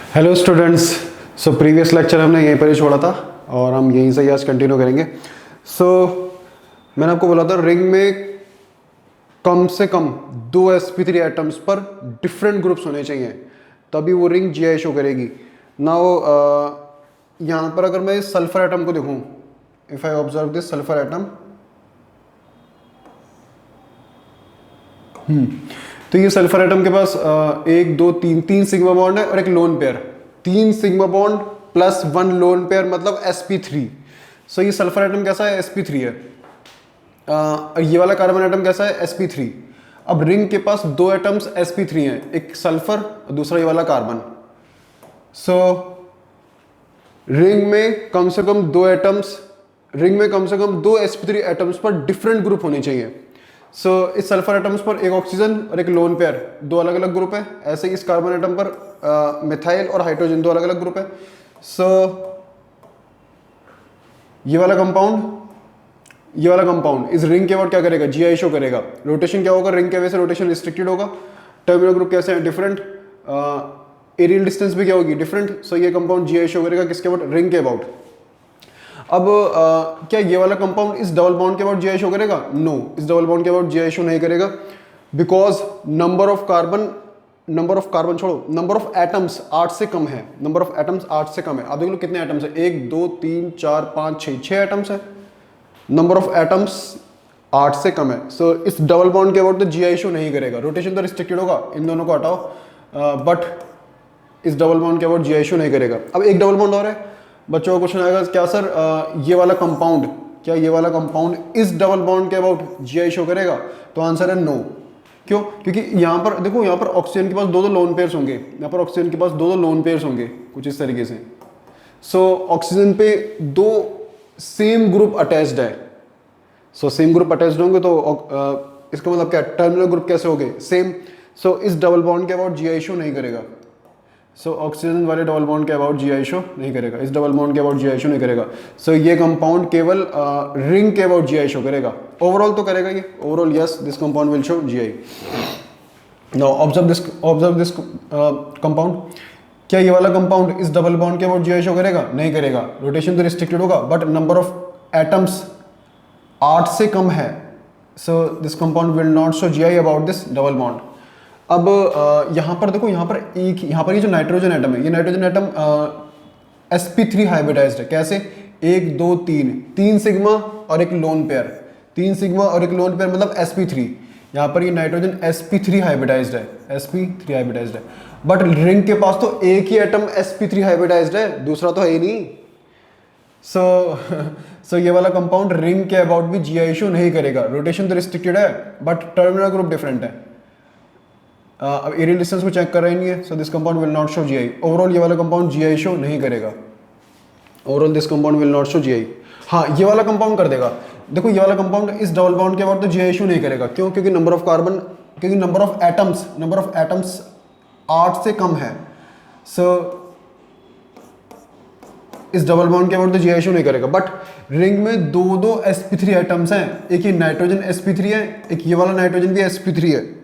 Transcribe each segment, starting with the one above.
Hello students. So previous lecture हमने यहीं पर ही छोड़ा था और हम यहीं से ही आज कंटिन्यू करेंगे। मैंने आपको बोला था रिंग में कम से कम 2 sp3 एटम्स पर डिफरेंट ग्रुप्स होने चाहिए, तभी वो रिंग GI शो करेगी। नाउ यहाँ पर अगर मैं सल्फर एटम को देखूँ, if I observe this sulphur atom, तो ये सल्फर एटम के पास 1 2 3 सिग्मा बॉन्ड है और एक lone pair. 3 sigma bond plus 1 lone pair मतलब sp3। सो ये सल्फर एटम कैसा है? sp3 है। ये वाला कार्बन एटम कैसा है? sp3। अब रिंग के पास 2 एटम्स sp3 हैं, एक सल्फर और दूसरा ये वाला कार्बन। सो रिंग में कम से कम 2 एटम्स, रिंग में कम से कम 2 sp3 एटम्स पर डिफरेंट ग्रुप होने चाहिए। इस सल्फर एटम्स पर एक ऑक्सीजन और एक लोन पेयर, 2 अलग अलग ग्रुप है। ऐसे ही इस कार्बन एटम पर मिथाइल और हाइड्रोजन 2 अलग अलग ग्रुप है। ये वाला कंपाउंड इस रिंग के बाद क्या करेगा? GI शो करेगा। रोटेशन क्या होगा? रिंग के वजह से रोटेशन रिस्ट्रिक्टेड होगा। टर्मिनल ग्रुप कैसे हैं? डिफरेंट। एरियल डिस्टेंस भी क्या होगी? डिफरेंट। ये कंपाउंड GI शो करेगा किसके अबाउट? रिंग के अबाउट। अब क्या ये वाला कंपाउंड इस डबल बॉन्ड के अबाउट GI शो करेगा? नो, इस डबल बॉन्ड के अबाउट GI शो नहीं करेगा, बिकॉज नंबर ऑफ कार्बन छोड़ो, नंबर ऑफ एटम्स 8 से कम है। नंबर ऑफ एटम्स 8 से कम है। आप देख लो कितने एटम्स है, 1 2 3 4 5 6 एटम्स है। नंबर ऑफ एटम्स 8 से कम है। इस डबल बॉन्ड के अबाउट तो GI शो नहीं करेगा। रोटेशन तो रिस्ट्रिक्टेड होगा, इन दोनों को हटाओ, बट इस डबल बॉन्ड के अबाउट GI शो नहीं करेगा। अब एक डबल बॉन्ड और है। बच्चों का क्वेश्चन आएगा क्या सर, ये वाला कंपाउंड इस डबल बॉन्ड के अबाउट GI शो करेगा? तो आंसर है नो। क्यों? क्योंकि यहाँ पर देखो, यहाँ पर ऑक्सीजन के पास 2 लोन पेयर्स होंगे, यहाँ पर ऑक्सीजन के पास 2 लोन पेयर्स होंगे कुछ इस तरीके से। ऑक्सीजन पे 2 सेम ग्रुप अटैच्ड है। सेम ग्रुप अटैच्ड होंगे तो इसका मतलब क्या? टर्मिनल ग्रुप कैसे हो गए? सेम। इस डबल बॉन्ड के अबाउट GI शो नहीं करेगा। ऑक्सीजन वाले डबल बॉन्ड के अबाउट GI शो नहीं करेगा, इस डबल बॉन्ड के अबाउट GI शो नहीं करेगा। ये कंपाउंड केवल रिंग के अबाउट GI शो करेगा। ओवरऑल तो करेगा ये, overall yes, this compound will show GI। Now observe this compound. क्या ये वाला कंपाउंड इस डबल बॉन्ड के अबाउट GI शो करेगा? नहीं करेगा। रोटेशन तो रिस्ट्रिक्टेड होगा, बट नंबर ऑफ एटम्स 8 से कम है। This compound will not show GI about this double bond. अब यहाँ पर देखो, यहाँ पर ये जो नाइट्रोजन एटम है, ये नाइट्रोजन एटम sp3 हाइब्रिडाइज्ड है। कैसे? 1 2 3 सिग्मा और एक लोन पेयर, 3 सिग्मा और एक लोन पेयर मतलब sp3। यहाँ पर ये नाइट्रोजन sp3 हाइब्रिडाइज्ड है, बट रिंग के पास तो एक ही एटम sp3 हाइब्रिडाइज्ड है, दूसरा तो है ही नहीं। ये वाला कंपाउंड रिंग के अबाउट भी GI शो नहीं करेगा। रोटेशन तो रिस्ट्रिक्टेड है, बट टर्मिनल ग्रुप डिफरेंट है। अब एरियल डिस्टेंस को चेक कर रहे नहीं है, this compound will not show GI। Overall ये वाला कंपाउंड GI शो नहीं करेगा। Overall this compound will not show GI। हाँ, ये वाला कंपाउंड कर देगा। देखो, ये वाला कंपाउंड इस डबल बॉन्ड के बाद तो GI शो नहीं करेगा। क्यों? क्योंकि नंबर ऑफ एटम्स 8 से कम है। इस डबल बॉन्ड के बाद तो GI शो नहीं करेगा। बट रिंग में 2 sp3 एटम्स हैं, एक ही नाइट्रोजन sp3 है, एक ये वाला नाइट्रोजन भी sp3 है।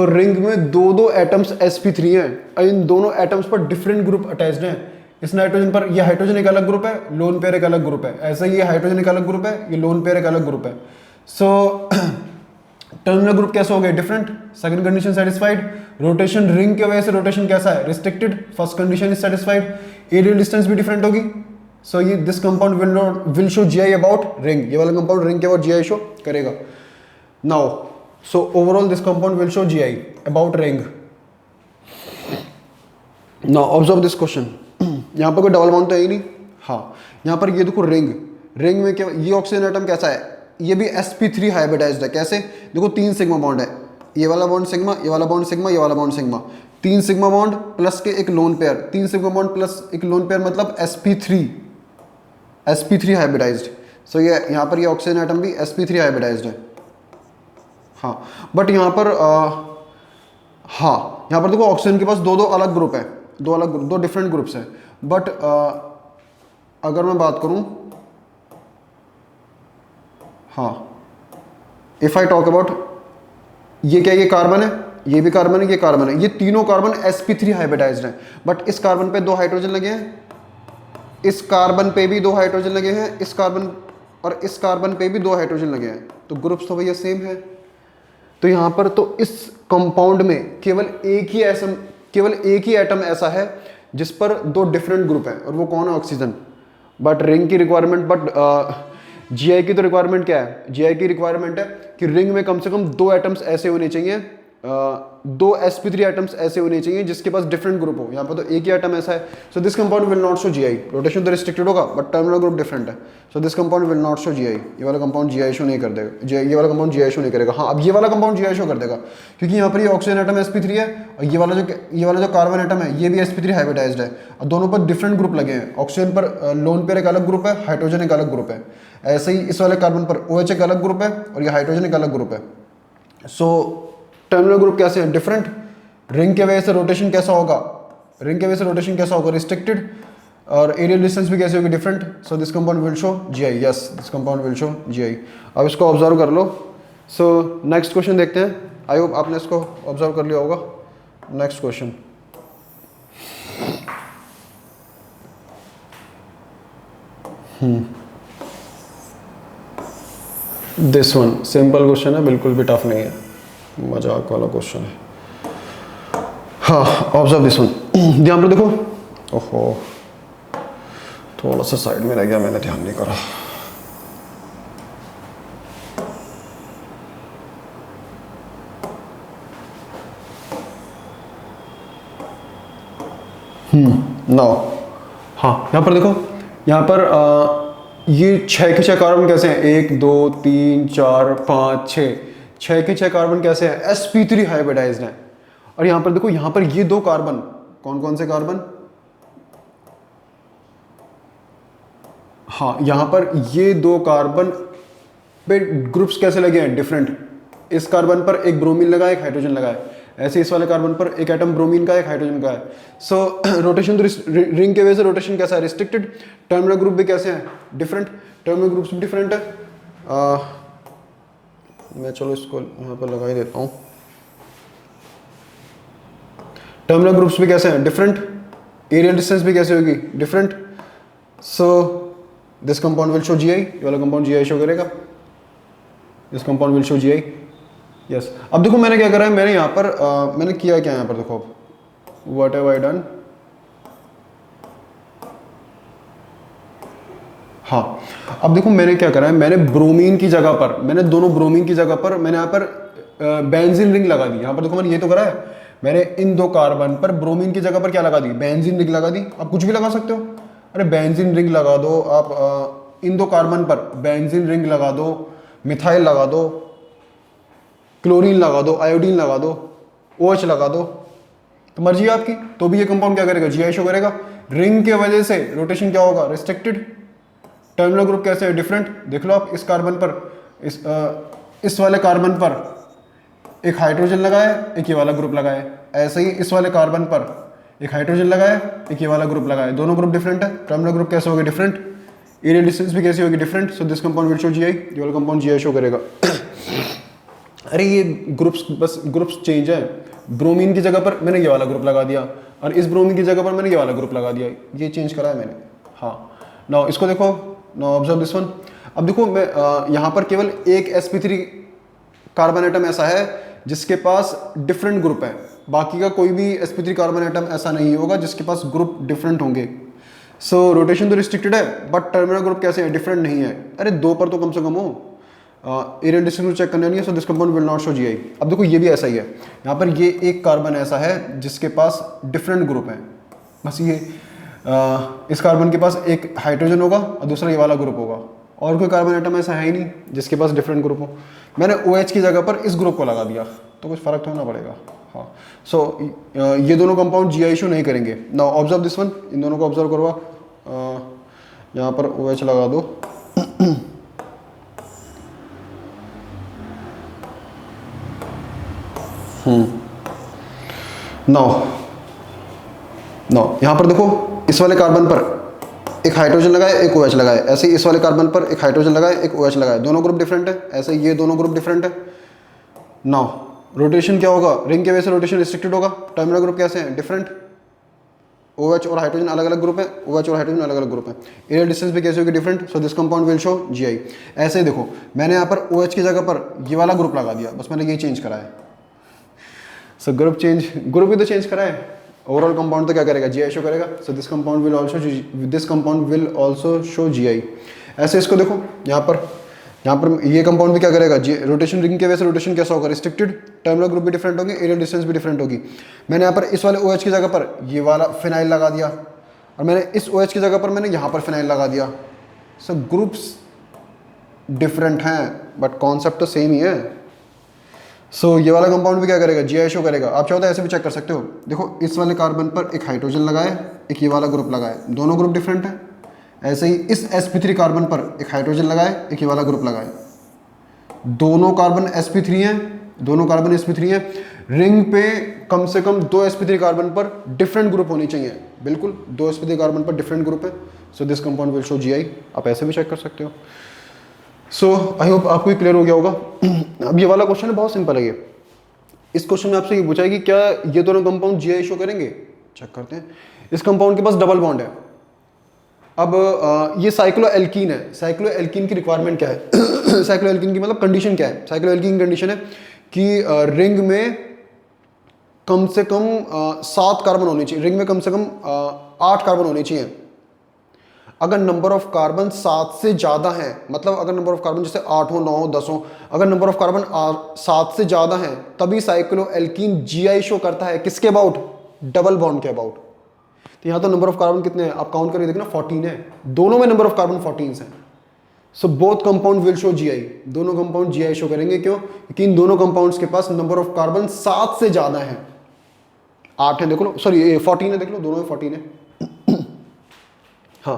रिंग में 2 एटम्स sp3 हैं, इन दोनों एटम्स पर डिफरेंट ग्रुप अटैच्ड हैं। इस नाइट्रोजन पर ये हाइड्रोजन एक अलग ग्रुप है, लोन पेयर एक अलग ग्रुप है। ऐसे ही ये हाइड्रोजन एक अलग ग्रुप है, ये लोन पेयर एक अलग ग्रुप है। टर्मिनल ग्रुप कैसे हो गए? Different. Second condition satisfied. Rotation ring की वजह से रोटेशन कैसा है? Restricted. First condition is satisfied. Aerial distance भी डिफरेंट होगी। ये this compound will show GI about ring. ये वाला कंपाउंड रिंग के अबाउट GI शो करेगा। Now overall this compound will show GI about ring. Now observe this question. यहाँ पर कोई डबल बॉन्ड तो है ही नहीं। हाँ, यहाँ पर ये देखो रिंग में क्या, ये ऑक्सीजन एटम कैसा है? ये भी sp3 हाइब्रिडाइज्ड है। कैसे? देखो, 3 सिग्मा बॉन्ड है, ये वाला बॉन्ड सिग्मा, ये वाला बॉन्ड सिग्मा, ये वाला bond sigma. 3 sigma bond plus के एक lone pair, 3 sigma bond plus एक लोन पेयर मतलब sp3 हाइब्रिडाइज्ड। ये यहाँ पर ये ऑक्सीजन एटम भी sp3 हाइब्रिडाइज्ड है। हाँ, बट यहाँ पर यहाँ पर देखो, ऑक्सीजन के पास 2 अलग ग्रुप है, 2 डिफरेंट ग्रुप्स हैं। बट अगर मैं बात करूं, हाँ, इफ आई टॉक अबाउट, ये क्या, ये कार्बन है, ये भी कार्बन है, ये कार्बन है, ये तीनों कार्बन sp3 हाइब्रिडाइज्ड हैं, बट इस कार्बन पे 2 हाइड्रोजन लगे हैं, इस कार्बन पे भी 2 हाइड्रोजन लगे हैं, इस कार्बन और इस कार्बन पे भी 2 हाइड्रोजन लगे हैं, तो ग्रुप्स तो भैया सेम है। तो यहाँ पर तो इस कंपाउंड में केवल एक ही एटम ऐसा है जिस पर 2 डिफरेंट ग्रुप हैं, और वो कौन है? ऑक्सीजन। बट रिंग की रिक्वायरमेंट, जीआई की तो रिक्वायरमेंट क्या है? जीआई की रिक्वायरमेंट है कि रिंग में कम से कम 2 एटम्स ऐसे होने चाहिए, 2 sp3 एटम्स ऐसे होने चाहिए जिसके पास डिफरेंट ग्रुप हो। यहाँ पर तो एक ही एटम ऐसा है, so this compound will not show GI. Rotation तो रिस्ट्रिक्टेड होगा बट टर्मिनल ग्रुप डिफरेंट है, so this compound will not show GI. ये वाला कंपाउंड जीआई शो नहीं कर देगा, ये वाला कंपाउंड जीआई शो नहीं करेगा। हाँ, अब ये वाला कंपाउंड जीआई शो कर देगा, क्योंकि यहाँ पर ये ऑक्सीजन एटम sp3 है, और ये वाला जो कार्बन एटम है ये भी sp3 हाइब्रिडाइज्ड है, और दोनों पर डिफरेंट ग्रुप लगे हैं। ऑक्सीजन पर लोन पेयर एक अलग ग्रुप है, हाइड्रोजन एक अलग ग्रुप है। ऐसे ही इस वाले कार्बन पर OH एक अलग ग्रुप है, और ये हाइड्रोजन एक अलग ग्रुप है। सो टर्मिनल ग्रुप कैसे है? डिफरेंट। रिंग के वजह से रोटेशन कैसा होगा? रिस्ट्रिक्टेड। और एरियल डिस्टेंस भी कैसे होगी? Different. So this compound will show GI. Yes, this compound will show GI. अब इसको ऑब्जर्व कर लो। सो नेक्स्ट क्वेश्चन देखते हैं। आई होप आपने इसको ऑब्जर्व कर लिया होगा। Next question, this one simple question है, बिल्कुल भी टफ नहीं है, मजाक वाला क्वेश्चन है। हाँ, ऑब्जर्व दिस वन। ध्यान पर देखो। ओहो, थोड़ा सा साइड में रह गया, मैंने ध्यान नहीं करा। नाउ हाँ, यहाँ पर देखो, यहाँ पर ये 6 के 6 कार्बन कैसे हैं? 1 2 3 4 5 6 के 6 कार्बन कैसे हैं? sp3 हाइब्रिडाइज्ड हैं। और यहाँ पर देखो, यहाँ पर ये 2 कार्बन, कौन कौन से कार्बन? हाँ, यहाँ पर ये 2 कार्बन पे ग्रुप्स कैसे लगे हैं? डिफरेंट। इस कार्बन पर एक ब्रोमीन लगा है, एक हाइड्रोजन लगा है। ऐसे इस वाले कार्बन पर एक एटम ब्रोमीन का, एक हाइड्रोजन का है। सो रोटेशन तो रिंग के वजह से रोटेशन कैसा है? रिस्ट्रिक्टेड। टर्मिनल ग्रुप भी कैसे हैं? डिफरेंट। टर्मिनल ग्रुप्स भी डिफरेंट है। मैं चलो इसको यहाँ पर लगा ही देता हूँ। टर्मिनल ग्रुप्स भी कैसे हैं? डिफरेंट। एरियल डिस्टेंस भी कैसे होगी? Different. So this compound will show GI. ये वाला कंपाउंड जीआई शो करेगा। This compound will show GI. Yes. अब देखो मैंने क्या करा है, मैंने यहाँ पर मैंने किया क्या यहाँ पर देखो, व्हाट हैव आई डन। हाँ, अब देखो मैंने क्या करा है, मैंने ब्रोमीन की जगह पर, मैंने दोनों ब्रोमीन की जगह पर मैंने यहाँ पर बेंजीन रिंग लगा दी। यहाँ पर देखो मैंने ये तो करा है, मैंने इन 2 कार्बन पर ब्रोमीन की जगह पर क्या लगा दी? बेंजीन रिंग लगा दी। आप कुछ भी लगा सकते हो, अरे बेंजीन रिंग लगा दो आप, इन 2 कार्बन पर बेंजीन रिंग लगा दो, मिथाइल लगा दो, क्लोरीन लगा दो, आयोडीन लगा दो, OH लगा दो, तो मर्जी है आपकी। तो भी ये कंपाउंड क्या करेगा? जीआई शो करेगा। रिंग के वजह से रोटेशन क्या होगा? रिस्ट्रिक्टेड। टर्मिनल ग्रुप कैसे है? डिफरेंट। देख लो आप, इस कार्बन पर, इस वाले कार्बन पर एक हाइड्रोजन लगाए, एक ये वाला ग्रुप लगाए। ऐसे ही इस वाले कार्बन पर एक हाइड्रोजन लगाए, एक ये वाला ग्रुप लगाए। दोनों ग्रुप डिफरेंट है। टर्मिनल ग्रुप कैसे होगा? डिफरेंट। एरियल डिस्टेंस भी कैसी होगी? Different. So this compound will show GI. ये वाला कंपाउंड जीआई शो करेगा। अरे ये ग्रुप्स, बस ग्रुप्स चेंज है। ब्रोमीन की जगह पर मैंने ये वाला ग्रुप लगा दिया, और इस ब्रोमीन की जगह पर मैंने ये वाला ग्रुप लगा दिया, ये चेंज करा है मैंने। हाँ, नाउ इसको देखो, नाउ ऑब्जर्व दिस वन। अब देखो मैं यहाँ पर केवल एक sp3 कार्बन एटम ऐसा है जिसके पास डिफरेंट ग्रुप है, बाकी का कोई भी sp3 कार्बन एटम ऐसा नहीं होगा जिसके पास ग्रुप डिफरेंट होंगे। सो रोटेशन तो रिस्ट्रिक्टेड है, बट टर्मिनल ग्रुप कैसे है? डिफरेंट नहीं है। अरे 2 पर तो कम से कम हो। एरियल डिस्टेंस चेक करना नहीं है, so this compound will not show GI. अब देखो ये भी ऐसा ही है, यहाँ पर ये एक कार्बन ऐसा है जिसके पास डिफरेंट ग्रुप है। बस ये इस कार्बन के पास एक हाइड्रोजन होगा और दूसरा ये वाला ग्रुप होगा, और कोई कार्बन एटम ऐसा है ही नहीं जिसके पास डिफरेंट ग्रुप हो। मैंने OH की जगह पर इस ग्रुप को लगा दिया, तो कुछ फर्क तो होना पड़ेगा। हाँ, सो ये दोनों कंपाउंड जीआई शो नहीं करेंगे। Now observe this one. इन दोनों को ऑब्जर्व करवा, यहाँ पर OH लगा दो। नाउ यहाँ पर देखो, इस वाले कार्बन पर एक हाइड्रोजन लगाए, एक OH लगाए। ऐसे ही इस वाले कार्बन पर एक हाइड्रोजन लगाए, एक OH लगाए। दोनों ग्रुप डिफरेंट है। ऐसे ये दोनों ग्रुप डिफरेंट है। नाउ रोटेशन क्या होगा, रिंग के वजह से रोटेशन रिस्ट्रिक्टेड होगा। टर्मिनल ग्रुप कैसे हैं, डिफरेंट। OH और हाइड्रोजन अलग अलग ग्रुप है, OH और हाइड्रोजन अलग अलग ग्रुप है। एरियल डिस्टेंस भी कैसे होगी, different. So this compound will show GI। ऐसे ही देखो, मैंने यहाँ पर OH की जगह पर ये वाला ग्रुप लगा दिया, बस मैंने ये चेंज करा है। सो ग्रुप चेंज, ग्रुप भी तो चेंज करा है, ओवरऑल कंपाउंड तो क्या करेगा, GI शो करेगा। सो this compound will also show GI। ऐसे इसको देखो, यहाँ पर ये कंपाउंड भी क्या करेगा, रोटेशन रिंग के वजह से रोटेशन कैसा होगा, रिस्ट्रिक्टेड। टर्मिनल ग्रुप भी डिफरेंट होंगे, एरियल डिस्टेंस भी डिफरेंट होगी। मैंने यहाँ पर इस वाले OH की जगह पर ये वाला फिनाइल लगा दिया, और मैंने इस OH की जगह पर मैंने यहाँ पर फिनाइल लगा दिया। सो ग्रुप्स डिफरेंट हैं बट कॉन्सेप्ट तो सेम ही है। सो ये वाला कंपाउंड भी क्या करेगा, GI शो करेगा। आप चाहो तो ऐसे भी चेक कर सकते हो। देखो इस वाले कार्बन पर एक हाइड्रोजन लगाए, एक ये वाला ग्रुप लगाए, दोनों ग्रुप डिफरेंट है। ऐसे ही इस sp3 कार्बन पर एक हाइड्रोजन लगाए, एक ये वाला ग्रुप लगाए, दोनों कार्बन sp3 हैं, दोनों कार्बन sp3 हैं। रिंग पे कम से कम 2 sp3 कार्बन पर डिफरेंट ग्रुप होनी चाहिए, बिल्कुल 2 sp3 कार्बन पर डिफरेंट ग्रुप है। So this compound will show GI। आप ऐसे भी चेक कर सकते हो। सो आई होप आपको ये क्लियर हो गया होगा। अब ये वाला क्वेश्चन है, बहुत सिंपल है ये। इस क्वेश्चन में आपसे ये पूछा है कि क्या ये दोनों कंपाउंड GI शो करेंगे। चेक करते हैं। इस कंपाउंड के पास डबल बॉन्ड है। अब ये साइक्लोएल्कीन है। साइक्लोएल्कीन की रिक्वायरमेंट क्या है साइक्लोएल्कीन की मतलब कंडीशन क्या है, साइक्लोएल्कीन की कंडीशन है कि रिंग में कम से कम 7 कार्बन होने चाहिए, रिंग में कम से कम 8 कार्बन होने चाहिए। अगर नंबर ऑफ कार्बन 7 से ज़्यादा है, मतलब अगर नंबर ऑफ कार्बन जैसे 8 हो, 9 हो, 10 हो, अगर नंबर ऑफ कार्बन 7 से ज़्यादा है तभी साइक्लोएल्कीन GI शो करता है। किसके अबाउट, डबल बॉन्ड के अबाउट। तो यहाँ तो नंबर ऑफ कार्बन कितने हैं, आप काउंट करके देखना, 14 है। दोनों में नंबर ऑफ कार्बन 14 है। So both compound will show GI। दोनों कंपाउंड GI शो करेंगे। क्यों, क्योंकि इन दोनों कंपाउंड्स के पास नंबर ऑफ कार्बन 7 से ज़्यादा है। 8 है, देख लो, सॉरी 14 है, देख लो, दोनों में 14 है। हाँ,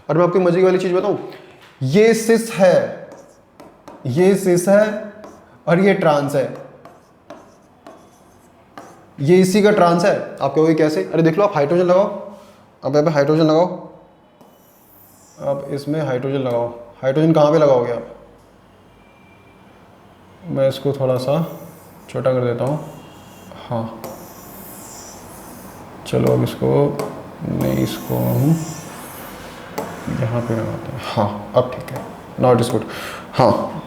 और मैं आपको मजे की वाली चीज बताऊं, ये सिस है, ये सिस है और ये ट्रांस है, ये इसी का ट्रांस है। आप कहोगे कैसे, अरे देख लो, आप हाइड्रोजन लगाओ, अब यहाँ पे हाइड्रोजन लगाओ, अब इसमें हाइड्रोजन लगाओ। हाइड्रोजन कहाँ पे लगाओगे आप, मैं इसको थोड़ा सा छोटा कर देता हूँ। हाँ चलो, अब इसको मैं इसको यहाँ पे लगाते हैं। हाँ अब ठीक है, नाउ इट इज गुड। हाँ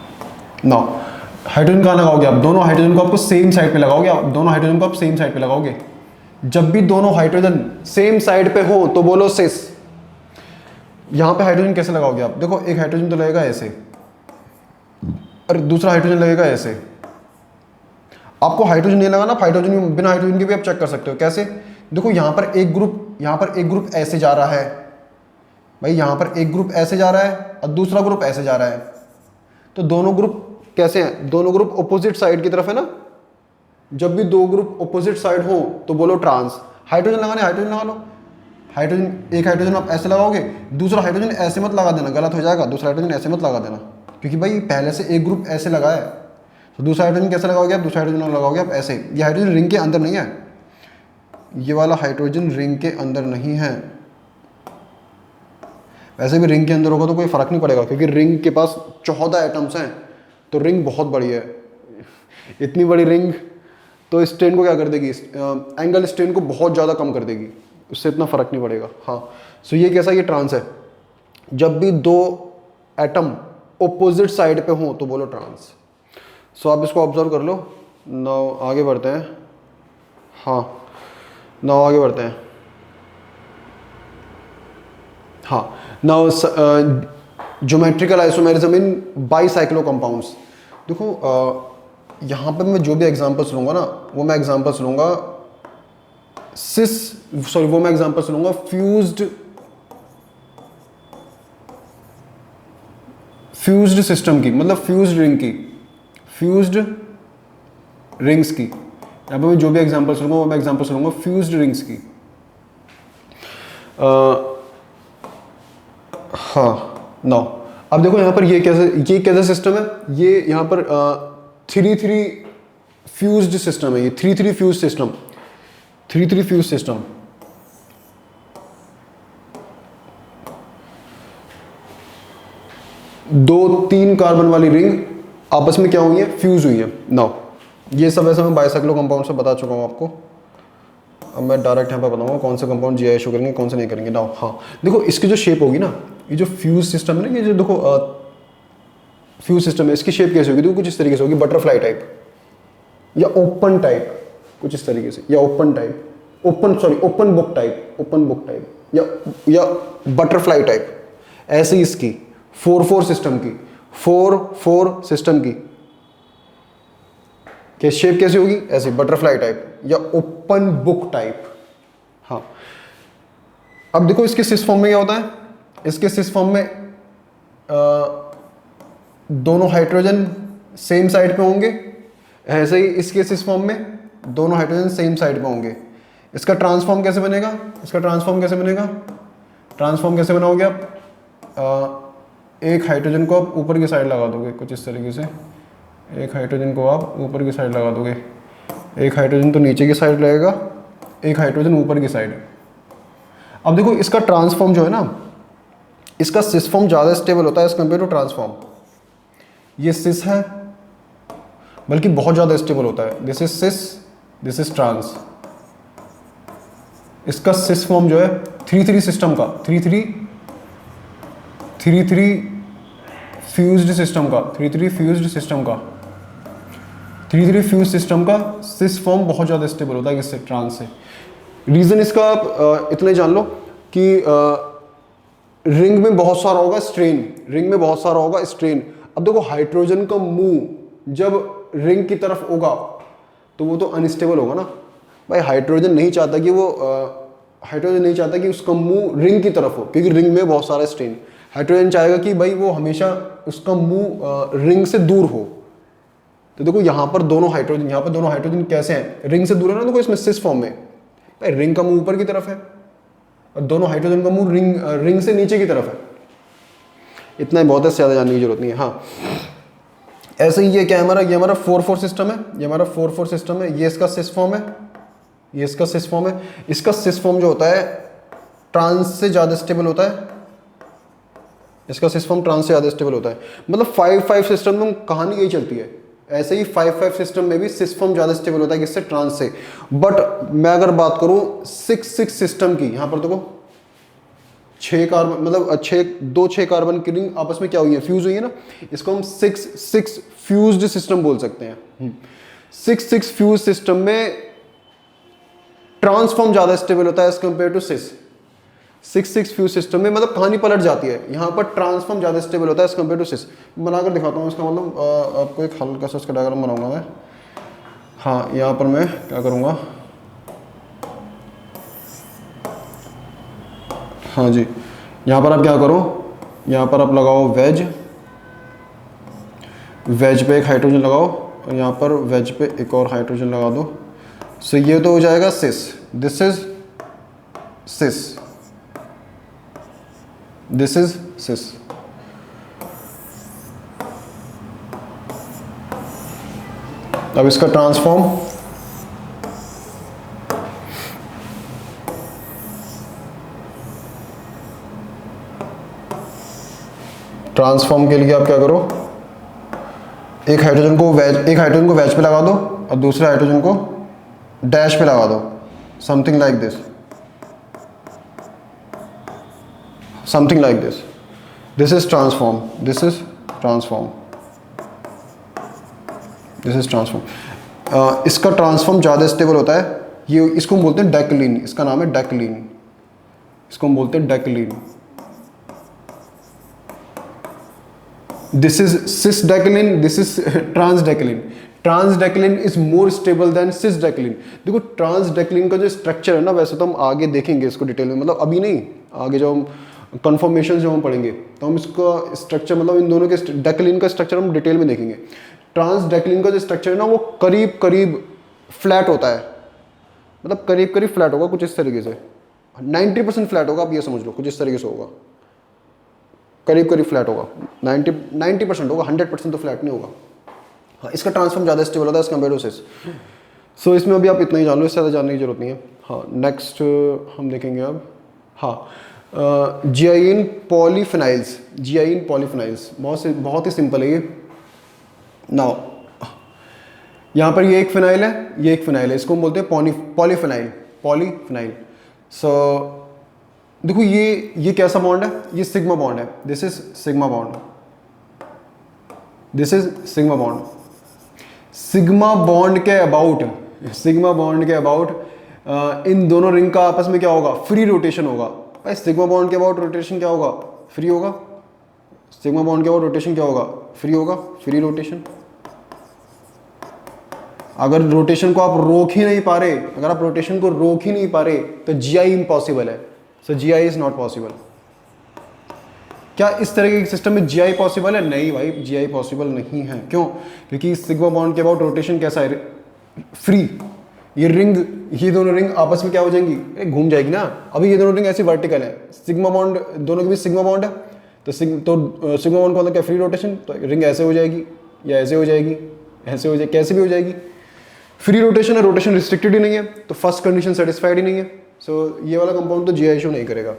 नाउ हाइड्रोजन कहाँ लगाओगे आप, दोनों हाइड्रोजन को आपको सेम साइड पे लगाओगे। आप दोनों हाइड्रोजन को आप सेम साइड पे लगाओगे। जब भी दोनों हाइड्रोजन सेम साइड पे हो तो बोलो सिस। यहाँ पे हाइड्रोजन कैसे लगाओगे आप, देखो एक हाइड्रोजन तो लगेगा ऐसे और दूसरा हाइड्रोजन लगेगा ऐसे। आपको हाइड्रोजन नहीं लगाना, हाइड्रोजन बिना हाइड्रोजन के भी आप चेक कर सकते हो। कैसे, देखो यहाँ पर एक ग्रुप ऐसे जा रहा है भाई, यहाँ पर एक ग्रुप ऐसे जा रहा है और दूसरा ग्रुप ऐसे जा रहा है। तो दोनों ग्रुप कैसे हैं, दोनों ग्रुप ऑपोजिट साइड की तरफ है ना। जब भी दो ग्रुप ऑपोजिट साइड हो तो बोलो ट्रांस। हाइड्रोजन लगाने, हाइड्रोजन लगा लो। हाइड्रोजन, एक हाइड्रोजन आप ऐसे लगाओगे, दूसरा हाइड्रोजन ऐसे मत लगा देना, गलत हो जाएगा। दूसरा हाइड्रोजन ऐसे मत लगा देना, क्योंकि भाई पहले से एक ग्रुप ऐसे लगा है। तो दूसरा हाइड्रोजन कैसे लगाओगे आप, दूसरा हाइड्रोजन लगाओगे आप ऐसे। ये हाइड्रोजन रिंग के अंदर नहीं है, ये वाला हाइड्रोजन रिंग के अंदर नहीं है। वैसे भी रिंग के अंदर होगा तो कोई फर्क नहीं पड़ेगा, क्योंकि रिंग के पास 14 एटम्स हैं, तो रिंग बहुत बड़ी है। इतनी बड़ी रिंग तो स्ट्रेन को क्या कर देगी, एंगल स्ट्रेन को बहुत ज़्यादा कम कर देगी, उससे इतना फर्क नहीं पड़ेगा। हाँ, सो ये कैसा, ये ट्रांस है। जब भी दो एटम ऑपोजिट साइड पे हो तो बोलो ट्रांस। सो आप इसको ऑब्जर्व कर लो। नाउ आगे बढ़ते हैं। हाँ नाउ आगे बढ़ते हैं। हाँ now geometrical isomerism in bicyclo compounds. देखो यहाँ पे मैं जो भी एग्जांपल्स लूँगा ना, वो मैं एग्जांपल्स लूँगा फ्यूज्ड सिस्टम की, मतलब फ्यूज्ड रिंग की, फ्यूज्ड रिंग्स की। यहाँ पे मैं जो भी एग्जांपल्स लूँगा वो मैं एग्जांपल्स लूँगा फ्यूज्ड रिंग्स की। हाँ नाउ अब देखो यहाँ पर ये कैसा सिस्टम है। ये यहाँ पर 3-3 फ्यूज्ड सिस्टम है। ये 3-3 फ्यूज सिस्टम, 3-3 फ्यूज सिस्टम। दो 3 कार्बन वाली रिंग आपस में क्या हुई है, फ्यूज हुई है। नाउ ये सब वैसे मैं बाइसाइक्लो कंपाउंड से बता चुका हूँ आपको। अब मैं डायरेक्ट यहाँ पर बताऊँगा कौन से कंपाउंड GI शो करेंगे कौन से नहीं करेंगे। नाउ हाँ देखो इसकी जो शेप होगी ना, ये जो फ्यूज सिस्टम है ना, ये जो देखो फ्यूज सिस्टम है, इसकी शेप कैसे होगी? देखो कुछ इस तरीके से होगी, बटरफ्लाई टाइप या ओपन टाइप, कुछ इस तरीके से, या open type, open book type या बटरफ्लाई टाइप। ऐसे ही इसकी 4-4 सिस्टम की, 4-4 सिस्टम की कि शेप कैसी होगी? ऐसी बटरफ्लाई टाइप या ओपन बुक टाइप। हाँ अब देखो इसके सिस फॉर्म में क्या होता है? इसके सिस फॉर्म में दोनों हाइड्रोजन सेम साइड पे होंगे। ऐसे ही इसके सिस फॉर्म में दोनों हाइड्रोजन सेम साइड पे होंगे। इसका ट्रांसफॉर्म कैसे बनेगा? ट्रांसफॉर्म कैसे बनाओगे आप? एक हाइड्रोजन को आप ऊपर की साइड लगा दोगे कुछ इस तरीके से, एक हाइड्रोजन को आप ऊपर की साइड लगा दोगे, एक हाइड्रोजन तो नीचे की साइड लगेगा, एक हाइड्रोजन ऊपर की साइड। अब देखो इसका ट्रांसफॉर्म जो है ना, इसका सिस फॉर्म ज़्यादा स्टेबल होता है एज कम्पेयर टू ट्रांसफॉर्म। ये सिस है बल्कि बहुत ज़्यादा स्टेबल होता है। This is cis, this is trans. इसका सिस फॉर्म जो है 3-3 सिस्टम का, 3-3 फ्यूज्ड सिस्टम का सिस फॉर्म बहुत ज़्यादा स्टेबल होता है इससे, ट्रांस से। रीज़न इसका आप इतना ही जान लो कि रिंग में बहुत सारा होगा स्ट्रेन। अब देखो हाइड्रोजन का मुंह जब रिंग की तरफ होगा तो वो तो अनस्टेबल होगा ना भाई। हाइड्रोजन नहीं चाहता कि उसका मुंह रिंग की तरफ हो, क्योंकि रिंग में बहुत सारा स्ट्रेन। हाइड्रोजन चाहेगा कि भाई वो हमेशा उसका मुंह रिंग से दूर हो। तो देखो यहाँ पर दोनों हाइड्रोजन कैसे हैं? रिंग से दूर है ना। देखो इसमें सिस फॉर्म में भाई रिंग का मुंह ऊपर की तरफ है और दोनों हाइड्रोजन का मुंह रिंग से नीचे की तरफ है। इतना ही बहुत है, ज़्यादा जानने की जरूरत नहीं है। हाँ ऐसे ही ये क्या है हमारा? ये हमारा 4-4 सिस्टम है। ये इसका सिस फॉर्म है। इसका सिस फॉर्म जो होता है ट्रांस से ज़्यादा स्टेबल होता है। मतलब 5-5 सिस्टम में कहानी यही चलती है। ऐसे ही 5-5 सिस्टम में भी सिस फॉर्म ज़्यादा स्टेबल होता है किससे? ट्रांस से। बट मैं अगर बात करूं 6-6 सिस्टम की, यहाँ पर देखो 6 कार्बन, मतलब 6 कार्बन की रिंग आपस में क्या हुई है? फ्यूज हुई है ना। इसको हम 6-6 फ्यूज्ड सिस्टम बोल सकते हैं। 6-6 फ्यूज सिस्टम में ट्रांसफॉर्म ज़्यादा स्टेबल होता है as compare to cis. 6-6 fused system में मतलब कहानी पलट जाती है। यहाँ पर ट्रांसफॉर्म ज़्यादा स्टेबल होता है एज कंपेयर टू सिस। बनाकर दिखाता हूँ इसका मतलब आपको एक हल्का सा इसका डायग्राम बनाऊंगा मैं। हाँ यहाँ पर मैं क्या करूँगा, हाँ जी यहाँ पर आप क्या करो, यहाँ पर आप लगाओ वेज पे एक हाइड्रोजन लगाओ और यहाँ पर वेज पे एक और हाइड्रोजन लगा दो। सो ये तो हो जाएगा सिस, दिस इज सिस। अब इसका ट्रांसफॉर्म के लिए आप क्या करो, एक हाइड्रोजन को वेज पे लगा दो और दूसरे हाइड्रोजन को डैश पे लगा दो, something like this. This is transform. इसका ट्रांसफॉर्म ज़्यादा स्टेबल होता है। ये इसको हम बोलते हैं डेक्लीन। इसका नाम है डेक्लीन। इसको हम बोलते हैं decalin. This is cis decalin, this is trans decalin. Trans decalin is more stable than cis decalin. देखो ट्रांस डेक्लीन का जो स्ट्रक्चर है ना, वैसे तो हम आगे देखेंगे इसको डिटेल में, मतलब अभी नहीं, आगे जब हम कन्फर्मेशन जब हम पढ़ेंगे तो हम इसका स्ट्रक्चर, मतलब इन दोनों के डेक्लीन का स्ट्रक्चर हम डिटेल में देखेंगे। ट्रांस डेक्लीन का जो स्ट्रक्चर है ना वो करीब करीब फ्लैट होता है, मतलब करीब करीब फ्लैट होगा कुछ इस तरीके से। 90% फ्लैट होगा, आप ये समझ लो कुछ इस तरीके से होगा, करीब करीब फ्लैट होगा। 90% होगा, 100% तो फ्लैट नहीं होगा। हाँ इसका ट्रांसफॉर्म ज़्यादा स्टेबल होता है कंपेयर टू सिस। सो इसमें अभी आप इतना ही जान लो, इससे ज़्यादा जानने की जरूरत नहीं है। हाँ नेक्स्ट हम देखेंगे अब, हाँ जियाइन पॉलीफिनाइल्स। बहुत ही सिंपल है ये। नाउ यहाँ पर ये एक फिनाइल है, ये एक फिनाइल है, इसको हम बोलते हैं पॉलीफिनाइल, पॉलीफिनाइल। सो देखो ये कैसा बॉन्ड है, ये सिग्मा बॉन्ड है, this is sigma bond, this is sigma bond. Sigma bond के अबाउट, सिग्मा बॉन्ड के अबाउट इन दोनों रिंग का आपस में क्या होगा, फ्री रोटेशन होगा। भाई सिग्मा बॉन्ड के अबाउट रोटेशन क्या होगा, फ्री होगा। सिग्मा बॉन्ड के अबाउट रोटेशन क्या होगा, फ्री होगा, फ्री रोटेशन। अगर रोटेशन को आप रोक ही नहीं पा रहे, अगर आप रोटेशन को रोक ही नहीं पा रहे तो जीआई इम्पॉसिबल है। सो जीआई इज नॉट पॉसिबल। क्या इस तरह के सिस्टम में जीआई पॉसिबल है? नहीं भाई, जीआई पॉसिबल नहीं है। क्यों? क्योंकि सिग्मा बॉन्ड के अबाउट रोटेशन कैसा है, फ्री। ये रिंग, ये दोनों रिंग आपस में क्या हो जाएंगी, घूम जाएगी ना। अभी ये दोनों रिंग ऐसी वर्टिकल है, सिग्मा बॉन्ड दोनों के बीच सिग्मा बॉन्ड है, तो सिग्मा बॉन्ड का मतलब क्या, फ्री रोटेशन। तो रिंग ऐसे हो जाएगी या ऐसे हो जाएगी, ऐसे हो जाएगी, कैसे भी हो जाएगी, फ्री रोटेशन है, रोटेशन रिस्ट्रिक्टेड ही नहीं है, तो फर्स्ट कंडीशन सेटिस्फाइड ही नहीं है। सो ये वाला कंपाउंड तो जीआई शो नहीं करेगा,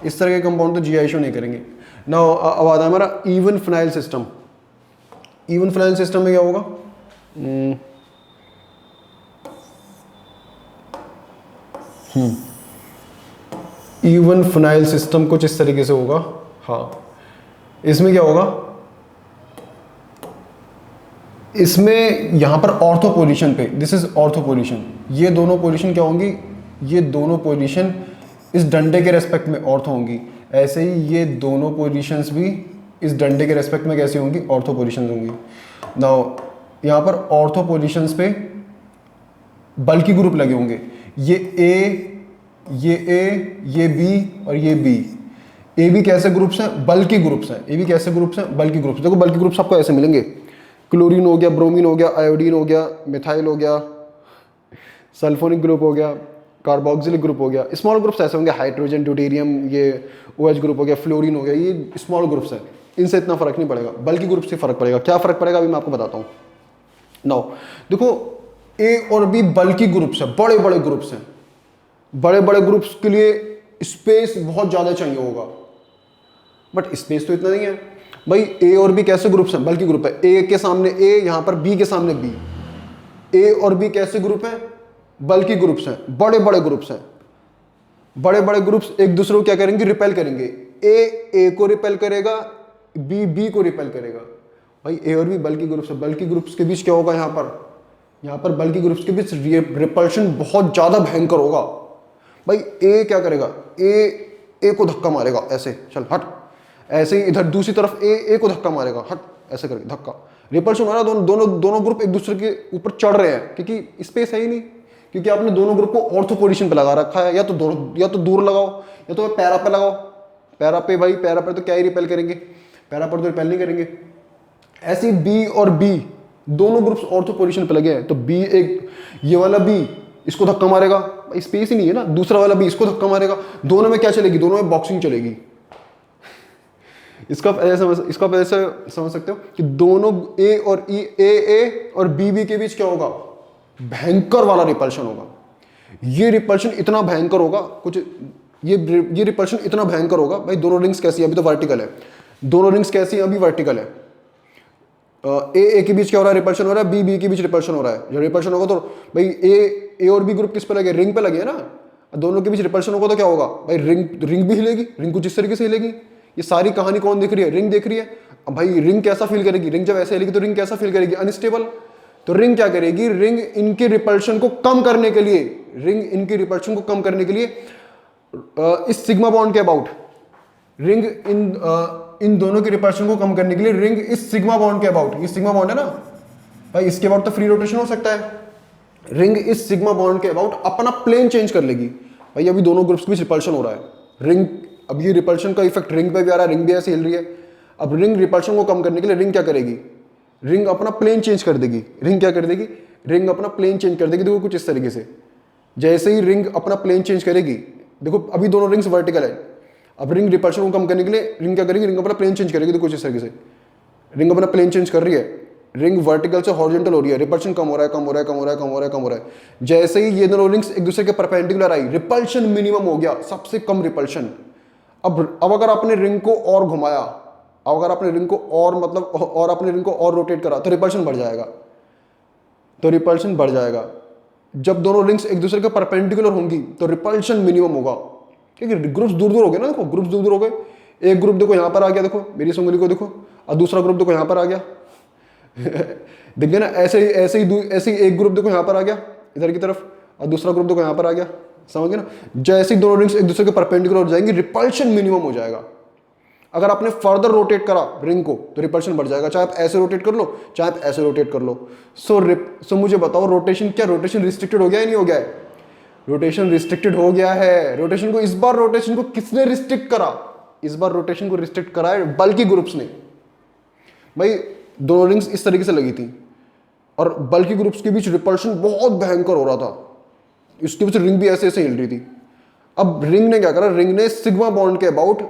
इस तरह के कंपाउंड तो जीआई शो नहीं करेंगे ना। अब आता है हमारा even phenyl system. Even phenyl system में क्या होगा, इवन फिनाइल सिस्टम कुछ इस तरीके से होगा। हाँ, इसमें क्या होगा, इसमें यहां पर ऑर्थो पोजीशन पे, दिस इज ऑर्थो पोजीशन, ये दोनों पोजीशन क्या होंगी, ये दोनों पोजीशन इस डंडे के रेस्पेक्ट में ऑर्थो होंगी। ऐसे ही ये दोनों पोजीशंस भी इस डंडे के रेस्पेक्ट में कैसी होंगी, ऑर्थो पोजीशंस होंगी। नाउ यहां पर ऑर्थो पोजीशंस पे बल्कि ग्रुप लगे होंगे, ये ए, ये बी और ये बी। ए बी कैसे ग्रुप्स हैं, बल्कि ग्रुप्स हैं। ए बी कैसे ग्रुप्स हैं, बल्कि ग्रुप्स। देखो बल्कि ग्रुप्स आपको ऐसे मिलेंगे, क्लोरीन हो गया, ब्रोमीन हो गया, आयोडीन हो गया, मिथाइल हो गया, सल्फोनिक ग्रुप हो गया, कार्बोक्सिलिक ग्रुप हो गया। स्मॉल ग्रुप्स ऐसे होंगे, हाइड्रोजन, ड्यूटेरियम, ये OH ग्रुप हो गया, फ्लोरीन हो गया, ये स्मॉल ग्रुप्स हैं, इनसे इतना फर्क नहीं पड़ेगा। बल्कि ग्रुप से फर्क पड़ेगा। क्या फर्क पड़ेगा अभी मैं आपको बताता हूँ। नाउ देखो, ए और बी बल्कि ग्रुप्स है, बड़े बड़े ग्रुप्स हैं। बड़े बड़े ग्रुप्स के लिए स्पेस बहुत ज्यादा चाहिए होगा, बट स्पेस तो इतना नहीं है भाई। ए और बी कैसे ग्रुप्स हैं, बल्कि ग्रुप है। ए के सामने ए, यहां पर बी के सामने बी। ए और बी कैसे ग्रुप हैं, बल्कि ग्रुप्स हैं, बड़े बड़े ग्रुप्स हैं। बड़े बड़े ग्रुप्स एक दूसरे को क्या करेंगे, रिपेल करेंगे। ए को रिपेल करेगा, बी को रिपेल करेगा। भाई ए और बी बल्कि ग्रुप्स है, बल्कि ग्रुप्स के बीच क्या होगा, यहां पर बल्कि ग्रुप्स के बीच रिपल्शन बहुत ज्यादा भयंकर होगा। भाई ए क्या करेगा, ए को धक्का मारेगा, ऐसे चल हट, ऐसे ही इधर दूसरी तरफ ए को धक्का मारेगा, हट, ऐसे करके धक्का। रिपल्शन हो रहा है, दोनों ग्रुप एक दूसरे के ऊपर चढ़ रहे हैं, क्योंकि स्पेस है ही नहीं, क्योंकि आपने दोनों ग्रुप को ऑर्थो पोजीशन पे लगा रखा है। या तो दूर लगाओ, या तो पैरा पे लगाओ। पैरा पे भाई, पैरा पे तो क्या ही रिपेल करेंगे, पैरा पर तो रिपेल नहीं करेंगे। ऐसे बी और बी दोनों ग्रुप्स ऑर्थो पोजीशन पे लगे हैं, तो बी एक, ये वाला बी इसको धक्का मारेगा, स्पेस ही नहीं है ना। दूसरा वाला बी इसको धक्का मारेगा, दोनों में क्या चलेगी, दोनों में बॉक्सिंग चलेगी। इसको आप ऐसे समझ सकते हो कि दोनों ए और बी के बीच क्या होगा, भयंकर वाला रिपल्शन होगा। ये रिपल्शन इतना भयंकर होगा, कुछ ये रिपल्शन इतना भयंकर होगा। भाई दोनों रिंग्स कैसी है, अभी तो वर्टिकल है, दोनों रिंग्स कैसी है, अभी वर्टिकल है। ए के बीच क्या हो रहा है, रिपल्शन हो रहा है, बी के बीच रिपल्शन हो रहा है। जब रिपल्शन होगा तो भाई ए और बी ग्रुप किस पे लगे, रिंग पे लगे है ना। दोनों के बीच रिपल्शन होगा तो क्या होगा भाई, रिंग भी हिलेगी। रिंग कुछ इस तरीके से हिलेगी। ये सारी कहानी कौन देख रही है, रिंग देख रही है। अब भाई रिंग कैसा फील करेगी, रिंग जब ऐसे हिलेगी तो रिंग कैसा फील करेगी, अनस्टेबल। तो रिंग क्या करेगी, रिंग इनके रिपल्शन को कम करने के लिए, इस सिग्मा बॉन्ड के अबाउट, रिंग इन दोनों के रिपल्शन को कम करने के लिए रिंग इस सिग्मा बॉन्ड के अबाउट, ये सिग्मा बॉन्ड है ना भाई, इसके अबाउट तो फ्री रोटेशन हो सकता है। रिंग इस सिग्मा बॉन्ड के अबाउट अपना प्लेन चेंज कर लेगी। भाई अभी दोनों ग्रुप्स के बीच रिपल्शन हो रहा है, रिंग, अब ये रिपल्शन का इफेक्ट रिंग पे भी आ रहा है, रिंग भी ऐसे हिल रही है। अब रिंग रिपल्शन को कम करने के लिए रिंग क्या करेगी, रिंग अपना प्लेन चेंज कर देगी। रिंग क्या कर देगी, रिंग अपना प्लेन चेंज कर देगी। देखो कुछ इस तरीके से, जैसे ही रिंग अपना प्लेन चेंज करेगी, देखो अभी दोनों रिंग्स वर्टिकल है, अब रिंग रिपल्शन को कम करने के लिए रिंग क्या करेगी, रिंग अपना प्लेन चेंज करेगी। देखो कुछ इस तरीके से रिंग अपना प्लेन चेंज कर रही है, रिंग वर्टिकल से हॉरिजॉन्टल हो रही है, रिपल्शन कम हो रहा है, कम हो रहा है, कम हो रहा है, कम हो रहा है, कम हो रहा है। जैसे ही ये दोनों रिंग्स एक दूसरे के परपेंडिकुलर आई, रिपल्शन मिनिमम हो गया, सबसे कम रिपल्शन। अब अगर आपने रिंग को और घुमाया, अगर आपने रिंग को और रोटेट करा तो रिपल्शन बढ़ जाएगा। तो रिपल्शन बढ़ जाएगा। जब दोनों रिंग्स एक दूसरे के परपेंडिकुलर होंगी तो रिपल्शन मिनिमम होगा, क्योंकि ग्रुप्स दूर दूर हो गए ना। देखो ग्रुप्स दूर दूर हो गए, एक ग्रुप देखो यहाँ पर आ गया, देखो मेरी इस उंगली को देखो, और दूसरा ग्रुप देखो यहाँ पर आ गया दिख गया ना। ऐसे ही एक ग्रुप देखो यहाँ पर आ गया इधर की तरफ, और दूसरा ग्रुप देखो यहाँ पर आ गया, समझ गए ना। जैसे ही दोनों रिंग्स एक दूसरे के परपेंडिकुलर हो जाएंगे रिपल्शन मिनिमम हो जाएगा। अगर आपने फर्दर रोटेट करा रिंग को तो रिपल्शन बढ़ जाएगा, चाहे आप ऐसे रोटेट कर लो चाहे आप ऐसे रोटेट कर लो। सो मुझे बताओ रोटेशन, क्या रोटेशन रिस्ट्रिक्टेड हो गया या नहीं हो गया है? रोटेशन रिस्ट्रिक्टेड हो गया है। रोटेशन को इस बार रोटेशन को किसने रिस्ट्रिक्ट करा? इस बार रोटेशन को रिस्ट्रिक्ट करा है बल्कि ग्रुप्स ने। भाई दोनों रिंग्स इस तरीके से लगी थी और बल्कि ग्रुप्स के बीच रिपल्शन बहुत भयंकर हो रहा था, इसके बीच रिंग भी ऐसे ऐसे हिल रही थी। अब रिंग ने क्या करा, रिंग ने सिग्मा बॉन्ड के अबाउट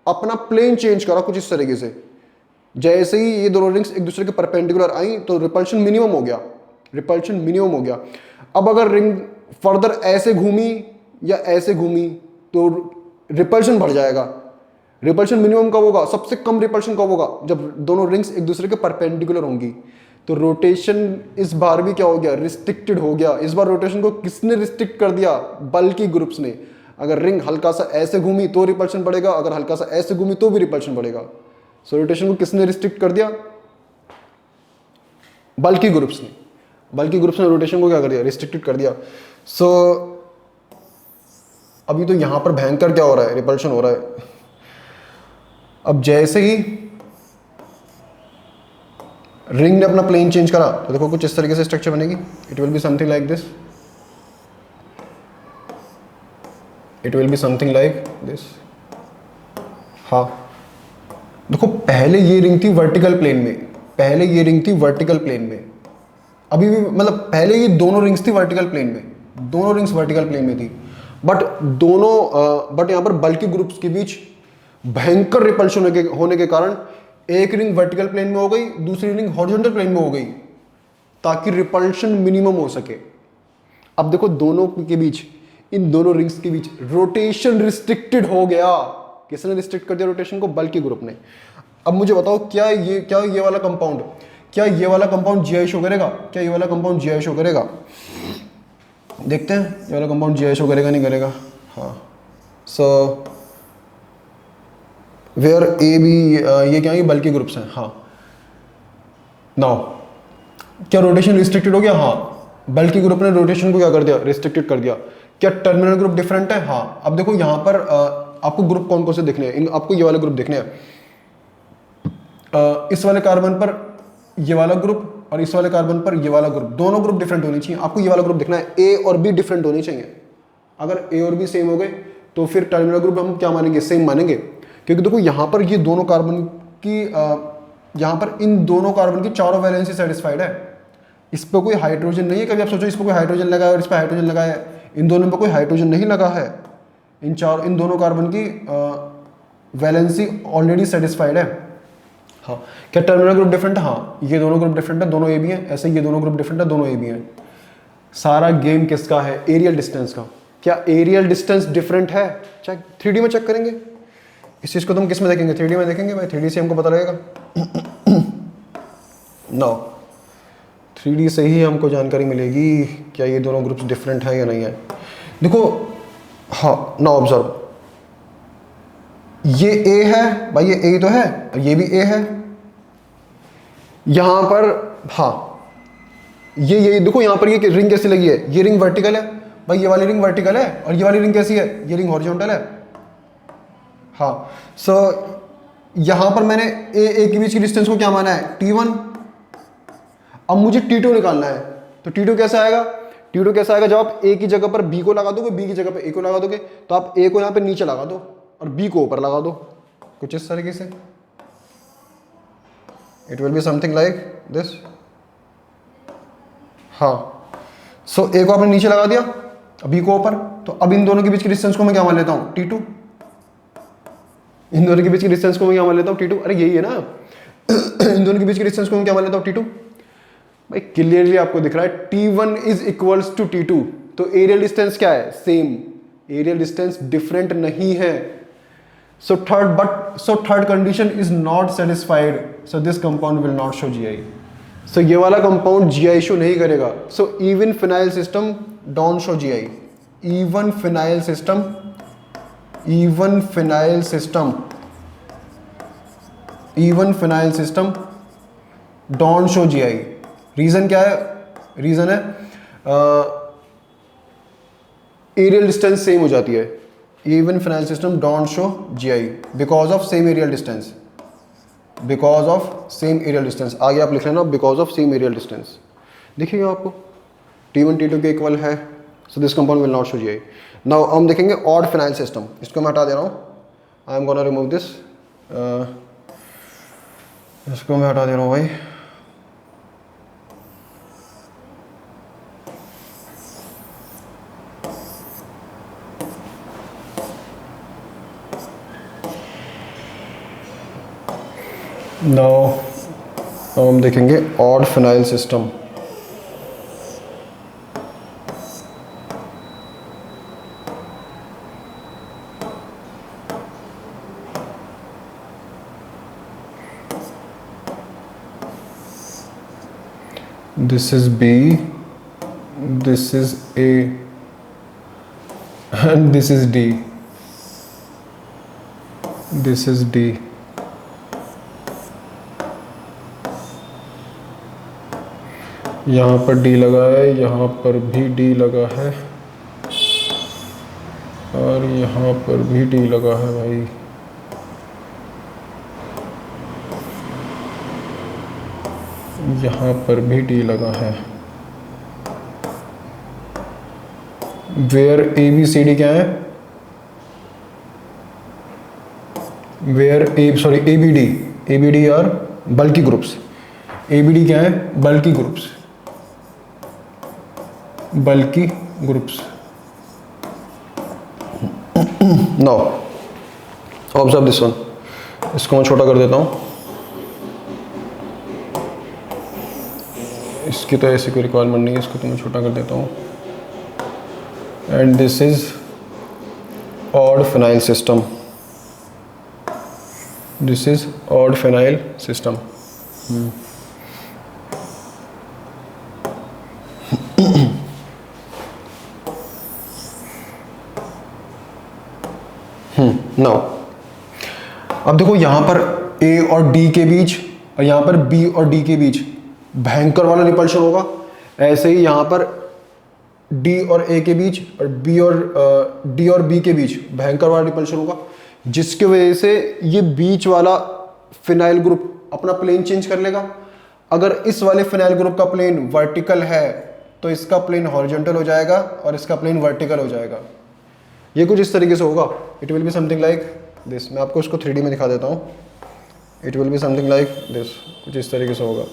अपना प्लेन चेंज करा कुछ इस तरीके से। जैसे ही ये दोनों रिंग्स एक दूसरे के परपेंडिकुलर आई तो रिपल्शन मिनिमम हो गया, रिपल्शन मिनिमम हो गया। अब अगर रिंग फर्दर ऐसे घूमी या ऐसे घूमी तो रिपल्शन बढ़ जाएगा। रिपल्शन मिनिमम कब होगा? सबसे कम रिपल्शन कब होगा? जब दोनों रिंग्स एक दूसरे के परपेंडिकुलर होंगी। तो रोटेशन इस बार भी क्या हो गया? रिस्ट्रिक्टेड हो गया। इस बार रोटेशन को किसने रिस्ट्रिक्ट कर दिया? बल्कि ग्रुप्स ने। अगर रिंग हल्का सा ऐसे घूमी तो रिपल्शन बढ़ेगा, अगर हल्का सा ऐसे घूमी तो भी रिपल्शन बढ़ेगा। सो रोटेशन को किसने रिस्ट्रिक्ट कर दिया? बल्कि ग्रुप्स ने। बल्कि ग्रुप्स ने रोटेशन को क्या कर दिया? रिस्ट्रिक्टेड कर दिया। सो अभी तो यहां पर भयंकर क्या हो रहा है? रिपल्शन हो रहा है। अब जैसे ही रिंग ने अपना प्लेन चेंज करा तो देखो कुछ इस तरीके से स्ट्रक्चर बनेगी। It will be something like this, it will be something like this. हाँ देखो पहले ये रिंग थी वर्टिकल प्लेन में, पहले ये रिंग थी वर्टिकल प्लेन में, अभी भी मतलब पहले ये दोनों रिंग्स थी वर्टिकल प्लेन में, दोनों रिंग्स वर्टिकल प्लेन में थी। बट यहां पर बल्कि ग्रुप्स के बीच भयंकर रिपल्शन होने के कारण एक रिंग वर्टिकल प्लेन में हो गई, दूसरी रिंग हॉरिजॉन्टल प्लेन में हो गई, ताकि रिपल्शन मिनिमम हो सके। अब देखो दोनों के बीच, इन दोनों रिंग्स के बीच रोटेशन रिस्ट्रिक्टेड हो गया। किसने रिस्ट्रिक्ट कर दिया रोटेशन को? बल्कि ग्रुप ने। अब मुझे बताओ क्या ये वाला कंपाउंड, क्या ये वाला कंपाउंड जीआई शो करेगा? क्या ये वाला कंपाउंड जीआई शो करेगा? देखते हैं ये वाला कंपाउंड जीआई शो करेगा नहीं करेगा। हाँ सो वेयर ए बी, ये क्या है? बल्कि ग्रुप्स हैं। हाँ नाउ क्या रोटेशन रिस्ट्रिक्टेड हो गया? हाँ बल्कि ग्रुप ने रोटेशन को क्या कर दिया? रिस्ट्रिक्टेड कर दिया। क्या टर्मिनल ग्रुप डिफरेंट है? हाँ। अब देखो यहां पर आपको ग्रुप कौन कौन से देखने हैं? आपको ये वाले ग्रुप देखने हैं। इस वाले कार्बन पर ये वाला ग्रुप और इस वाले कार्बन पर ये वाला ग्रुप, दोनों ग्रुप डिफरेंट होनी चाहिए। आपको ये वाला ग्रुप देखना है। ए और बी डिफरेंट होनी चाहिए। अगर ए और बी सेम हो गए तो फिर टर्मिनल ग्रुप हम क्या मानेंगे? सेम मानेंगे। क्योंकि देखो यहाँ पर ये दोनों कार्बन की यहाँ पर इन दोनों कार्बन की चारों वैलेंसी सेटिस्फाइड है। इस पर कोई हाइड्रोजन नहीं है। कभी आप सोचो इस पर कोई हाइड्रोजन लगा है और इस पर हाइड्रोजन लगा है, इन दोनों पर कोई हाइड्रोजन नहीं लगा है। इन दोनों कार्बन की वैलेंसी ऑलरेडी सेटिस्फाइड है। हाँ क्या टर्मिनल ग्रुप डिफरेंट है? हाँ ये दोनों ग्रुप डिफरेंट है, दोनों ए बी हैं। ऐसे ये दोनों ग्रुप डिफरेंट है, दोनों ए बी हैं। सारा गेम किसका है? एरियल डिस्टेंस का। क्या एरियल डिस्टेंस डिफरेंट है? चेक 3D में चेक करेंगे। इस चीज़ को तुम किस में देखेंगे? 3D में देखेंगे भाई। 3D से हमको पता लगेगा। नो 3D से ही हमको जानकारी मिलेगी क्या ये दोनों ग्रुप्स डिफरेंट है या नहीं है। देखो हाँ नाउ ऑब्जर्व, ये ए है भाई, ये ए तो है और ये भी ए है। यहां पर हाँ ये देखो यहां पर ये रिंग कैसी लगी है? ये रिंग वर्टिकल है भाई, ये वाली रिंग वर्टिकल है। और ये वाली रिंग कैसी है? ये रिंग हॉरिजॉन्टल है। हाँ सो यहां पर मैंने ए के बीच की डिस्टेंस को क्या माना है? T1। अब मुझे T2 निकालना है। तो T2 कैसे आएगा? T2 कैसे आएगा? जब आप ए की जगह पर बी को लगा दोगे, बी की जगह पर ए को लगा दोगे, तो आप ए को यहां पे नीचे लगा दो और बी को ऊपर लगा दो, कुछ इस तरीके से। It will be something like this. हाँ सो ए को आपने नीचे लगा दिया, बी को ऊपर। तो अब इन दोनों के बीच की डिस्टेंस को मैं क्या मान लेता हूं? T2। इन दोनों के बीच की डिस्टेंस को मैं क्या मान लेता हूं? T2। अरे यही है ना। इन दोनों के बीच की डिस्टेंस को मैं क्या मान लेता हूं? T2। भाई क्लियरली आपको दिख रहा है T1 is equals to T2। तो एरियल डिस्टेंस क्या है? सेम। एरियल डिस्टेंस डिफरेंट नहीं है। So third condition is not satisfied, so this compound will not show GI। So ये वाला कंपाउंड जीआई शो नहीं करेगा. So even phenyl system don't show GI. Even phenyl system don't show GI. Reason क्या है? Reason है aerial distance same हो जाती है. Even phenyl system don't show GI because of same aerial distance. आगे आप लिख लेना because of same aerial distance. देखिएगा आपको T1 T2 के इक्वल है. So this compound will not show GI. Now हम देखेंगे ऑड फिनाइल सिस्टम. इसको मैं हटा दे रहा हूँ. आई एम गोना रिमूव दिस. इसको मैं हटा दे रहा हूँ भाई. नाउ हम देखेंगे odd phenyl system. This is B, this is A, and this is D. This is D. यहाँ पर D लगा है, यहाँ पर भी D लगा है, और यहाँ पर भी D लगा है भाई. यहाँ पर भी D लगा है. Where A B C D क्या है? Where A B D are bulky groups. A B D क्या है? Bulky groups. Now observe this one. इसको मैं छोटा कर देता हूँ. इसकी तो ऐसी कोई रिक्वायरमेंट नहीं है. इसको तो मैं छोटा कर देता हूँ. And this is odd phenyl system. This is odd phenyl system. Now अब देखो यहाँ पर A और D के बीच और यहाँ पर B और D के बीच भयंकर वाला रिपल्शन होगा. ऐसे ही यहाँ पर D और A के बीच और D और B के बीच भयंकर वाला रिपल्शन होगा, जिसकी वजह से ये बीच वाला फिनाइल ग्रुप अपना प्लेन चेंज कर लेगा. अगर इस वाले फिनाइल ग्रुप का प्लेन वर्टिकल है तो इसका प्लेन हॉरिजॉन्टल हो जाएगा और इसका प्लेन वर्टिकल हो जाएगा. ये कुछ इस तरीके से होगा. It will be something like this. मैं आपको इसको 3D में दिखा देता हूँ. It will be something like this. कुछ इस तरीके से होगा.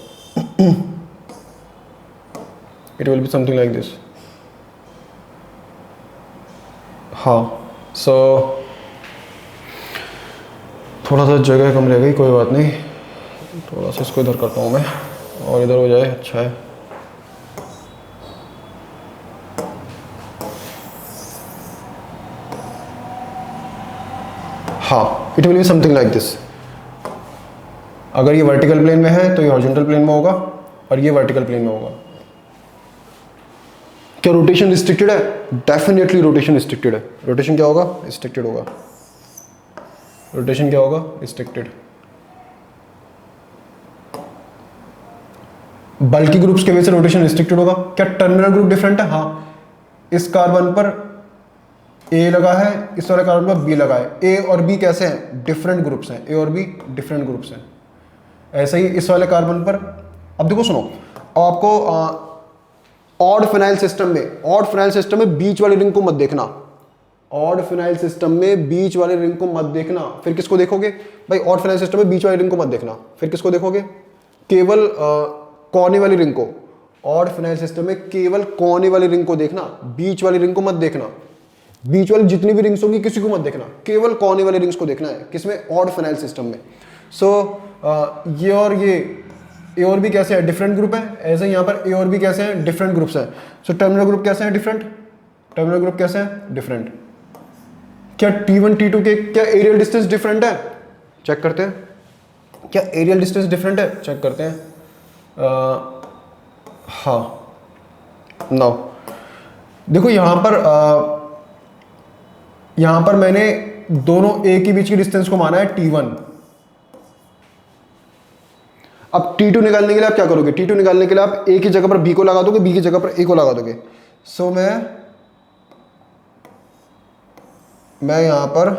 It will be something like this. हाँ, सो थोड़ा सा जगह कम रह गई, कोई बात नहीं. थोड़ा सा इसको इधर करता हूँ मैं और इधर हो जाए. अच्छा है. हाँ, it will be something like this. अगर ये वर्टिकल प्लेन में है तो ये हॉरिजॉन्टल प्लेन में होगा और ये वर्टिकल प्लेन में होगा. क्या रोटेशन रिस्ट्रिक्टेड है? डेफिनेटली रोटेशन रिस्ट्रिक्टेड है. रोटेशन क्या होगा? रिस्ट्रिक्टेड होगा. रोटेशन क्या होगा? रिस्ट्रिक्टेड. बल्कि ग्रुप्स के वजह से रोटेशन रिस्ट्रिक्टेड होगा. क्या टर्मिनल ग्रुप डिफरेंट है? हाँ, इस कार्बन पर A लगा है, इस वाले कार्बन पर B लगा है. A और B कैसे हैं? डिफरेंट ग्रुप्स हैं. A और B डिफरेंट ग्रुप्स हैं. ऐसे ही इस वाले कार्बन पर. अब देखो सुनो, आपको ऑड फिनाइल सिस्टम में बीच वाली रिंग को मत देखना. ऑड फिनाइल सिस्टम में बीच वाली रिंग को मत देखना. फिर किसको देखोगे भाई? ऑड फिनाइल सिस्टम में बीच वाली रिंग को मत देखना. फिर किसको देखोगे? केवल कोने वाली रिंग को. ऑड फिनाइल सिस्टम में केवल कोने वाली रिंग को देखना, बीच वाली रिंग को मत देखना. बीच वाली जितनी भी रिंग्स होंगी किसी को मत देखना, केवल कोने वाली रिंग्स को देखना है. किसमें? ऑड फिनाइल सिस्टम में. सो ये और ये ए और बी कैसे है? डिफरेंट ग्रुप है. ऐसे यहाँ पर ए और बी कैसे हैं? डिफरेंट ग्रुप्स हैं. सो टर्मिनल ग्रुप कैसे हैं? डिफरेंट. टर्मिनल ग्रुप कैसे हैं? डिफरेंट. क्या T1 T2 के क्या एरियल डिस्टेंस डिफरेंट है? चेक करते हैं. क्या एरियल डिस्टेंस डिफरेंट है? चेक करते हैं. हाँ नाउ देखो यहाँ पर मैंने दोनों ए के बीच की डिस्टेंस को माना है T1। अब T2 निकालने के लिए आप क्या करोगे? T2 निकालने के लिए आप ए की जगह पर बी को लगा दोगे, बी की जगह पर ए को लगा दोगे। सो मैं यहां पर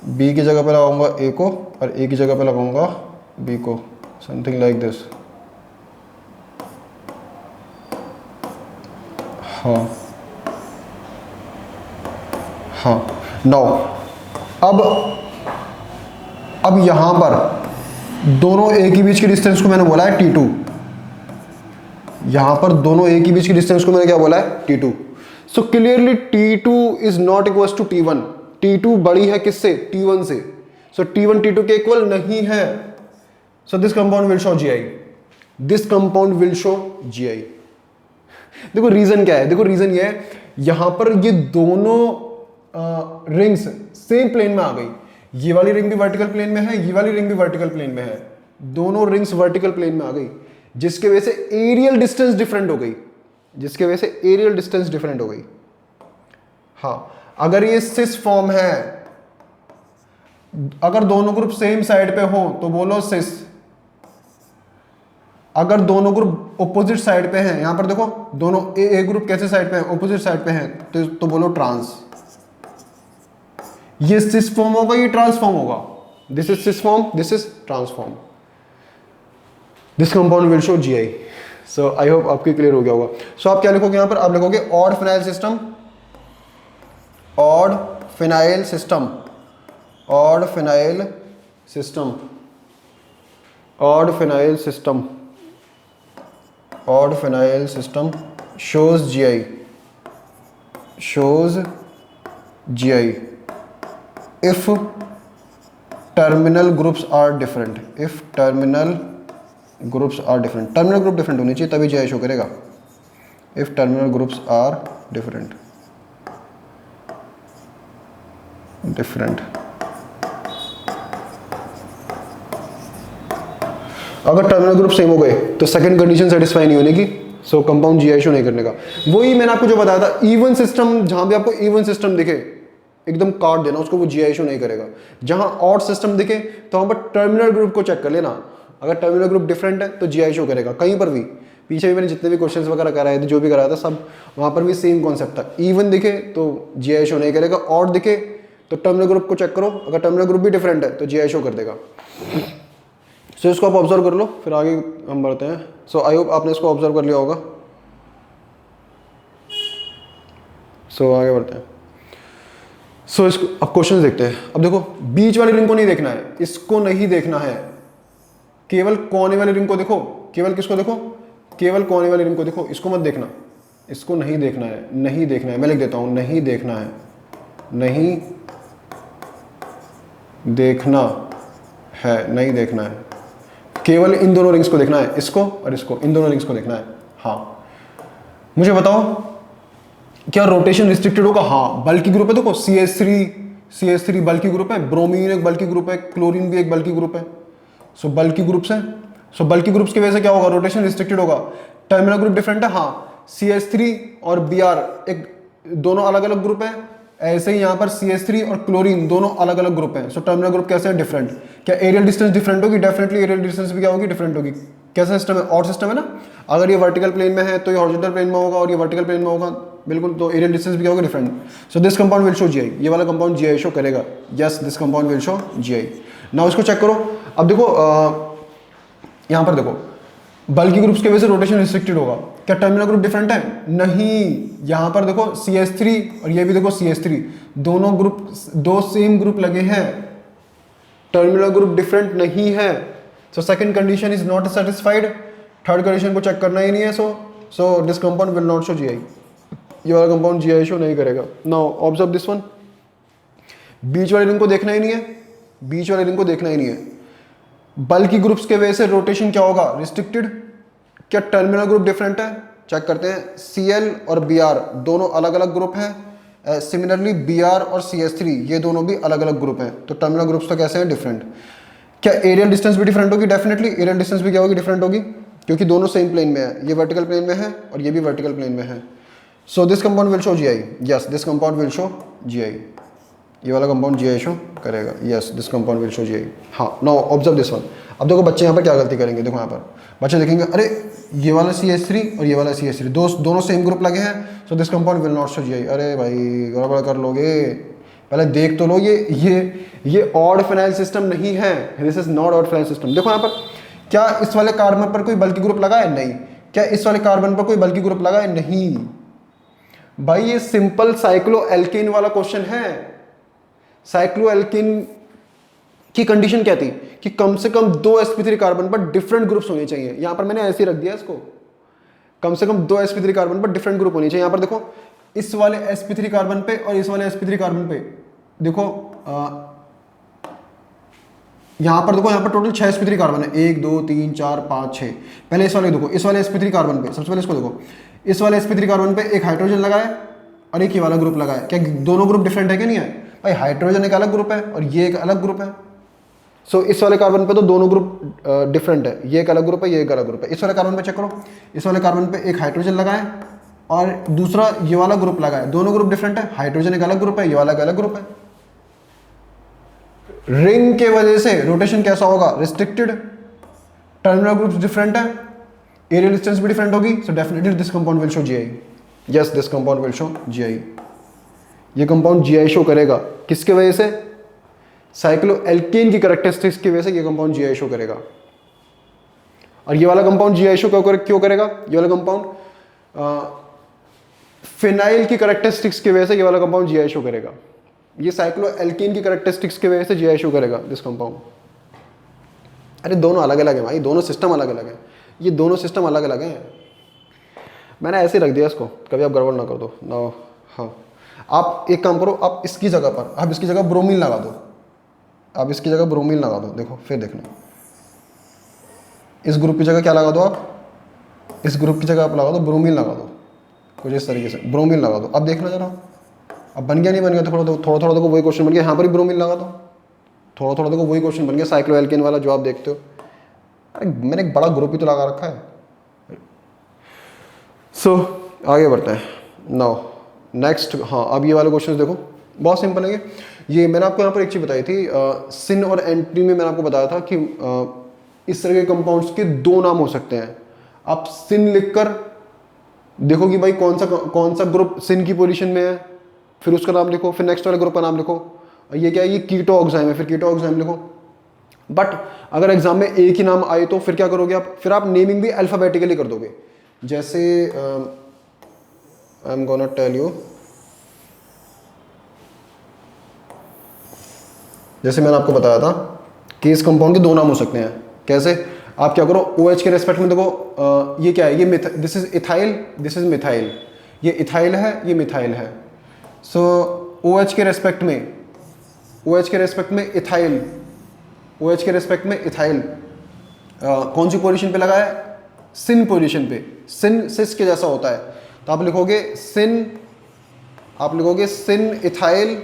बी की जगह पर लगाऊंगा ए को और ए की जगह पर लगाऊंगा बी को, समथिंग लाइक दिस। हाँ नाउ अब यहां पर दोनों ए के बीच की डिस्टेंस को मैंने बोला है T2। यहां पर दोनों ए के बीच की डिस्टेंस को मैंने क्या बोला है? T2। So clearly T2 is not equal to T1। T2 बड़ी है किससे? T1 से। सो T1 T2 के इक्वल नहीं है। So this compound will show GI। This compound will show GI। देखो रीजन क्या है? देखो रीजन ये है, यहां पर ये दोनों रिंग्स सेम प्लेन में आ गई। ये वाली रिंग भी वर्टिकल प्लेन में है, ये वाली रिंग भी वर्टिकल प्लेन में है, दोनों रिंग्स वर्टिकल प्लेन में आ गई, जिसके वजह से एरियल डिस्टेंस डिफरेंट हो गई, जिसके वजह से एरियल डिस्टेंस डिफरेंट हो गई। हाँ, अगर ये सिस फॉर्म है, अगर दोनों ग्रुप सेम साइड पे हो तो बोलो सिस। अगर दोनों ग्रुप ऑपोजिट साइड पे हैं, यहां पर देखो दोनों ए ग्रुप कैसे साइड पे है? ऑपोजिट साइड पे हैं, तो बोलो ट्रांस। ये सिस फॉर्म होगा, ये ट्रांसफॉर्म होगा। This is cis form, this is transform. This compound will show GI। So I hope आपके क्लियर हो गया होगा। सो आप क्या लिखोगे यहां पर? आप लिखोगे odd phenyl system, odd phenyl system, odd phenyl system, odd phenyl system, odd phenyl system shows GI, shows GI if terminal groups are different, if terminal groups are different, terminal group different होनी चाहिए तभी GI show करेगा। if terminal groups are different, अगर terminal group same हो गए तो second condition satisfy नहीं होने की, सो कंपाउंड GI शो नहीं करने का। वही मैंने आपको जो बताया था, इवन सिस्टम, जहां भी आपको इवन सिस्टम दिखे एकदम काट देना उसको, वो GI शो नहीं करेगा। जहां ऑड सिस्टम दिखे तो वहां पर टर्मिनल ग्रुप को चेक कर लेना, अगर टर्मिनल ग्रुप डिफरेंट है तो GI शो करेगा। कहीं पर भी पीछे भी मैंने जितने भी क्वेश्चंस वगैरह कराए थे, जो भी कराया था, सब वहां पर भी सेम कॉन्सेप्ट था। इवन दिखे तो GI शो नहीं करेगा, ऑड दिखे तो टर्मिनल ग्रुप को चेक करो, अगर टर्मिनल ग्रुप भी डिफरेंट है तो GI शो कर देगा। सो इसको आप ऑब्जर्व कर लो, फिर आगे हम बढ़ते हैं। सो आई होप आपने इसको ऑब्जर्व कर लिया होगा। सो आगे बढ़ते हैं। सो इसको अब क्वेश्चन देखते हैं। अब देखो बीच वाली रिंग को नहीं देखना है, इसको नहीं देखना है, केवल कोने वाली रिंग को देखो। केवल किसको देखो? केवल कोने वाली रिंग को देखो, इसको मत देखना, इसको नहीं देखना है, नहीं देखना है। मैं लिख देता हूं, नहीं देखना है, नहीं देखना है, नहीं देखना है। केवल इन दोनों रिंग्स को देखना है, इसको और इसको, इन दोनों रिंग्स को देखना है। हाँ, मुझे बताओ क्या रोटेशन रिस्ट्रिक्टेड होगा? हाँ, बल्कि ग्रुप है, देखो CH3 बल्कि ग्रुप है, ब्रोमीन एक बल्कि ग्रुप है, क्लोरीन भी एक बल्कि ग्रुप है। सो बल्कि ग्रुप्स हैं, सो बल्कि ग्रुप्स की वजह से क्या होगा? रोटेशन रिस्ट्रिक्टेड होगा। टर्मिनल ग्रुप डिफरेंट है, हाँ, CH3 और Br एक दोनों अलग अलग ग्रुप है। ऐसे ही यहाँ पर CH3 और क्लोरीन दोनों अलग अलग ग्रुप हैं। सो टर्मिनल ग्रुप कैसे है? डिफरेंट। क्या एरियल डिस्टेंस डिफरेंट होगी? डेफिनेटली एरियल डिस्टेंस भी क्या होगी? डिफरेंट होगी। कैसा सिस्टम है? ऑड सिस्टम है ना। अगर ये वर्टिकल प्लेन में है तो ये हॉरिजॉन्टल प्लेन में होगा, और ये वर्टिकल प्लेन में होगा, बिल्कुल, तो एरियल डिस्टेंस भी क्या होगा? Different. So this compound will show GI। ये वाला कंपाउंड GI शो करेगा। Yes, this compound will show GI। Now इसको चेक करो। अब देखो यहाँ पर देखो, बल्कि ग्रुप्स की वजह से रोटेशन रिस्ट्रिक्टेड होगा। क्या टर्मिनल ग्रुप डिफरेंट है? नहीं। यहाँ पर देखो CH3 और ये भी देखो CH3, दोनों ग्रुप, दो सेम ग्रुप लगे हैं, टर्मिनल ग्रुप डिफरेंट नहीं है। So second condition is not satisfied. Third condition को चेक करना ही नहीं है। So this compound will not show GI। ये वाला कंपाउंड GI शो नहीं करेगा। Now observe this one. बीच वाली रिंग को देखना ही नहीं है, बीच वाली रिंग को देखना ही नहीं है। बल्कि ग्रुप्स के वजह से रोटेशन क्या होगा? रिस्ट्रिक्टेड। क्या टर्मिनल ग्रुप डिफरेंट है? चेक करते हैं। Cl और Br दोनों अलग अलग ग्रुप हैं। सिमिलरली Br और CH3 ये दोनों भी अलग अलग ग्रुप हैं, तो टर्मिनल ग्रुप्स तो कैसे हैं? डिफरेंट। क्या एरियल डिस्टेंस भी डिफरेंट होगी? डेफिनेटली एरियल डिस्टेंस भी क्या होगी? डिफरेंट होगी, क्योंकि दोनों सेम प्लेन में है, ये वर्टिकल प्लेन में है और ये भी वर्टिकल प्लेन में है। So this compound will show G I, yes this compound will show G I, ये वाला कंपाउंड जी आई शो करेगा, yes this compound will show G I. हाँ, नाउ ऑब्जर्व दिस वन। अब देखो बच्चे यहाँ पर क्या गलती करेंगे, देखो यहाँ पर बच्चे देखेंगे अरे ये वाला CH3 और ये वाला CH3 दोनों सेम ग्रुप लगे हैं, so this compound will not show G I. अरे भाई गड़बड़ कर लोगे, पहले देख तो लो, ये ऑड फिनाइल सिस्टम नहीं है, this is not odd phenyl system. देखो यहाँ पर क्या इस वाले कार्बन पर कोई बल्कि ग्रुप लगा है? नहीं। क्या इस वाले कार्बन पर कोई बल्कि ग्रुप लगा है? नहीं। भाई ये सिंपल साइक्लोएल्केन वाला क्वेश्चन है। साइक्लोएल्केन की कंडीशन क्या थी कि कम से कम 2 sp3 कार्बन पर डिफरेंट ग्रुप्स होने चाहिए। यहां पर मैंने ऐसे ही रख दिया इसको, कम से कम 2 sp3 कार्बन पर डिफरेंट ग्रुप होने चाहिए। यहां पर देखो इस वाले sp3 कार्बन पे और इस वाले sp3 कार्बन पे देखो, यहां पर देखो, यहां पर टोटल 6 sp3 कार्बन है, 1 2 3 4 5 6। पहले इस वाले देखो, इस वाले sp3 कार्बन पे सबसे पहले इसको देखो, इस वाले sp3 कार्बन पे एक हाइड्रोजन लगा है और एक ये वाला ग्रुप लगा है। क्या दोनों ग्रुप डिफरेंट है कि नहीं है? भाई हाइड्रोजन एक अलग ग्रुप है और ये एक अलग ग्रुप है। सो इस वाले कार्बन पे तो दोनों ग्रुप डिफरेंट है, ये एक अलग ग्रुप है, ये एक अलग ग्रुप है। इस वाले कार्बन पे चेक करो, इस वाले कार्बन पे एक हाइड्रोजन लगा है और दूसरा ये वाला ग्रुप लगा है, दोनों ग्रुप डिफरेंट है, हाइड्रोजन एक अलग ग्रुप है, ये वाला एक अलग ग्रुप है। रिंग के वजह से रोटेशन कैसा होगा? रिस्ट्रिक्टेड, टर्मिनल ग्रुप्स डिफरेंट है, एरियल डिस्टेंस भी डिफरेंट होगी, so definitely this compound will show GI. Yes this compound will show GI. ये कंपाउंड जीआई शो करेगा, किसके वजह से? साइक्लोएल्केन की कैरेक्टरिस्टिक्स की वजह से ये कंपाउंड जीआई शो करेगा। और ये वाला कंपाउंड जीआई शो क्यों करेगा? ये वाला कंपाउंड फिनाइल की कैरेक्टरिस्टिक्स की वजह से ये वाला कंपाउंड जीआई शो करेगा। ये साइक्लोएल्केन की कैरेक्टरिस्टिक्स की वजह से जीआई शो करेगा दिस कंपाउंड। अरे दोनों अलग अलग है भाई, दोनों सिस्टम अलग अलग है, ये दोनों सिस्टम अलग अलग हैं। मैंने ऐसे ही रख दिया इसको, कभी आप गड़बड़ ना कर दो ना। हाँ, आप एक काम करो, आप इसकी जगह पर, आप इसकी जगह ब्रोमीन लगा दो, आप इसकी जगह ब्रोमीन लगा दो, देखो फिर देखना। इस ग्रुप की जगह क्या लगा दो आप? इस ग्रुप की जगह आप लगा दो ब्रोमीन लगा दो, कुछ इस तरीके से ब्रोमीन लगा दो। अब देखना जरा, अब बन गया नहीं बन गया? थोड़ा थोड़ा देखो वही क्वेश्चन बन गया, यहाँ पर ही ब्रोमीन लगा दो, थोड़ा थोड़ा देखो वही क्वेश्चन बन गया, साइक्लोएल्केन वाला जो आप देखते हो। अरे मैंने एक बड़ा ग्रुप ही तो लगा रखा है। सो आगे बढ़ते हैं नाउ नेक्स्ट। हाँ, अब ये वाले क्वेश्चन देखो, बहुत सिंपल है ये। मैंने आपको यहाँ पर एक चीज़ बताई थी, सिन और एंटी में मैंने आपको बताया था कि इस तरह के कंपाउंड्स के 2 नाम हो सकते हैं। आप सिन लिखकर देखो कि भाई कौन सा ग्रुप सिन की पोजीशन में है, फिर उसका नाम लिखो, फिर नेक्स्ट वाले ग्रुप का नाम लिखो। ये क्या है? ये कीटो ऑक्साइम है, फिर कीटो ऑक्साइम लिखो। बट अगर एग्जाम में एक ही नाम आए तो फिर क्या करोगे आप? फिर आप नेमिंग भी अल्फाबेटिकली कर दोगे। जैसे I am gonna tell you, जैसे मैंने आपको बताया था कि इस कंपाउंड के 2 नाम हो सकते हैं। कैसे? आप क्या करो, OH के रेस्पेक्ट में देखो, ये क्या है? ये this is ethyl, this is methyl, ये इथाइल है, ये मिथाइल है। सो OH के रेस्पेक्ट में, OH के रेस्पेक्ट में इथाइल, OH के रेस्पेक्ट में इथाइल कौन सी पोजीशन पे लगा है? सिन पोजीशन पे। सिन सिस के जैसा होता है, तो आप लिखोगे सिन, आप लिखोगे सिन इथाइल,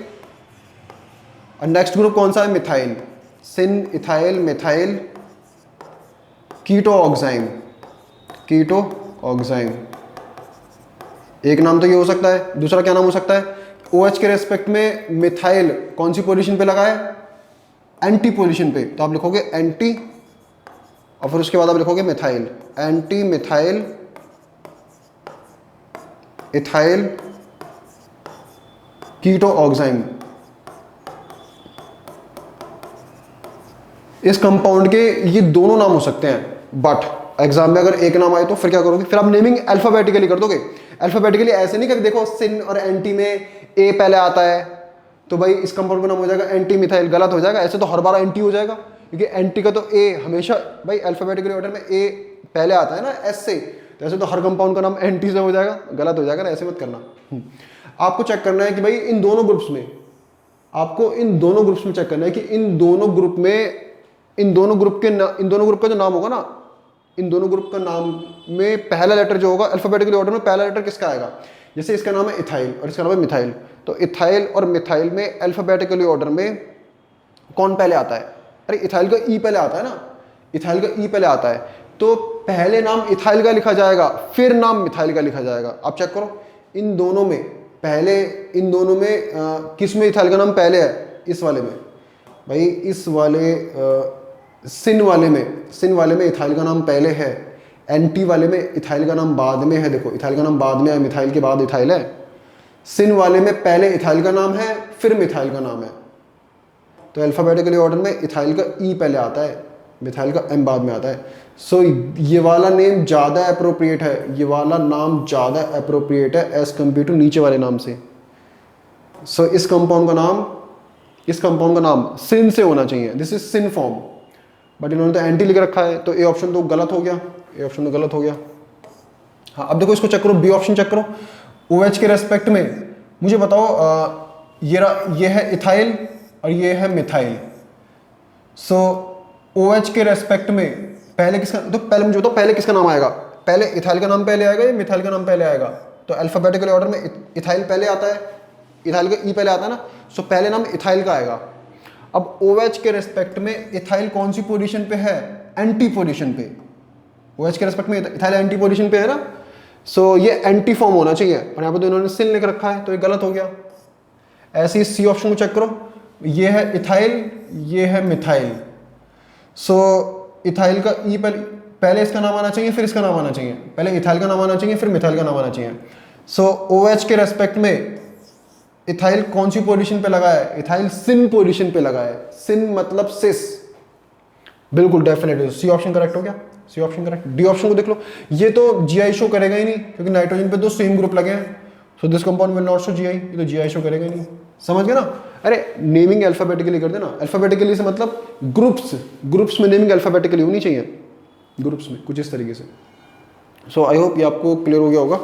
और नेक्स्ट ग्रुप कौन सा है? मिथाइल। सिन इथाइल मिथाइल कीटो ऑक्साइम, कीटो ऑक्साइम। एक नाम तो ये हो सकता है, दूसरा क्या नाम हो सकता है? OH के रेस्पेक्ट में मिथाइल कौन सी पोजीशन पे लगा है? एंटी पोजीशन पे, तो आप लिखोगे एंटी, और फिर उसके बाद आप लिखोगे मिथाइल, एंटी मिथाइल इथाइल कीटो ऑक्साइम। इस कंपाउंड के ये दोनों नाम हो सकते हैं, बट एग्जाम में अगर एक नाम आए तो फिर क्या करोगे? फिर आप नेमिंग अल्फाबेटिकली कर दोगे। अल्फाबेटिकली ऐसे नहीं कि देखो सिन और एंटी में ए पहले आता है तो भाई इस कंपाउंड का नाम हो जाएगा एंटी मिथाइल, गलत हो जाएगा। ऐसे तो हर बार एंटी हो जाएगा, क्योंकि एंटी का तो ए हमेशा भाई अल्फाबेटिकली ऑर्डर में ए पहले आता है ना, एस से, तो ऐसे तो हर कंपाउंड का नाम एंटी से हो जाएगा, गलत हो जाएगा ना, ऐसे मत करना। आपको चेक करना है कि भाई इन दोनों ग्रुप्स में, आपको इन दोनों ग्रुप्स में चेक करना है कि इन दोनों ग्रुप में, इन दोनों ग्रुप का जो नाम होगा ना, इन दोनों ग्रुप का नाम में पहला लेटर जो होगा अल्फाबेटिकली ऑर्डर में पहला लेटर किसका आएगा? जैसे इसका नाम है इथाइल और इसका नाम है मिथाइल, तो इथाइल और मिथाइल में अल्फाबेटिकली ऑर्डर में कौन पहले आता है? अरे इथाइल का ई पहले आता है ना, इथाइल का ई पहले आता है, तो पहले नाम इथाइल का लिखा जाएगा फिर नाम मिथाइल का लिखा जाएगा। आप चेक करो इन दोनों में, पहले इन दोनों में किस में इथाइल का नाम पहले है? इस वाले में भाई, इस वाले सिन वाले में इथाइल का नाम पहले है, एंटी वाले में इथाइल का नाम बाद में है। देखो इथाइल का नाम बाद में है, मिथाइल के बाद इथाइल है। सिन वाले में पहले इथाइल का नाम है फिर मिथाइल का नाम है। तो अल्फाबेटिकली ऑर्डर में इथाइल का ई पहले आता है, मिथाइल का एम बाद में आता है। सो ये वाला नेम ज़्यादा अप्रोप्रिएट है, ये वाला नाम ज़्यादा अप्रोप्रिएट है एज कम्पेयर टू नीचे वाले नाम से। सो इस कंपाउंड का नाम सिन से होना चाहिए, this is syn form, but इन्होंने तो एंटी लिख रखा है, तो ए ऑप्शन तो गलत हो गया, ए ऑप्शन तो गलत हो गया। हाँ अब देखो इसको चेक करो, बी ऑप्शन चेक करो। OH के रेस्पेक्ट में मुझे बताओ ये है इथाइल और ये है मिथाइल। सो OH के रेस्पेक्ट में पहले किसका, तो पहले मुझे बताओ पहले किसका नाम आएगा? पहले इथाइल का नाम पहले आएगा या मिथाइल का नाम पहले आएगा? तो अल्फाबेटिकल ऑर्डर में इथाइल पहले आता है, इथाइल का ई पहले आता है ना, सो पहले नाम इथाइल का आएगा। अब OH के रेस्पेक्ट में इथाइल कौन सी पोजीशन पे है? एंटी पोजीशन पे। OH के रेस्पेक्ट में इथाइल एंटी पोजीशन पे है ना, सो ये एंटी फॉर्म होना चाहिए, और यहाँ पे तो इन्होंने सिन लिख रखा है तो ये गलत हो गया। ऐसे ही सी ऑप्शन को चेक करो, ये है इथाइल, ये है मिथाइल। सो इथाइल का ई पहले इसका नाम आना चाहिए फिर इसका नाम आना चाहिए, पहले इथाइल का नाम आना चाहिए फिर मिथाइल का नाम आना चाहिए। सो OH के रेस्पेक्ट में इथाइल कौन सी पोजीशन पे लगा है? इथाइल सिन पोजीशन पे लगा है, सिन मतलब सिस, बिल्कुल डेफिनेटली सी ऑप्शन करेक्ट हो गया, C option correct. D option को देख लो, ये तो GI शो करेगा ही नहीं क्योंकि नाइट्रोजन पे तो सेम ग्रुप लगे हैं, so this compound will not show GI, ये तो GI शो करेगा ही नहीं। समझ गए ना? अरे नेमिंग अल्फाबेटिकली कर देना, अल्फाबेटिकली से मतलब ग्रुप्स में नेमिंग अल्फाबेटिकली होनी चाहिए, ग्रुप्स में कुछ इस तरीके से। सो आई होप ये आपको क्लियर हो गया होगा,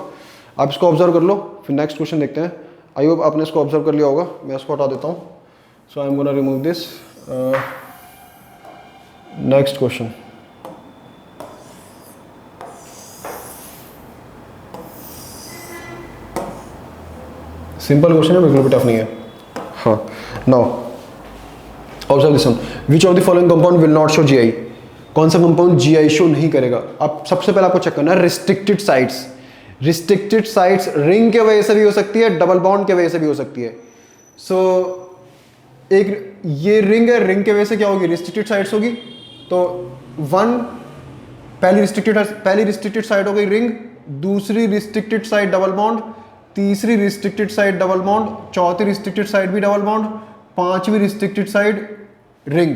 आप इसको ऑब्जर्व कर लो, फिर नेक्स्ट क्वेश्चन देखते हैं। आई होप आपने इसको ऑब्जर्व कर लिया होगा, मैं इसको हटा देता हूँ। So I am gonna remove this. Next question, simple question है, बिल्कुल भी टफ नहीं है। हाँ, now observe this one, which of the following compound will not show GI? कौन सा कंपाउंड GI शो नहीं करेगा? अब सबसे पहले आपको चेक करना है restricted sites. Restricted sites ring के वजह से भी हो सकती है, डबल बॉन्ड के वजह से भी हो सकती है। सो एक ये रिंग है, रिंग के वजह से क्या होगी? रिस्ट्रिक्टेड साइट्स होगी। तो पहली रिस्ट्रिक्टेड साइट हो गई रिंग, दूसरी रिस्ट्रिक्टेड साइट डबल बॉन्ड, तीसरी रिस्ट्रिक्टेड साइट डबल बॉन्ड, चौथी रिस्ट्रिक्टेड साइट भी डबल बॉन्ड, पांचवी रिस्ट्रिक्टेड साइट रिंग।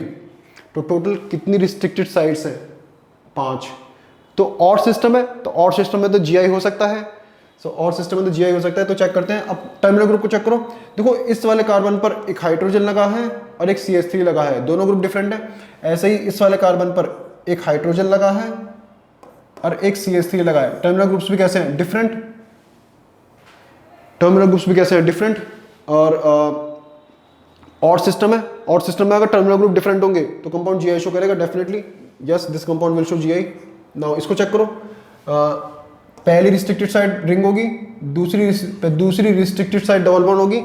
तो टोटल कितनी रिस्ट्रिक्टेड साइट्स है? 5। तो और सिस्टम है, तो और सिस्टम में तो GI हो सकता है, सो और सिस्टम में तो GI हो सकता है। तो चेक करते हैं, अब टर्मिनल ग्रुप को चेक करो। देखो इस वाले कार्बन पर एक हाइड्रोजन लगा है और एक CH3 लगा है, दोनों ग्रुप डिफरेंट है। ऐसे ही इस वाले कार्बन पर एक हाइड्रोजन लगा है और एक CH3 लगा है। टर्मिनल ग्रुप्स भी कैसे हैं? डिफरेंट। टर्मिनल ग्रुप्स भी कैसे हैं? डिफरेंट। और सिस्टम है, और सिस्टम में अगर टर्मिनल ग्रुप डिफरेंट होंगे तो कंपाउंड GI शो करेगा definitely. Yes, this compound will show GI। Now इसको चेक करो, पहली रिस्ट्रिक्टेड साइड रिंग होगी, दूसरी रिस्ट्रिक्टेड साइड डबल बॉन्ड होगी,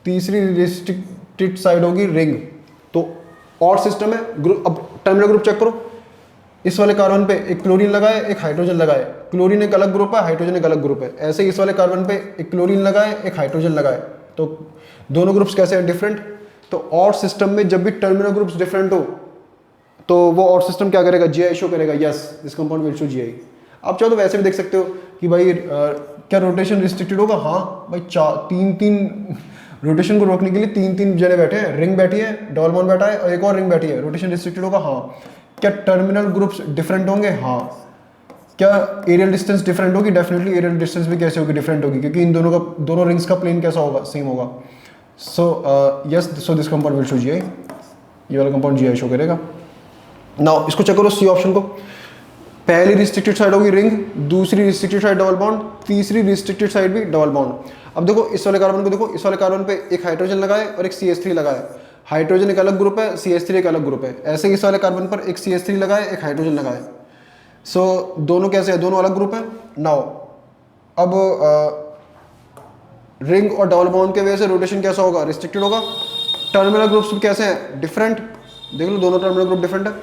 तीसरी रिस्ट्रिक्टेड साइड होगी रिंग। तो और सिस्टम है। अब टर्मिनल ग्रुप चेक करो, इस वाले कार्बन पे एक क्लोरीन लगा है, एक हाइड्रोजन लगा है। क्लोरीन एक अलग ग्रुप है, हाइड्रोजन एक अलग ग्रुप है। ऐसे ही इस वाले कार्बन पे एक क्लोरीन लगा है, एक हाइड्रोजन लगा है। तो दोनों ग्रुप्स कैसे हैं? डिफरेंट। तो और सिस्टम में जब भी टर्मिनल ग्रुप्स डिफरेंट हो तो वो और सिस्टम क्या करेगा? GI शो करेगा। Yes, this compound will show GI। आप चाहो तो वैसे भी देख सकते हो कि भाई क्या रोटेशन रिस्ट्रिक्टेड होगा? हाँ भाई, 3 रोटेशन को रोकने के लिए 3 जने बैठे हैं, रिंग बैठी है, डबल बॉन्ड बैठा है और एक और रिंग बैठी है, रोटेशन रिस्ट्रिक्टेड होगा। हाँ। क्या टर्मिनल ग्रुप्स डिफरेंट होंगे? हाँ। क्या एरियल डिस्टेंस डिफरेंट होगी? डेफिनेटली एरियल डिस्टेंस भी कैसे होगी? डिफरेंट होगी, क्योंकि इन दोनों रिंग्स का प्लेन कैसा होगा? सेम होगा। So yes, so this compound will show GI। ये वाला कंपाउंड GI शो करेगा। नाउ इसको चेक करो, सी ऑप्शन को। पहली रिस्ट्रिक्टेड साइड होगी रिंग, दूसरी रिस्ट्रिक्टेड साइड डबल बॉन्ड, तीसरी रिस्ट्रिक्टेड साइड भी डबल बॉन्ड। अब देखो इस वाले कार्बन को देखो, इस वाले कार्बन पे एक हाइड्रोजन लगा है और एक CH3 लगा है। हाइड्रोजन एक अलग ग्रुप है, CH3 एक अलग ग्रुप है। ऐसे ही इस वाले कार्बन पर एक CH3 लगा है, एक हाइड्रोजन लगा है। सो दोनों कैसे है? दोनों अलग ग्रुप है। नाउ अब रिंग और डबल बॉन्ड के वजह से रोटेशन कैसा होगा? रिस्ट्रिक्टेड होगा। टर्मिनल ग्रुप्स कैसे हैं? डिफरेंट। देख लो दोनों टर्मिनल ग्रुप डिफरेंट है।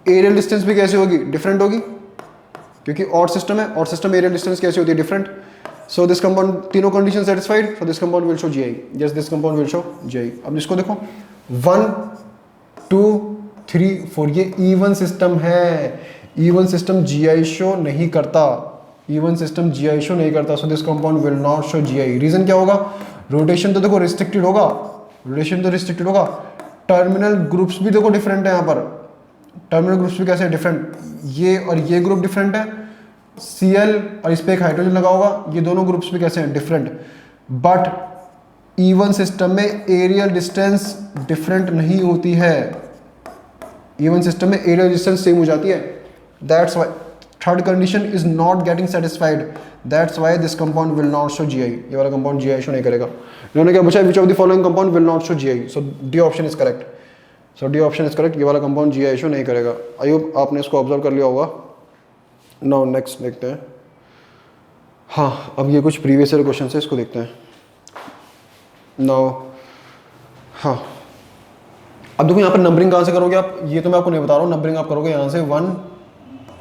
एरियल डिस्टेंस भी कैसे होगी, डिफरेंट होगी, क्योंकि ऑड सिस्टम है, ऑड सिस्टम एरियल डिस्टेंस कैसे होती है, डिफरेंट। सो दिस कंपाउंड, तीनों condition satisfied, so this compound will show GI, yes this compound will show GI. अब इसको देखो 1 2 3 4, ये इवन सिस्टम है, इवन सिस्टम जीआई शो नहीं करता, इवन सिस्टम जीआई शो नहीं करता, सो this compound will not show GI. Reason क्या होगा, रोटेशन तो देखो रिस्ट्रिक्टेड होगा, रोटेशन तो रिस्ट्रिक्टेड होगा, टर्मिनल ग्रुप्स भी देखो डिफरेंट है, यहाँ पर टर्मिनल ग्रुप्स भी कैसे डिफरेंट, ये और ये ग्रुप डिफरेंट है, Cl और इस पे एक हाइड्रोजन लगा होगा, ये दोनों ग्रुप्स भी कैसे हैं, डिफरेंट। बट इवन सिस्टम में एरियल डिस्टेंस डिफरेंट नहीं होती है, इवन सिस्टम में एरियल डिस्टेंस सेम हो जाती है, that's why third condition is not getting satisfied, that's why this compound will not show GI, ये वाला कंपाउंड जीआई शो नहीं करेगा। इन्होंने क्या पूछा, विच of the following compound will not show GI, so D option is correct, so D option is correct, ये वाला compound GI show नहीं करेगा। आई होप आपने इसको ऑब्जर्व कर लिया होगा। नाउ नेक्स्ट देखते हैं, हाँ अब ये कुछ प्रीवियस ईयर क्वेश्चन है, इसको देखते हैं। नाउ हाँ अब देखो यहाँ पर नंबरिंग कहाँ से करोगे आप, ये तो मैं आपको नहीं बता रहा हूँ, नंबरिंग आप करोगे यहाँ से 1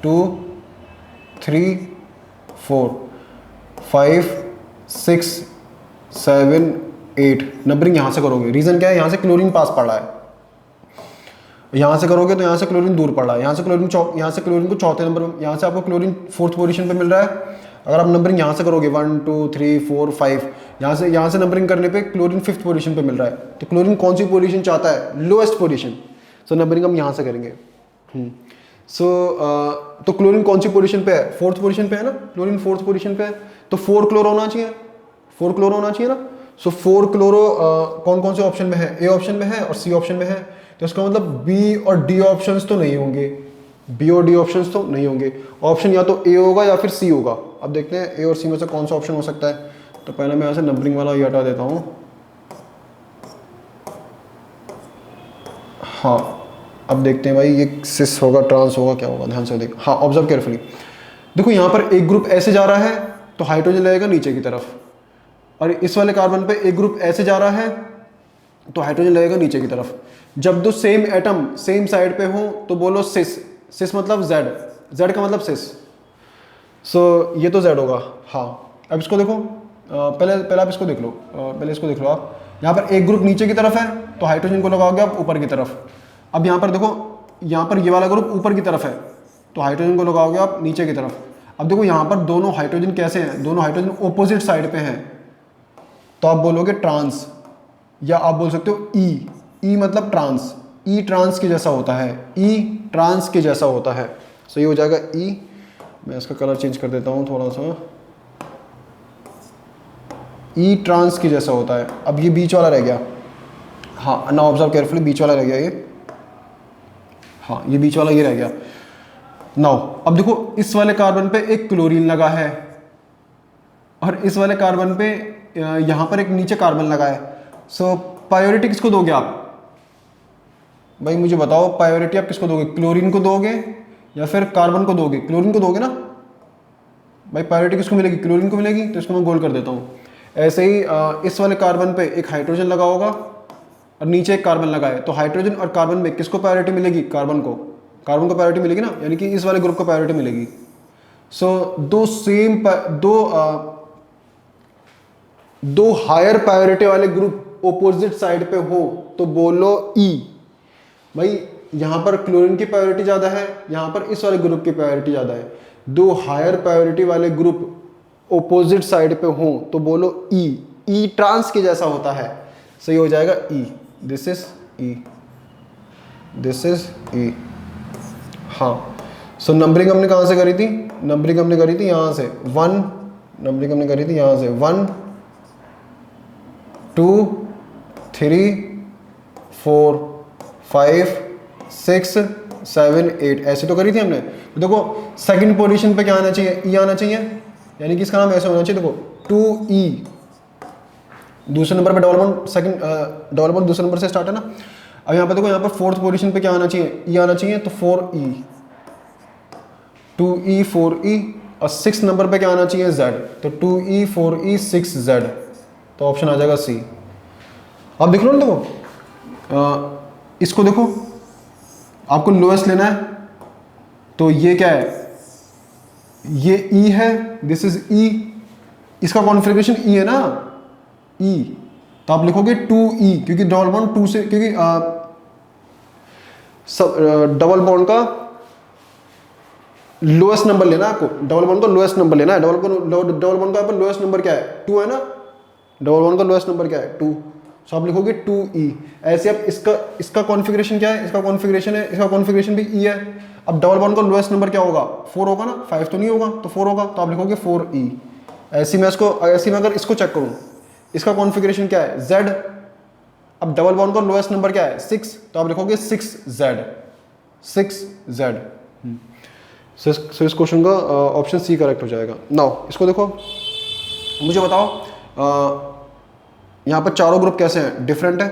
2 3 4 5 6 7 8, नंबरिंग यहाँ से करोगे। रीज़न क्या है, यहाँ से क्लोरीन पास पड़ रहा है, यहाँ से करोगे तो यहाँ से क्लोरीन दूर पड़ रहा है, यहाँ से क्लोरीन को चौथे नंबर, यहाँ से आपको क्लोरीन 4th पोजीशन पे मिल रहा है। अगर आप नंबरिंग यहाँ से करोगे 1 2 3 4 5, यहाँ से नंबरिंग करने पे क्लोरीन 5th पोजीशन पे मिल रहा है, तो क्लोरीन कौन सी पोजीशन चाहता है, लोएस्ट पोजीशन, सो नंबरिंग हम यहाँ से करेंगे। तो क्लोरीन कौन सी पोजीशन पे है, 4th पोजीशन पे है ना, क्लोरीन 4th पोजीशन पे है, तो 4 क्लोरो होना चाहिए, 4 क्लोरो होना चाहिए ना। सो 4 क्लोरो कौन कौन से ऑप्शन में है, ए ऑप्शन में है और सी ऑप्शन में है, तो इसका मतलब बी और डी ऑप्शंस तो नहीं होंगे, बी और डी ऑप्शंस तो नहीं होंगे, ऑप्शन या तो ए होगा या फिर सी होगा। अब देखते हैं ए और सी में से कौन सा ऑप्शन हो सकता है। तो पहले मैं यहाँ से नंबरिंग वाला ये हटा देता हूँ। हाँ अब देखते हैं भाई, ये सिस होगा, ट्रांस होगा, क्या होगा, ध्यान से देख, हाँ ऑब्जर्व केयरफुली। देखो यहाँ पर एक ग्रुप ऐसे जा रहा है तो हाइड्रोजन लगेगा नीचे की तरफ, और इस वाले कार्बन पे एक ग्रुप ऐसे जा रहा है तो हाइड्रोजन लगेगा नीचे की तरफ। जब दो सेम एटम सेम साइड पे हो तो बोलो सिस, सिस मतलब जेड, जेड का मतलब सिस, सो ये तो जेड होगा। हाँ अब इसको देखो, पहले आप इसको देख लो, पहले इसको देख लो आप, यहाँ पर एक ग्रुप नीचे की तरफ है तो हाइड्रोजन को लगाओगे आप ऊपर की तरफ। अब यहाँ पर देखो, यहाँ पर ये वाला ग्रुप ऊपर की तरफ है तो हाइड्रोजन को लगाओगे आप नीचे की तरफ। अब देखो यहाँ पर दोनों हाइड्रोजन कैसे हैं, दोनों हाइड्रोजन ऑपोजिट साइड पे हैं, तो आप बोलोगे ट्रांस, या आप बोल सकते हो ई, ई मतलब ट्रांस, ई ट्रांस के जैसा होता है, ई ट्रांस के जैसा होता है, सो ये हो जाएगा ई। मैं इसका कलर चेंज कर देता हूँ थोड़ा सा, ई ट्रांस के जैसा होता है। अब ये बीच वाला रह गया, हाँ ना ऑब्जर्व केयरफुली, बीच वाला रह गया ये, हाँ ये बीच वाला ये रह गया। नाउ अब देखो इस वाले कार्बन पे एक क्लोरीन लगा है और इस वाले कार्बन पे यहाँ पर एक नीचे कार्बन लगा है, सो प्रायोरिटी किसको दोगे आप भाई, मुझे बताओ प्रायोरिटी आप किसको दोगे, क्लोरीन को दोगे या फिर कार्बन को दोगे, क्लोरीन को दोगे ना भाई, प्रायोरिटी किसको मिलेगी, क्लोरीन को मिलेगी, तो इसको मैं गोल कर देता हूँ। ऐसे ही इस वाले कार्बन पे एक हाइड्रोजन लगा होगा और नीचे एक कार्बन लगा है, तो हाइड्रोजन और कार्बन में किसको प्रायोरिटी मिलेगी, कार्बन को प्रायोरिटी मिलेगी ना, यानी कि इस वाले ग्रुप को प्रायोरिटी मिलेगी। सो दो हायर प्रायोरिटी वाले ग्रुप ऑपोजिट साइड पे हो तो बोलो ई। भाई यहाँ पर क्लोरीन की प्रायोरिटी ज़्यादा है, यहाँ पर इस वाले ग्रुप की प्रायोरिटी ज़्यादा है, दो हायर प्रायोरिटी वाले ग्रुप ऑपोजिट साइड पे हो तो बोलो ई, ई ट्रांस के जैसा होता है, सही हो जाएगा E, this is E, this is E. हाँ सो नंबरिंग हमने कहाँ से करी थी, नंबरिंग हमने करी थी यहाँ से 1, नंबरिंग हमने करी थी यहाँ से 1 2 3 4 5 6 7 8, ऐसे तो करी थी हमने। देखो सेकंड पोजीशन पे क्या आना चाहिए, ई आना चाहिए, यानी कि इसका नाम ऐसे होना चाहिए, देखो 2E, दूसरे नंबर पे डबल बॉन्ड दूसरे नंबर से स्टार्ट है ना। अब यहाँ पे देखो, यहाँ पर 4th पोजीशन पे क्या आना चाहिए, ई आना चाहिए, तो 4E, 2E 4E, और 6th नंबर पे क्या आना चाहिए, Z, तो 2E 4E 6Z, तो ऑप्शन आ जाएगा सी। अब देख लो ना, देखो इसको देखो, आपको लोएस्ट लेना है, तो ये क्या है, ये ई है, दिस इज ई, इसका कॉन्फ़िगरेशन ई है ना, ई, तो आप लिखोगे 2e, क्योंकि डबल बॉन्ड 2 से, क्योंकि डबल बॉन्ड का लोएस्ट नंबर लेना है आपको, डबल बॉन्ड का लोएस्ट नंबर लेना है, डबल बॉन्ड का यहाँ पर लोएस्ट नंबर क्या है, 2 है ना, डबल बॉन्ड का लोएस्ट नंबर क्या है, 2, सो आप लिखोगे 2e। ऐसे आप इसका कॉन्फ़िगरेशन क्या है, इसका कॉन्फ़िगरेशन है, इसका कॉन्फ़िगरेशन भी e है। अब डबल बॉन्ड का लोएस्ट नंबर क्या होगा, 4 होगा ना, 5 तो नहीं होगा, तो 4 होगा, तो आप लिखोगे 4e। ऐसे मैं अगर इसको चेक करूँ, इसका कॉन्फ़िगरेशन क्या है, z। अब डबल बॉन्ड का लोएस्ट नंबर क्या है, 6, तो आप लिखोगे 6z। सो इस क्वेश्चन का ऑप्शन सी करेक्ट हो जाएगा। नाउ इसको देखो, मुझे बताओ यहाँ पर चारों ग्रुप कैसे हैं, डिफरेंट है।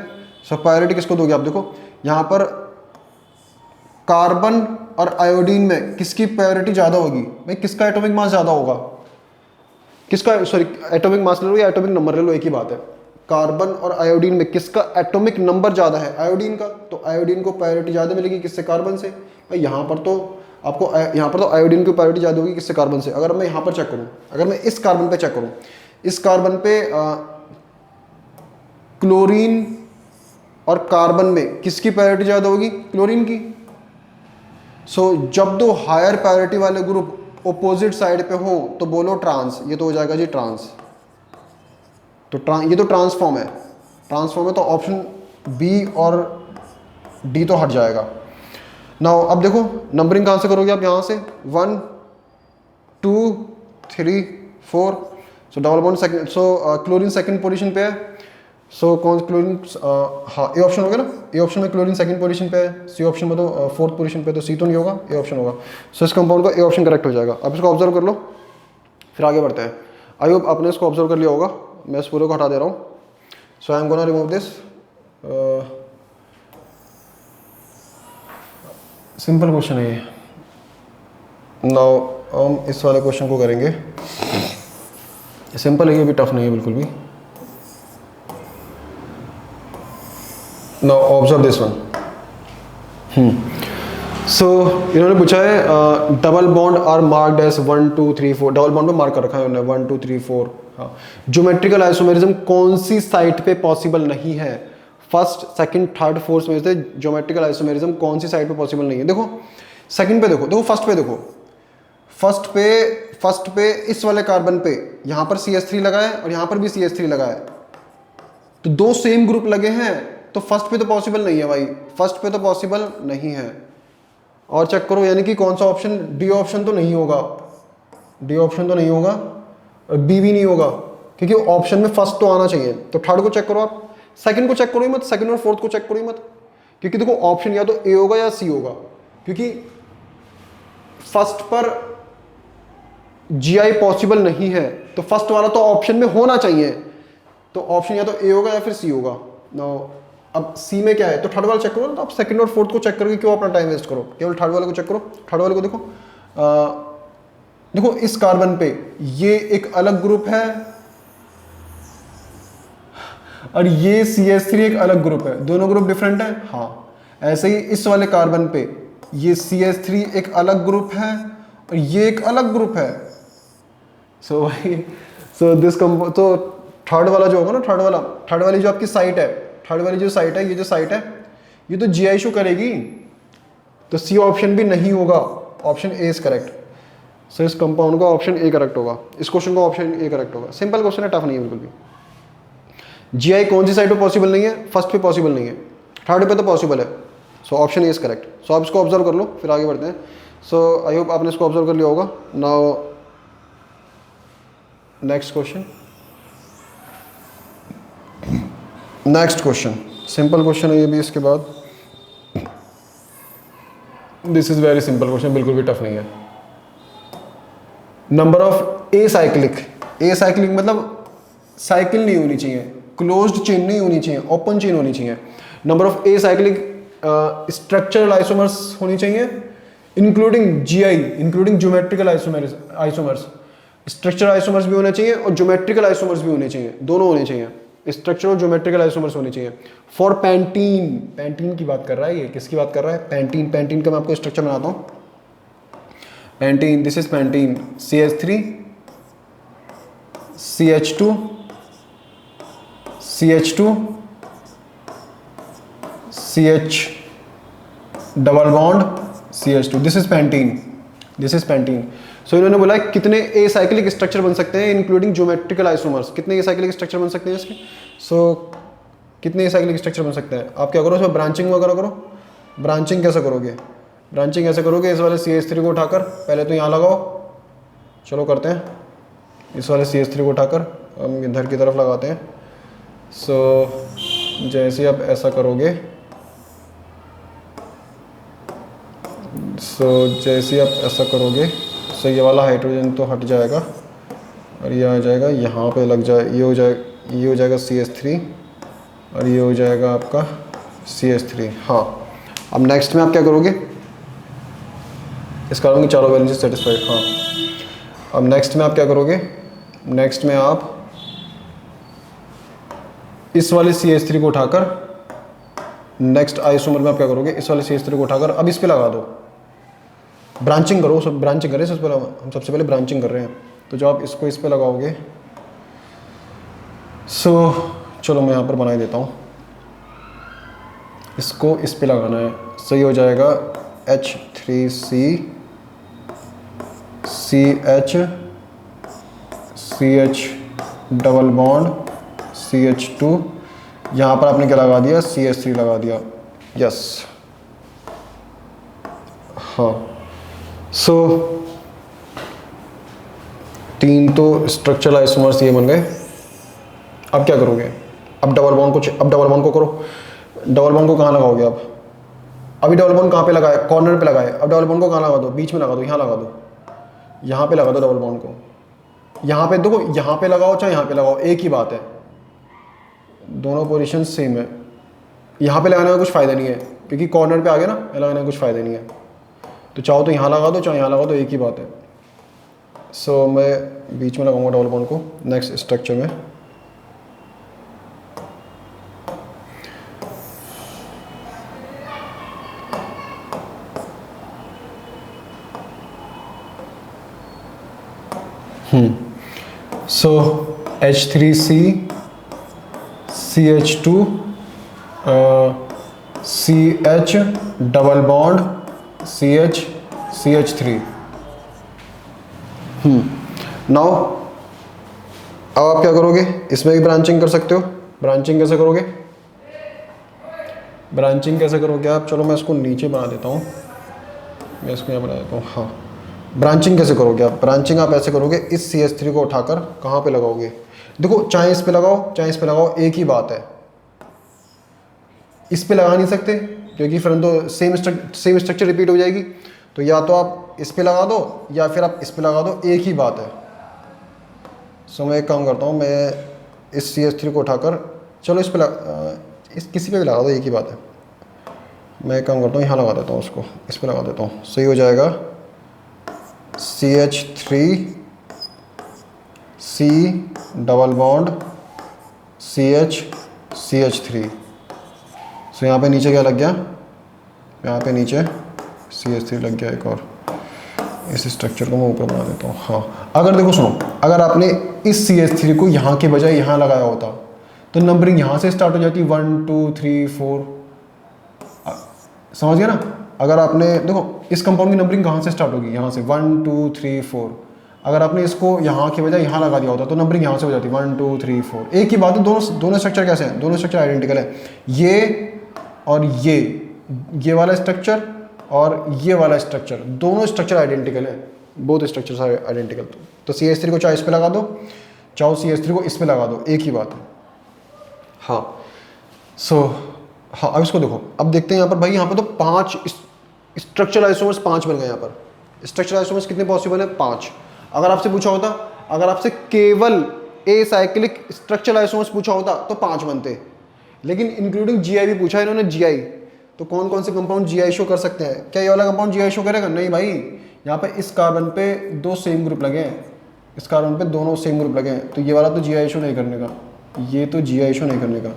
सो प्रायोरिटी किसको दोगे आप, देखो यहाँ पर कार्बन और आयोडीन में किसकी प्रायोरिटी ज़्यादा होगी भाई, किसका एटॉमिक मास ज़्यादा होगा, किसका, सॉरी एटॉमिक मास ले लो या एटॉमिक नंबर ले लो, एक ही बात है। कार्बन और आयोडीन में किसका एटॉमिक नंबर ज़्यादा है, आयोडीन का, तो आयोडीन को प्रायोरिटी ज़्यादा मिलेगी किससे, कार्बन से। भाई यहाँ पर तो आपको, यहाँ पर तो आयोडीन की प्रायोरिटी ज़्यादा होगी किससे, कार्बन से। अगर मैं यहाँ पर चेक करूँ, अगर मैं इस कार्बन पे चेक करूँ, इस कार्बन पे क्लोरीन और कार्बन में किसकी प्रायोरिटी ज़्यादा होगी, क्लोरीन की। सो जब दो हायर प्रायोरिटी वाले ग्रुप ऑपोजिट साइड पे हो तो बोलो ट्रांस, ये तो हो जाएगा जी ट्रांस। तो ये तो ट्रांसफॉर्म है, तो ऑप्शन बी और डी तो हट जाएगा। नाउ अब देखो नंबरिंग कहाँ से करोगे आप, यहाँ से 1 2 3 4। सो double bond second, so chlorine second position पे है। सो कौन क्लोरीन, हाँ ए ऑप्शन हो गया ना, ए ऑप्शन में क्लोरीन सेकंड पोजीशन पे है, सी ऑप्शन में तो फोर्थ पोजीशन पे, तो सी तो नहीं होगा, ए ऑप्शन होगा। सो इस कंपाउंड का ए ऑप्शन करेक्ट हो जाएगा। अब इसको ऑब्जर्व कर लो, फिर आगे बढ़ते हैं। आई होप आपने इसको ऑब्जर्व कर लिया होगा, मैं इस पूरे को हटा दे रहा हूँ। So I am gonna remove this. Simple question है ये। नाउ हम इस वाले क्वेश्चन को करेंगे, सिंपल है ये, भी टफ नहीं है बिल्कुल भी। Now observe this one. So इन्होंने पूछा है double bond are marked as 1 2 3 4, double bond पे मार्क कर रखा है उन्होंने 1 2 3 4। हाँ, ज्योमेट्रिकल आइसोमेरिज्म कौन सी साइट पे पॉसिबल नहीं है, फर्स्ट सेकंड थर्ड फोर्थ में से ज्योमेट्रिकल आइसोमेरिज्म कौन सी साइट पे पॉसिबल नहीं है। देखो सेकंड पे देखो, फर्स्ट पे देखो, फर्स्ट पे इस वाले कार्बन पे यहाँ पर CH3 लगा है और यहाँ पर भी CH3 लगा है, तो दो सेम ग्रुप लगे हैं, तो फर्स्ट पे तो पॉसिबल नहीं है भाई, फर्स्ट पे तो पॉसिबल नहीं है। और चेक करो, यानी कि कौन सा ऑप्शन, डी ऑप्शन तो नहीं होगा, डी ऑप्शन तो नहीं होगा और बी भी नहीं होगा, क्योंकि ऑप्शन में फर्स्ट तो आना चाहिए। तो थर्ड को चेक करो आप, सेकंड को चेक करो ही मत, सेकंड और फोर्थ को चेक करो ही मत, क्योंकि देखो ऑप्शन या तो ए होगा या सी होगा, क्योंकि फर्स्ट पर GI पॉसिबल नहीं है, तो फर्स्ट वाला तो ऑप्शन में होना चाहिए, तो ऑप्शन या तो ए होगा या फिर सी होगा। नाउ अब सी में क्या है, तो थर्ड वाला चेक करो, तो आप सेकंड और फोर्थ को चेक करके क्यों अपना टाइम वेस्ट करो, केवल थर्ड वाले को चेक करो। थर्ड वाले को देखो, देखो इस कार्बन पे ये एक अलग ग्रुप है और ये CH3 एक अलग ग्रुप है, दोनों ग्रुप डिफरेंट है। हाँ, ऐसे ही इस वाले कार्बन पे ये CH3 एक अलग ग्रुप है और ये एक अलग ग्रुप है। सो भाई, सो दिस तो थर्ड वाला जो होगा ना, थर्ड वाली जो आपकी साइट है, थर्ड वाली जो साइट है, ये जो साइट है ये तो GI शो करेगी, तो सी ऑप्शन भी नहीं होगा, ऑप्शन ए इज करेक्ट। सो इस कंपाउंड का ऑप्शन ए करेक्ट होगा, इस क्वेश्चन का ऑप्शन ए करेक्ट होगा। सिंपल क्वेश्चन है, टफ नहीं है बिल्कुल भी। GI कौन सी साइड पे पॉसिबल नहीं है, फर्स्ट पे पॉसिबल नहीं है, थर्ड पे तो पॉसिबल है, so option A is correct. So आप इसको ऑब्जर्व कर लो, फिर आगे बढ़ते हैं। सो आई होप आपने इसको ऑब्जर्व कर लिया होगा। Now next question, simple question है ये भी। इसके बाद this is very simple question, बिल्कुल भी टफ नहीं है। नंबर ऑफ ए साइक्लिक मतलब साइकिल नहीं होनी चाहिए, क्लोज्ड चेन नहीं होनी चाहिए, ओपन चेन होनी चाहिए। Number of a cyclic structural isomers होनी चाहिए, including GI, including geometrical isomers. Structural isomers भी होने चाहिए और ज्योमेट्रिकल आइसोमर्स भी होने चाहिए, दोनों होने चाहिए। स्ट्रक्चरल ज्योमेट्रिकल आइसोमर्स होने चाहिए। फॉर पैंटीन, पैंटीन की बात कर रहा है ये, किसकी बात कर रहा है? पैंटीन। पैंटीन का मैं आपको स्ट्रक्चर बनाता हूँ। Pentene, this is pentene, CH3 CH2 CH2 CH double bond CH2, this is pentene, this is pentene. So इन्होंने बोला है कितने एसाइक्लिक स्ट्रक्चर बन सकते हैं इंक्लूडिंग ज्योमेट्रिकल आइसोमर्स, कितने एसाइक्लिक स्ट्रक्चर बन सकते हैं इसके। सो कितने एसाइक्लिक स्ट्रक्चर बन सकते हैं? आप क्या करो इसमें ब्रांचिंग वगैरह करो। ब्रांचिंग कैसे करोगे? ब्रांचिंग ऐसे करोगे, इस वाले CH3 को उठाकर पहले तो यहाँ लगाओ, चलो करते हैं, इस वाले CH3 को उठाकर हम इधर की तरफ लगाते हैं। सो जैसे आप ऐसा करोगे, जैसे आप ऐसा करोगे, ये वाला हाइड्रोजन तो हट जाएगा और ये आ जाएगा यहाँ पे लग जाए, ये हो जाएगा CH3 और ये हो जाएगा आपका CH3। हाँ, अब नेक्स्ट में आप क्या करोगे? इसका करोगे चारों बैलेंसेस सेटिस्फाइड। हाँ, अब नेक्स्ट में आप क्या करोगे? नेक्स्ट में आप इस वाले CH3 को उठाकर, नेक्स्ट आइसोमर में आप क्या करोगे? इस वाले CH3 को उठाकर अब इस पे लगा दो। ब्रांचिंग करो, सब ब्रांचिंग करें, हम सबसे पहले ब्रांचिंग कर रहे हैं। तो जब आप इसको इस पे लगाओगे, चलो मैं यहाँ पर बना ही देता हूँ, इसको इस पे लगाना है। सही हो जाएगा H3C CH CH double bond CH2, यहाँ पर आपने क्या लगा दिया? CH3 लगा दिया। यस, हाँ। तीन तो स्ट्रक्चरल आइसोमर्स ये बन गए। अब क्या करोगे? अब डबल बॉन्ड को करो। डबल बॉन्ड को कहाँ लगाओगे आप? अभी डबल बॉन्ड कहाँ पे लगाए? कॉर्नर पे लगाए। अब डबल बॉन्ड को कहाँ लगा दो? बीच में लगा दो, यहाँ लगा दो, यहाँ पे लगा दो डबल बॉन्ड को। यहाँ पे देखो, यहाँ पे लगाओ चाहे यहाँ पे लगाओ, एक ही बात है, दोनों पोजीशन सेम है। यहाँ पे लगाने का कुछ फ़ायदा नहीं है क्योंकि कॉर्नर पे आ गया ना, लगाने का कुछ फ़ायदा नहीं है। तो चाहो तो यहाँ लगा दो, चाहे यहाँ लगा दो, एक ही बात है। मैं बीच में लगाऊंगा डबल बॉन्ड को नेक्स्ट स्ट्रक्चर में। H3C CH2 CH double bond CH CH3। Now अब आप क्या करोगे? इसमें भी ब्रांचिंग कर सकते हो। ब्रांचिंग कैसे करोगे? ब्रांचिंग कैसे करोगे आप? चलो मैं इसको नीचे बना देता हूँ, मैं इसको यहाँ बना देता हूँ। हाँ, ब्रांचिंग कैसे करोगे आप? ब्रांचिंग आप ऐसे करोगे, इस CH3 को उठाकर कहाँ पे लगाओगे? देखो, चाहे इस पे लगाओ चाहे इस पे लगाओ, एक ही बात है। इस पे लगा नहीं सकते क्योंकि फिर तो सेम स्ट्रक्चर रिपीट हो जाएगी। तो या तो आप इस पे लगा दो या फिर आप इस पे लगा दो, एक ही बात है। मैं एक काम करता हूँ, मैं इस CH3 को उठाकर, चलो इस पे इस किसी पे भी लगा दो, एक ही बात है। मैं एक काम करता हूँ, यहाँ लगा देता हूँ, उसको इस पे लगा देता हूँ। सही हो जाएगा CH3 C double bond CH CH3। यहाँ पे नीचे क्या लग गया? यहाँ पे नीचे CH3 लग गया एक और। इस स्ट्रक्चर को मैं ऊपर बना देता हूँ। हाँ, अगर देखो सुनो, अगर आपने इस CH3 को यहाँ के बजाय यहाँ लगाया होता तो नंबरिंग यहाँ से स्टार्ट हो जाती, 1 2 3 4। समझ गया ना? अगर आपने देखो, इस कंपाउंड की नंबरिंग कहाँ से स्टार्ट होगी? यहाँ से 1 2 3 4। अगर आपने इसको यहाँ के बजाय यहाँ लगा दिया होता तो नंबरिंग यहाँ से हो जाती 1 2 3 4। एक ही बात है, दोनों स्ट्रक्चर कैसे हैं? दोनों स्ट्रक्चर आइडेंटिकल है। ये और ये वाला स्ट्रक्चर और ये वाला स्ट्रक्चर, दोनों स्ट्रक्चर आइडेंटिकल है, बोथ स्ट्रक्चर्स आर आइडेंटिकल। तो CH3 को चाहे इस पे लगा दो, चाहे CH3 को इस पे लगा दो, एक ही बात है। हाँ, हाँ, अब इसको देखो, अब देखते हैं यहाँ पर भाई, यहाँ पर तो 5 स्ट्रक्चरल आइसोमर्स 5 बन गए। यहाँ पर स्ट्रक्चरल आइसोमर्स कितने पॉसिबल है? 5। अगर आपसे पूछा होता, अगर आपसे केवल एसाइक्लिक स्ट्रक्चरल आइसोमर्स पूछा होता तो 5 बनते, लेकिन इंक्लूडिंग GI भी पूछा इन्होंने, GI। तो कौन कौन से कंपाउंड GI शो कर सकते हैं? क्या ये वाला कंपाउंड GI शो करेगा? नहीं भाई, यहाँ पे इस कार्बन पे 2 सेम ग्रुप लगे हैं, इस कार्बन पे दोनों सेम ग्रुप लगे हैं, तो ये वाला तो GI शो नहीं करने का। ये तो जी आई शो नहीं करने का,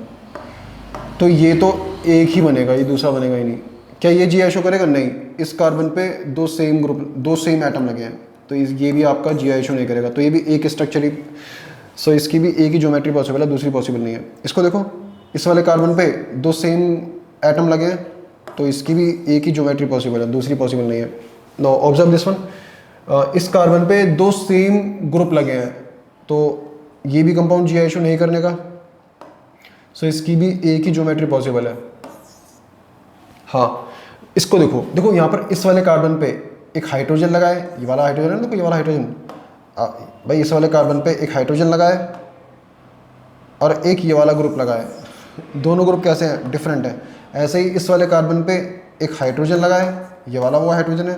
तो ये तो एक ही बनेगा, ये दूसरा बनेगा ही नहीं। क्या ये जी आई शो करेगा? नहीं। इस कार्बन पे दो सेम ग्रुप, दो सेम एटम लगे हैं, तो ये भी आपका जी आई शो नहीं करेगा। तो ये भी एक स्ट्रक्चर ही, सो इसकी भी एक ही ज्योमेट्री पॉसिबल है, दूसरी पॉसिबल नहीं है। इसको देखो, इस वाले कार्बन पे दो सेम एटम लगे हैं, तो इसकी भी एक ही ज्योमेट्री पॉसिबल है, दूसरी पॉसिबल नहीं है। नो ऑब्जर्व दिस वन, इस कार्बन पे दो सेम ग्रुप लगे हैं, तो ये भी कंपाउंड जी आई शो नहीं करने का, सो इसकी भी एक ही ज्योमेट्री पॉसिबल है। हाँ, इसको देखो, देखो यहाँ पर इस वाले कार्बन पे एक हाइड्रोजन लगा है, ये वाला हाइड्रोजन है, देखो ये वाला हाइड्रोजन, भाई इस वाले कार्बन पे एक हाइड्रोजन लगा है और एक ये वाला ग्रुप लगा है। दोनों ग्रुप कैसे हैं? डिफरेंट है। ऐसे ही इस वाले कार्बन पे एक हाइड्रोजन लगा है, ये वाला वो हाइड्रोजन है,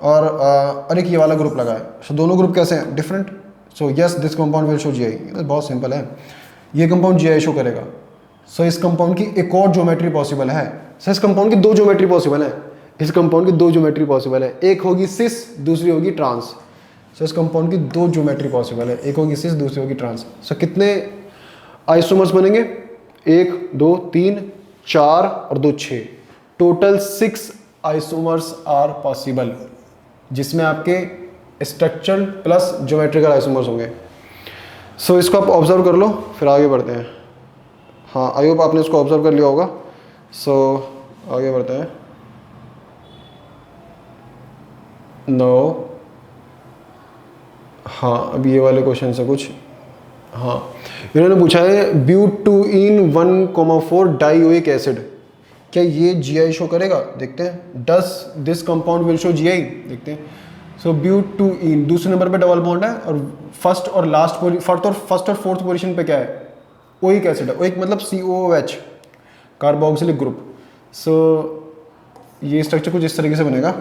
और एक ये वाला ग्रुप लगा है। सो दोनों ग्रुप कैसे हैं? Different. So yes this compound will show G I. बहुत सिंपल है, ये कंपाउंड जी आई शो करेगा। सो इस कंपाउंड की एक और ज्योमेट्री पॉसिबल है। सो इस कंपाउंड की दो ज्योमेट्री पॉसिबल है, इस कंपाउंड की दो ज्योमेट्री पॉसिबल है, एक होगी सिस, दूसरी होगी ट्रांस। सो इस कंपाउंड की दो ज्योमेट्री पॉसिबल है, एक होगी सिस, दूसरी होगी ट्रांस। सो कितने आइसोमर्स बनेंगे? 1 2 3 4 और 2 6, टोटल 6 आइसोमर्स आर पॉसिबल, जिसमें आपके स्ट्रक्चरल प्लस ज्योमेट्रिकल आइसोमर्स होंगे। सो इसको आप ऑब्जर्व कर लो, फिर आगे बढ़ते हैं। हाँ, आई होप आपने इसको ऑब्जर्व कर लिया होगा। सो आगे बढ़ते हैं। नो, हाँ, अब ये वाले क्वेश्चन से कुछ, हाँ, इन्होंने पूछा है ब्यूटूइन 1,4 डाइओइक एसिड, क्या ये जी आई शो करेगा? देखते हैं। Does this compound will show G I? देखते हैं। सो ब्यूटूइन दूसरे नंबर पे डबल बॉन्ड है, और फर्स्ट और फोर्थ पोजीशन पे क्या है? ओइक एसिड है। ओइक मतलब COOH, कार्बोक्सिलिक ग्रुप। सो ये स्ट्रक्चर कुछ इस तरीके से बनेगा।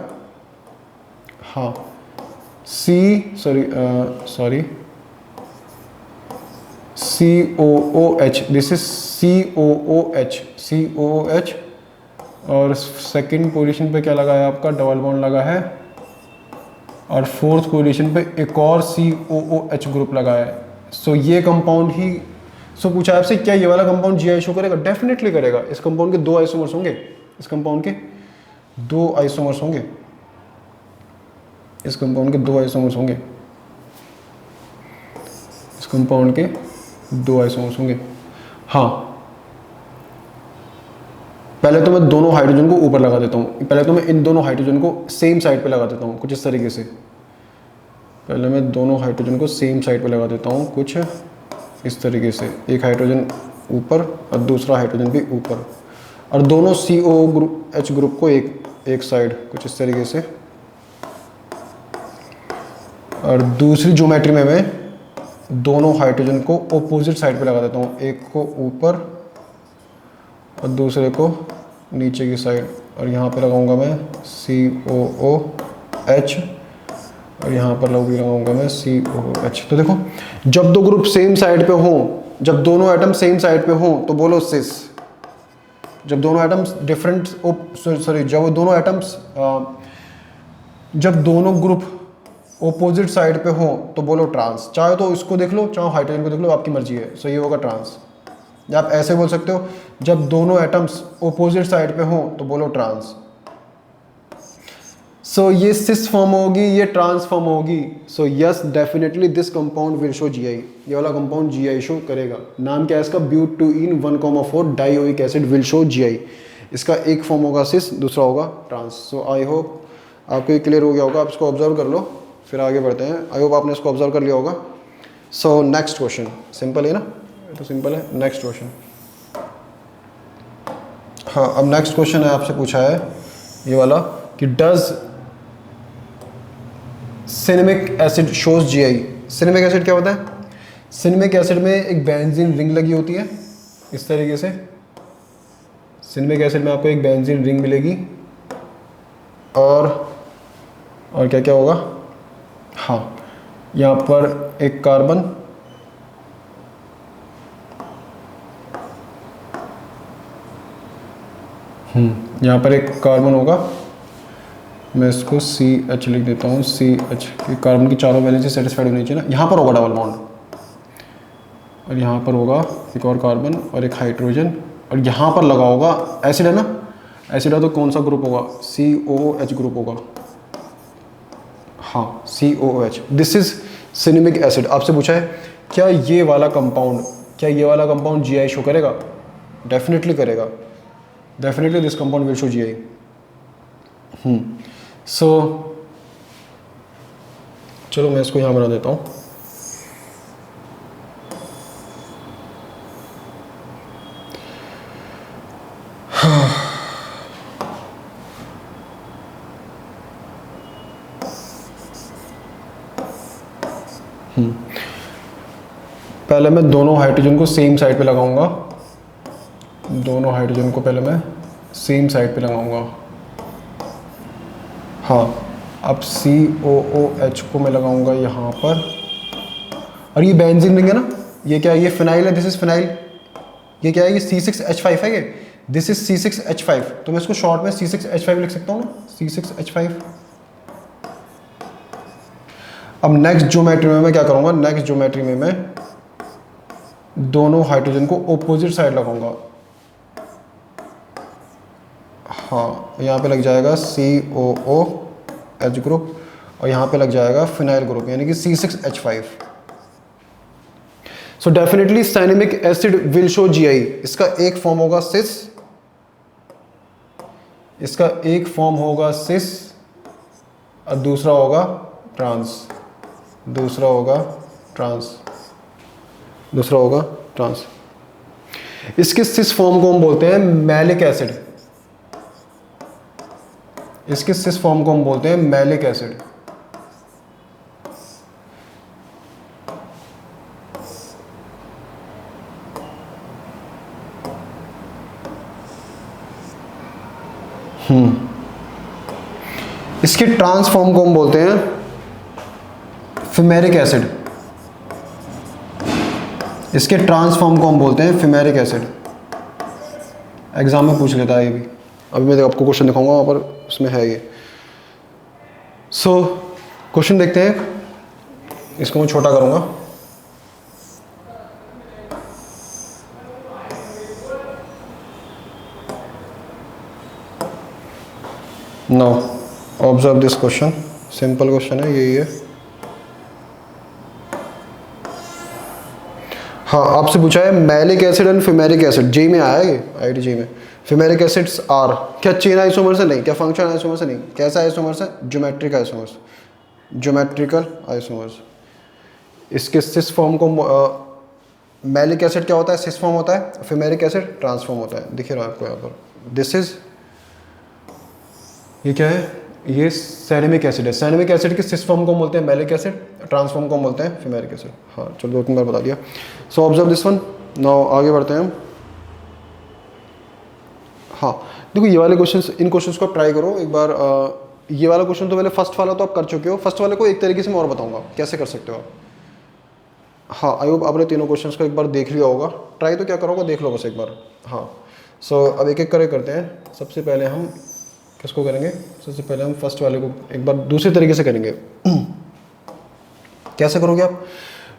हाँ, COOH, दिस इज COOH, और सेकंड पोजीशन पे क्या लगा है आपका? डबल बॉन्ड लगा है, और फोर्थ पोजीशन पे एक और COOH ग्रुप लगा है। सो ये कंपाउंड ही, सो पूछा आपसे क्या ये वाला कंपाउंड जी आई शो करेगा? डेफिनेटली करेगा। इस कंपाउंड के दो आइसोमर्स होंगे, इस कंपाउंड के दो आइसोमर्स होंगे, इस कंपाउंड के दो आइसोमर्स होंगे, इस कंपाउंड के दो आइसोमर्स होंगे। हाँ, पहले तो मैं दोनों हाइड्रोजन को ऊपर लगा देता हूँ, पहले तो मैं इन दोनों हाइड्रोजन को सेम साइड पे लगा देता हूँ, कुछ इस तरीके से। पहले मैं दोनों हाइड्रोजन को सेम साइड पे लगा देता हूँ, कुछ इस तरीके से। एक हाइड्रोजन ऊपर और दूसरा हाइड्रोजन भी ऊपर, और दोनों COOH ग्रुप को एक साइड, कुछ इस तरीके से। और दूसरी ज्योमेट्री में मैं दोनों हाइड्रोजन को ऑपोजिट साइड पे लगा देता हूँ, एक को ऊपर और दूसरे को नीचे की साइड, और यहाँ पे लगाऊंगा मैं COOH, और यहाँ पर लगाऊंगा मैं COOH। तो देखो, जब दो ग्रुप सेम साइड पे हों, जब दोनों एटम सेम साइड पे हों तो बोलो सिस। जब दोनों एटम्स डिफरेंट, जब दोनों ग्रुप ऑपोजिट साइड पे हों तो बोलो ट्रांस। चाहे तो इसको देख लो, चाहे हाइड्रोजन को देख लो, आपकी मर्जी है। सो ये होगा ट्रांस। या आप ऐसे बोल सकते हो, जब दोनों एटम्स ऑपोजिट साइड पे हों तो बोलो ट्रांस। सो ये सिस फॉर्म होगी, ये ट्रांस फॉर्म होगी। So yes definitely this compound will show GI। ये वाला कंपाउंड GI शो करेगा। नाम क्या है इसका? ब्यूटूइन 1,4 dioic acid will show GI। इसका एक फॉर्म होगा सिस, दूसरा होगा ट्रांस। सो आई होप आपको ये क्लियर हो गया होगा। आप इसको ऑब्जर्व कर लो, फिर आगे बढ़ते हैं। आई होप आपने इसको ऑब्जर्व कर लिया होगा। सो नेक्स्ट क्वेश्चन, सिंपल है ना? तो सिंपल है। नेक्स्ट क्वेश्चन, हाँ, अब नेक्स्ट क्वेश्चन है, आपसे पूछा है ये वाला कि does cinnamic acid shows GI। Cinnamic acid क्या होता है? सिनेमिक एसिड में एक बेंजीन रिंग लगी होती है इस तरीके से। सिनेमिक एसिड में आपको एक बेंजीन रिंग मिलेगी, और क्या क्या होगा? हाँ, यहाँ पर एक कार्बन, यहाँ पर एक कार्बन होगा, मैं इसको CH लिख देता हूँ। CH, कार्बन की चारों वैलेंसी सेटिस्फाइड होनी चाहिए ना। यहाँ पर होगा डबल बॉन्ड, और यहाँ पर होगा एक और कार्बन और एक हाइड्रोजन, और यहाँ पर लगा होगा एसिड है ना, एसिड है तो कौन सा ग्रुप होगा, COOH ग्रुप होगा। हाँ COOH, this is cinnamic acid. आपसे पूछा है क्या ये वाला कंपाउंड GI शो करेगा, डेफिनेटली करेगा, definitely this compound will show GI। सो चलो मैं इसको यहाँ बना देता हूँ। पहले मैं दोनों हाइड्रोजन को सेम साइड पे लगाऊंगा, दोनों हाइड्रोजन को पहले मैं सेम साइड पे लगाऊंगा। हाँ, अब COOH को मैं लगाऊंगा यहाँ पर, और ये बेंजीन रिंग है ना, ये क्या है, ये फिनाइल है, दिस इज फिनाइल। ये क्या है, ये C6H5 है, ये दिस इज C6H5, तो मैं इसको शॉर्ट में C6H5 लिख सकता हूँ ना, C6H5। अब नेक्स्ट ज्योमेट्री में मैं क्या करूँगा, नेक्स्ट ज्योमेट्री में मैं दोनों हाइड्रोजन को ऑपोजिट साइड लगाऊंगा। हाँ, यहाँ पे लग जाएगा COOH ग्रुप और यहाँ पे लग जाएगा फिनाइल ग्रुप, यानी कि C6H5। So definitely cinnamic acid will show GI। इसका एक फॉर्म होगा सिस, इसका एक फॉर्म होगा सिस और दूसरा होगा ट्रांस, दूसरा होगा ट्रांस। इसके सिस फॉर्म को हम बोलते हैं मैलिक एसिड, इसके सिस फॉर्म को हम बोलते हैं मैलिक एसिड। इसके ट्रांस फॉर्म को हम बोलते हैं फिमेरिक एसिड, इसके ट्रांसफॉर्म को हम बोलते हैं फिमेरिक एसिड। एग्जाम में पूछ लेता है ये भी, अभी मैं आपको क्वेश्चन दिखाऊंगा वहाँ पर, उसमें है ये। सो क्वेश्चन देखते हैं, इसको मैं छोटा करूँगा। Now observe this question, simple question है, यही है। हाँ, आपसे पूछा है मैलिक एसिड एंड फिमेरिक एसिड, जे में आया है ये, IIT में। फिमेरिक एसिड्स आर क्या चेन आइसोमर्स है, नहीं। क्या फंक्शन आइसोमर्स है, नहीं। कैसा आइसोमर्स है, ज्योमेट्रिकल आइसोमर्स। इसके सिस फॉर्म को मैलिक एसिड क्या होता है, सिस फॉर्म होता है, फिमेरिक एसिड ट्रांसफॉर्म होता है। दिख रहा है आपको यहाँ पर, दिस इज, ये क्या है, ये सैनेमिक एसिड है। सैनेमिक एसिड के सिस फॉर्म को बोलते हैं मैलिक एसिड, ट्रांसफॉर्म को बोलते हैं फिमेरिक एसिड। हाँ चलो 2-3 बार बता दिया। So observe this one. Now आगे बढ़ते हैं हम। हाँ देखो ये वाले क्वेश्चंस, इन क्वेश्चंस को आप ट्राई करो एक बार। ये वाला क्वेश्चन तो पहले फर्स्ट वाला तो आप कर चुके हो, फर्स्ट वाले को एक तरीके से मैं और बताऊंगा कैसे कर सकते हो आप। हाँ आई होप आपने तीनों क्वेश्चंस को एक बार देख लिया होगा, ट्राई तो क्या करोगे, देख लो बस एक बार। हाँ सो अब एक एक करते हैं। सबसे पहले हम किसको करेंगे, सबसे पहले हम फर्स्ट वाले को एक बार दूसरे तरीके से करेंगे। कैसे करोगे आप,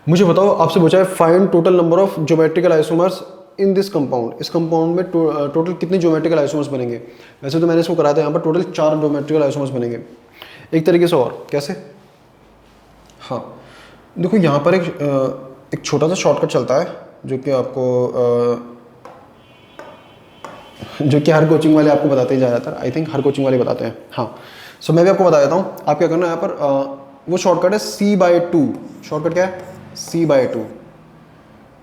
मुझे बताओ। आपसे पूछा है find total number of geometrical isomers in this compound. इस कंपाउंड में टोटल कितने ज्योमेट्रिकल आइसोमर्स बनेंगे। वैसे तो मैंने इसको कराया था, यहाँ पर टोटल 4 ज्योमेट्रिकल आइसोमर्स बनेंगे। एक तरीके से और कैसे, हाँ देखो यहाँ पर एक छोटा सा शॉर्टकट चलता है जो कि आपको जो कि हर कोचिंग वाले आपको बताते ही ज़्यादातर, आई थिंक हर कोचिंग वाले बताते हैं। हाँ सो मैं भी आपको बता देता हूँ। आप क्या करना है यहाँ पर, वो शॉर्टकट है C/2। शॉर्टकट क्या है, C/2।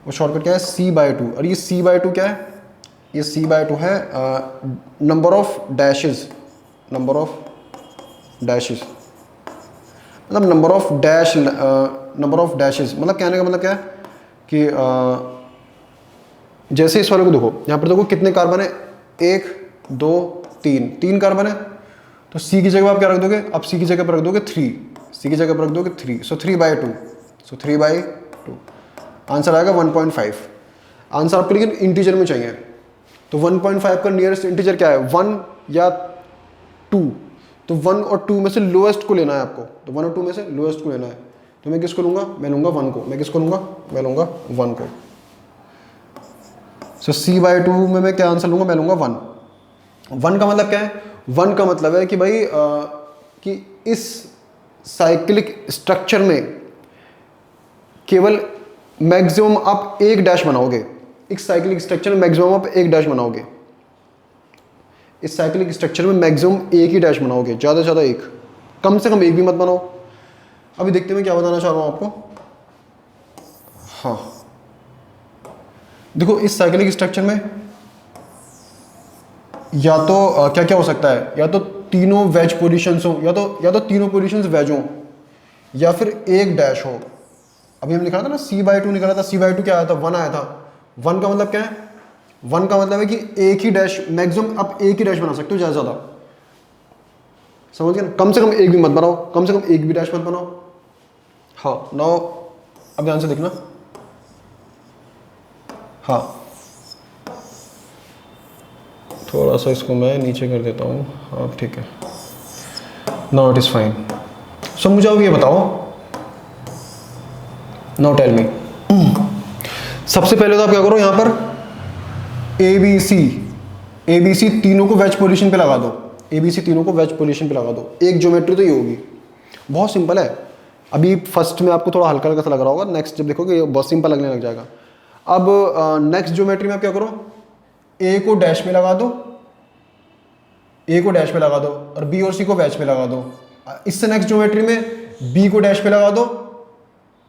वो शॉर्टकट क्या है, C/2। और ये C/2 क्या है, ये C/2 है नंबर ऑफ डैशेस। मतलब नंबर ऑफ डैशेस मतलब कहने का मतलब क्या है कि जैसे इस वाले को देखो, यहाँ पर देखो कितने कार्बन है, 1 2 3 कार्बन है। तो C की जगह आप क्या रख दोगे, अब C की जगह पर रख दोगे 3, C की जगह पर रख दोगे 3, सो 3/2, सो 3/2 आंसर आएगा 1.5। आंसर आपको लेकिन इंटीजर में चाहिए, तो 1.5 का नियरेस्ट इंटीजर क्या है, 1 या 2। तो 1 और 2 में से लोएस्ट को लेना है आपको, तो 1 और 2 में से लोएस्ट को लेना है। तो मैं किसको लूँगा, मैं लूँगा 1 को। मैं किसको लूँगा, मैं लूँगा 1 को। सो C/2 में मैं क्या आंसर लूँगा, मैं लूँगा 1। 1 का मतलब क्या है, 1 का मतलब है कि भाई कि इस साइक्लिक स्ट्रक्चर में केवल मैक्सिमम आप एक डैश बनाओगे। इस साइक्लिक स्ट्रक्चर में मैक्सिमम आप एक डैश बनाओगे। इस साइक्लिक स्ट्रक्चर में मैक्सिमम एक ही डैश बनाओगे, ज़्यादा से ज़्यादा एक, कम से कम एक भी मत बनाओ। अभी देखते हैं मैं क्या बताना चाह रहा हूँ आपको। हाँ देखो, इस साइक्लिक स्ट्रक्चर में या तो क्या क्या हो सकता है, या तो तीनों वेज पोजीशंस हो, या तो तीनों पोजीशंस वेज हो, या फिर एक डैश हो। अभी हम लिखा था ना C/2 निकला था, C/2 क्या आया था, 1 आया था। 1 का मतलब क्या है, 1 का मतलब है कि एक ही डैश, मैक्सिमम आप एक ही डैश बना सकते हो, ज़्यादा ज़्यादा, समझ गए ना। कम से कम एक भी मत बनाओ, कम से कम एक भी डैश मत बनाओ। हाँ नाउ अब ध्यान से देखना। हाँ थोड़ा सा इसको मैं नीचे कर देता हूँ। हाँ ठीक है, नाउ इट इज़ फाइन। सो मुझे अब ये बताओ, नाउ टेल मी, सबसे पहले तो आप क्या करो, यहाँ पर ABC तीनों को वेज पोजीशन पे लगा दो। ABC तीनों को वेज पोजीशन पे लगा दो। एक ज्योमेट्री तो ये होगी, बहुत सिंपल है। अभी फर्स्ट में आपको थोड़ा हल्का हल्का सा लग रहा होगा, नेक्स्ट जब देखोगे बहुत सिंपल लगने लग जाएगा। अब नेक्स्ट ज्योमेट्री में आप क्या करो, A को डैश में लगा दो, A को डैश पे लगा दो, और B और C को वेज पे लगा दो। इससे नेक्स्ट ज्योमेट्री में B को डैश पे लगा दो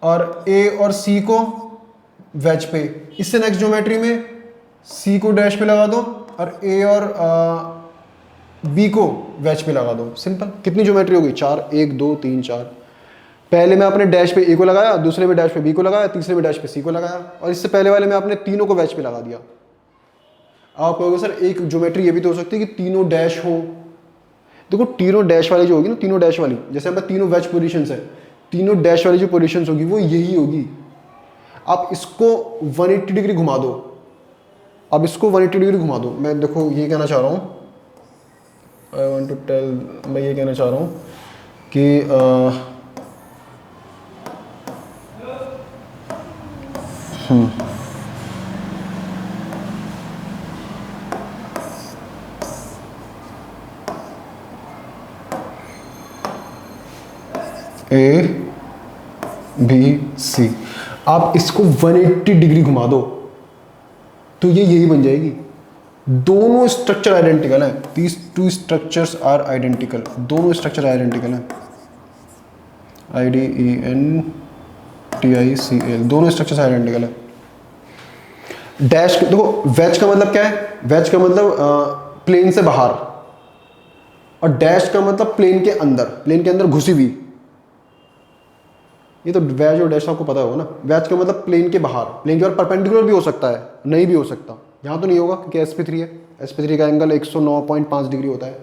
और A और C को वेज पे। इससे नेक्स्ट ज्योमेट्री में C को डैश पे लगा दो और A और B को वेज पे लगा दो। सिंपल। कितनी ज्योमेट्री होगी, 4, 1 2 3 4। पहले में आपने डैश पे A को लगाया, दूसरे में डैश पे B को लगाया, तीसरे में डैश पे C को लगाया, और इससे पहले वाले में आपने तीनों को वेज पे लगा दिया। आप कहोगे सर एक ज्योमेट्री ये भी तो हो सकती है कि तीनों डैश हो। देखो तीनों डैश वाली जो होगी ना, तीनों डैश वाली, जैसे हमारे तीनों वेज पोजीशंस है, तीनों डैश वाली जो पोजीशंस होगी वो यही होगी। आप इसको 180 डिग्री घुमा दो, अब इसको 180 डिग्री घुमा दो। मैं देखो ये कहना चाह रहा हूँ, आई वांट टू टेल, मैं ये कहना चाह रहा हूँ कि ABC, आप इसको 180 डिग्री घुमा दो तो ये यही बन जाएगी। दोनों स्ट्रक्चर आइडेंटिकल हैं, these two structures are identical, दोनों स्ट्रक्चर आइडेंटिकल हैं। IDENTICL, दोनों स्ट्रक्चर्स आइडेंटिकल है। डैश देखो, वेज का मतलब क्या है, वेज का मतलब प्लेन से बाहर, और डैश का मतलब प्लेन के अंदर, प्लेन के अंदर घुसी हुई। ये तो वेज और डैश आपको पता होगा ना। वेज का मतलब प्लेन के बाहर, प्लेन के बाहर परपेंडिकुलर भी हो सकता है, नहीं भी हो सकता। यहाँ तो नहीं होगा क्योंकि sp3 है, sp3 का एंगल 109.5 डिग्री होता है।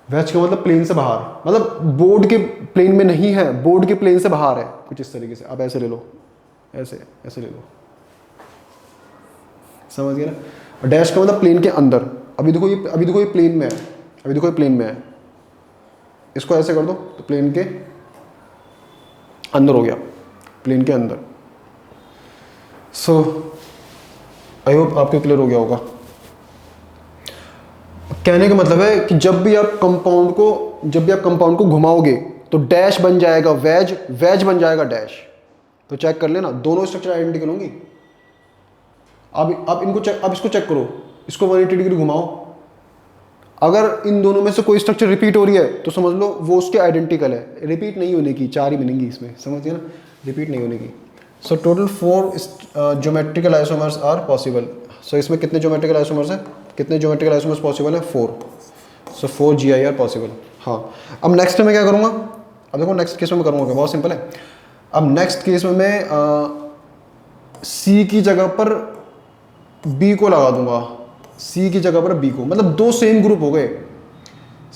वेज का मतलब प्लेन से बाहर, मतलब बोर्ड के प्लेन में नहीं है, बोर्ड के प्लेन से बाहर है, कुछ इस तरीके से। आप ऐसे ले लो, ऐसे ऐसे ले लो, समझ गए ना। और डैश का मतलब प्लेन के अंदर। अभी देखो ये प्लेन में है, अभी देखो ये प्लेन में है, इसको ऐसे कर दो तो प्लेन के अंदर हो गया, प्लेन के अंदर। सो आई होप आपको क्लियर हो गया होगा। कहने का मतलब है कि जब भी आप कंपाउंड को घुमाओगे तो डैश बन जाएगा वेज, वेज बन जाएगा डैश। तो चेक कर लेना, दोनों स्ट्रक्चर आइडेंटिकल होंगी। अब इसको चेक करो, इसको 180 डिग्री घुमाओ, अगर इन दोनों में से कोई स्ट्रक्चर रिपीट हो रही है तो समझ लो वो उसके आइडेंटिकल है। रिपीट नहीं होने की, 4 ही बनेंगी इसमें, समझ गए ना, रिपीट नहीं होने की। So total 4 geometrical isomers are possible. So इसमें कितने ज्योमेट्रिकल आइसोमर्स हैं, कितने ज्योमेट्रिकल आइसोमर्स पॉसिबल है, 4। सो 4 GI पॉसिबल। हाँ अब नेक्स्ट में मैं क्या करूँगा, अब देखो नेक्स्ट केस में मैं करूँगा, बहुत सिंपल है। अब नेक्स्ट केस में मैं C की जगह पर B को लगा दूंगा, C की जगह पर B को, मतलब 2 सेम ग्रुप हो गए।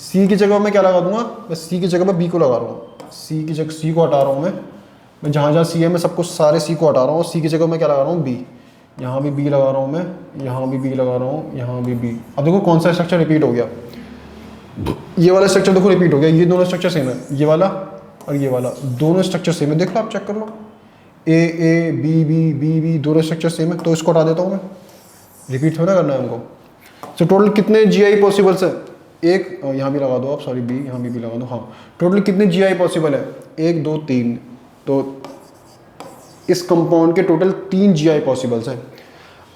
C की जगह मैं क्या लगा दूंगा, मैं C की जगह पर B को लगा रहा हूँ। C की जगह C को हटा रहा हूँ मैं जहाँ जहाँ C है मैं सबको सारे C को हटा रहा हूँ। C की जगह मैं क्या लगा रहा हूँ, B। यहाँ भी B लगा रहा हूँ मैं, यहाँ भी B लगा रहा हूँ, यहाँ भी B। अब देखो कौन सा स्ट्रक्चर रिपीट हो गया, ये वाला स्ट्रक्चर देखो रिपीट हो गया। ये दोनों स्ट्रक्चर सेम है, ये वाला और ये वाला, दोनों स्ट्रक्चर सेम है। देख लो, आप चेक कर लो, A B B B B दोनों स्ट्रक्चर सेम है, तो इसको हटा देता हूँ मैं, रिपीट थोड़ा करना है हमको। तो टोटल कितने GI पॉसिबल्स है? एक यहाँ भी लगा दो आप, सॉरी बी यहाँ भी लगा दो, हाँ। टोटल कितने GI पॉसिबल है? 1 2 3। तो इस कंपाउंड के टोटल 3 GI पॉसिबल्स हैं।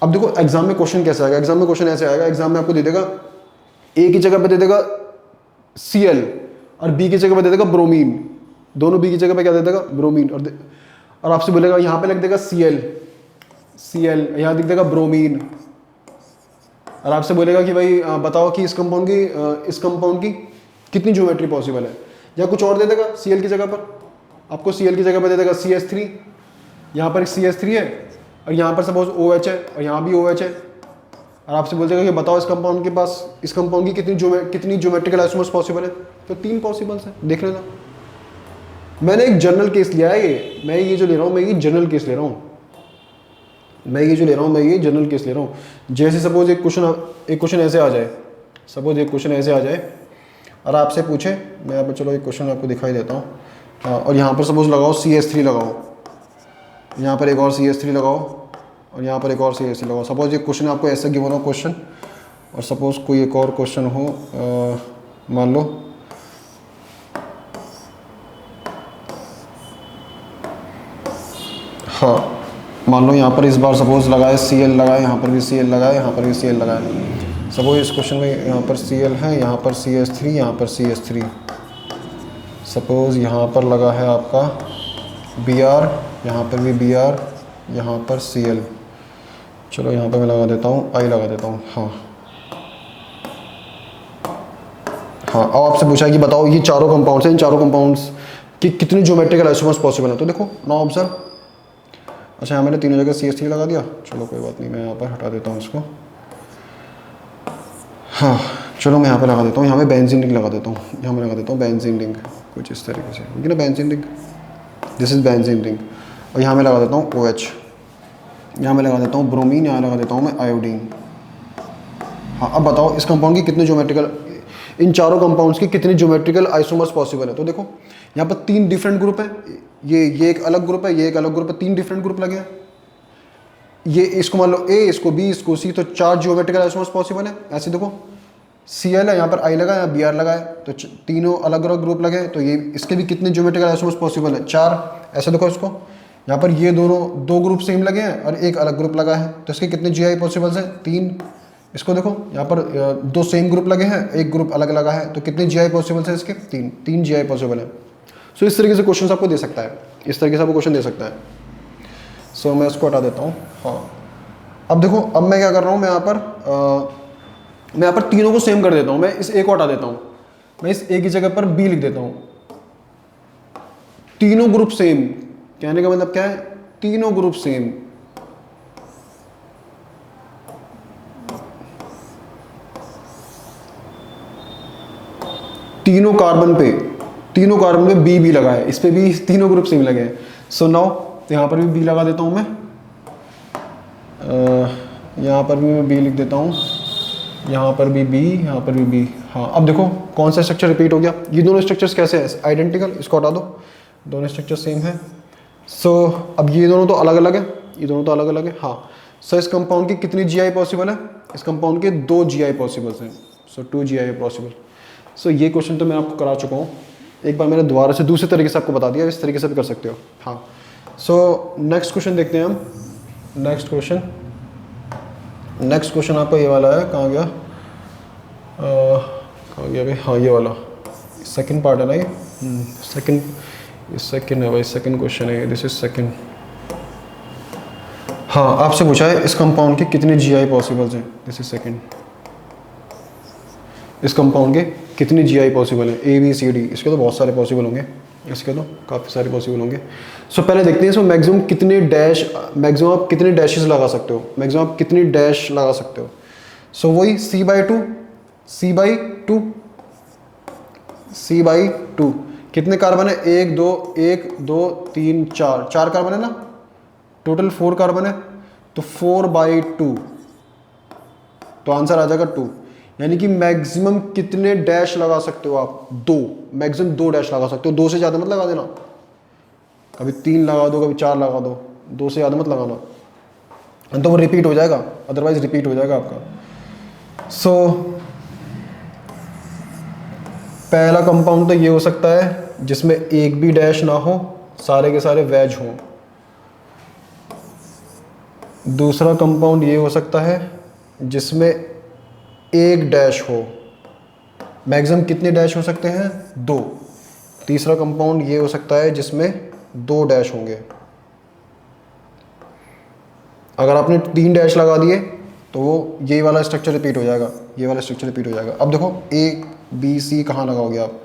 अब देखो एग्जाम में क्वेश्चन कैसे आएगा, एग्जाम में क्वेश्चन ऐसे आएगा, एग्जाम में आपको दे देगा ए की जगह पे दे देगा Cl और बी की जगह पे दे देगा ब्रोमीन, दोनों बी की जगह पे क्या दे देगा? ब्रोमीन, और आपसे बोलेगा यहाँ पे लिख देगा Cl, यहाँ लिख देगा ब्रोमीन, और आपसे बोलेगा कि भाई बताओ कि इस कंपाउंड की कितनी ज्योमेट्री पॉसिबल है, या कुछ और दे देगा Cl की जगह पर, आपको Cl की जगह पर दे देगा CH3, यहाँ पर CH3 है और यहाँ पर सपोज OH है और यहाँ भी OH है, और आपसे बोल देगा कि बताओ इस कंपाउंड की कितनी ज्योमेट्रिकल आइसोमर्स पॉसिबल है, तो 3 पॉसिबल्स है, देख लेना। मैंने एक जनरल केस लिया है, मैं ये जो ले रहा हूँ मैं ये जनरल केस ले रहा हूँ, जैसे सपोज एक क्वेश्चन ऐसे आ जाए, और आपसे पूछे, मैं यहाँ पर चलो एक क्वेश्चन आपको दिखाई देता हूँ, और यहाँ पर सपोज लगाओ CH3 लगाओ, यहाँ पर एक और CH3 लगाओ, और यहाँ पर एक और CH3 लगाओ। सपोज एक क्वेश्चन आपको ऐसे गिवन हो क्वेश्चन, और सपोज कोई एक और क्वेश्चन हो, मान लो हाँ, मान लो यहाँ पर इस बार सपोज लगाए Cl लगाए, यहाँ पर भी Cl लगाए, यहाँ पर भी Cl लगाए। सपोज इस क्वेश्चन में यहाँ पर Cl है, यहाँ पर CH3, यहाँ पर CH3। सपोज यहाँ पर लगा है आपका Br, यहाँ पर भी Br, यहाँ पर Cl। चलो यहाँ पर मैं लगा देता हूँ, I लगा देता हूँ, हाँ। अब आपसे पूछा है कि बताओ ये चारों कंपाउंड्स हैं, इन चारों कंपाउंड्स की कितनी ज्योमेट्रिकल आइसोमर्स पॉसिबल है। तो देखो नाउ ऑब्जर्व, अच्छा यहाँ मैंने तीनों जगह CH3 लगा दिया, चलो कोई बात नहीं, मैं यहाँ पर हटा देता हूँ इसको। हाँ चलो मैं यहाँ पर लगा देता हूँ, यहाँ में बेंजीन रिंग लगा देता हूँ, यहाँ मैं लगा देता हूँ बेंजीन रिंग, कुछ इस तरीके से, ठीक है ना, benzene ring, this is benzene ring. और यहाँ मैं लगा देता हूँ OH, यहाँ मैं लगा देता हूँ ब्रोमीन, यहाँ लगा देता हूँ मैं आयोडीन। हाँ अब बताओ इस कंपाउंड की कितने ज्योमेट्रिकल, इन चारों कंपाउंड्स की कितनी ज्योमेट्रिकल आइसोमर्स पॉसिबल है। तो देखो यहाँ पर 3 डिफरेंट ग्रुप है, ये एक अलग ग्रुप है, ये एक अलग ग्रुप है, 3 डिफरेंट ग्रुप लगे हैं। ये इसको मान लो A, इसको B, इसको C, तो 4 ज्योमेट्रिकल आइसोमर्स पॉसिबल है। ऐसे देखो Cl है, यहाँ पर I लगा है, यहाँ Br लगा है, तो तीनों अलग अलग ग्रुप लगे हैं, तो ये इसके भी कितने ज्योमेट्रिकल आइसोमर्स पॉसिबल है? 4। ऐसे देखो इसको, यहाँ पर ये दोनों 2 ग्रुप सेम लगे हैं और एक अलग ग्रुप लगा है, तो इसके कितने GI पॉसिबल्स हैं? 3। इसको देखो यहाँ पर 2 सेम ग्रुप लगे हैं, एक ग्रुप अलग लगा है, तो कितने GI पॉसिबल्स हैं इसके? 3 GI पॉसिबल है। सो इस तरीके से क्वेश्चन आपको दे सकता है, इस तरीके से आपको क्वेश्चन दे सकता है। सो मैं इसको हटा देता हूँ। हाँ अब देखो, अब मैं क्या कर रहा हूँ, मैं यहाँ पर तीनों को सेम कर देता हूँ, मैं इस A को हटा देता हूँ, मैं इस A की जगह पर B लिख देता हूँ। तीनों ग्रुप सेम, कहने का मतलब क्या है? तीनों ग्रुप सेम। तीनों कार्बन पे B लगा है, इस पे भी तीनों ग्रुप सेम लगे हैं। सो नाउ यहाँ पर भी B लगा देता हूँ मैं, यहाँ पर भी मैं B लिख देता हूँ, यहाँ पर भी B, यहाँ पर भी B। हाँ अब देखो कौन सा स्ट्रक्चर रिपीट हो गया, ये दोनों स्ट्रक्चर्स कैसे हैं? आइडेंटिकल, इसको हटा दो, दोनों स्ट्रक्चर सेम है। सो अब ये दोनों तो अलग अलग है, ये दोनों तो अलग अलग है। हाँ सो इस कंपाउंड की कितनी GI पॉसिबल है? इस कंपाउंड के 2 GI पॉसिबल्स हैं, सो 2 GI पॉसिबल। सो ये क्वेश्चन तो मैं आपको करा चुका हूँ, एक बार मैंने दोबारा से दूसरे तरीके से आपको बता दिया, इस तरीके से भी कर सकते हो। हाँ सो नेक्स्ट क्वेश्चन देखते हैं हम। नेक्स्ट क्वेश्चन आपका ये वाला है, कहाँ गया भाई? हाँ ये वाला सेकंड पार्ट है ना, ये सेकंड है भाई, सेकंड क्वेश्चन है, दिस इज सेकंड। हाँ आपसे पूछा है इस कंपाउंड के कितने GI पॉसिबल्स हैं, दिस इज सेकंड। इस कंपाउंड के कितने GI पॉसिबल है? A B C D, इसके तो बहुत सारे पॉसिबल होंगे, इसके तो काफ़ी सारे पॉसिबल होंगे। सो पहले देखते हैं इसमें मैक्सिमम आप कितने डैशेस लगा सकते हो, मैक्सिमम आप कितनी डैश लगा सकते हो। सो वही C/2 कितने कार्बन है? 1 2 3 4 कार्बन है ना, टोटल 4 कार्बन है, तो 4/2, तो आंसर आ जाएगा 2। यानी कि मैक्सिमम कितने डैश लगा सकते हो आप? 2, मैक्सिमम 2 डैश लगा सकते हो, 2 से ज़्यादा मत लगा देना। कभी 3 लगा दो, कभी 4 लगा दो, 2 से ज़्यादा मत लगाना, तो वो रिपीट हो जाएगा, अदरवाइज रिपीट हो जाएगा आपका। सो पहला कंपाउंड तो ये हो सकता है जिसमें एक भी डैश ना हो, सारे के सारे वेज हों। दूसरा कंपाउंड ये हो सकता है जिसमें एक डैश हो। मैक्सिमम कितने डैश हो सकते हैं? 2। तीसरा कंपाउंड ये हो सकता है जिसमें 2 डैश होंगे। अगर आपने 3 डैश लगा दिए तो वो ये वाला स्ट्रक्चर रिपीट हो जाएगा, ये वाला स्ट्रक्चर रिपीट हो जाएगा। अब देखो ए बी सी कहाँ लगाओगे आप?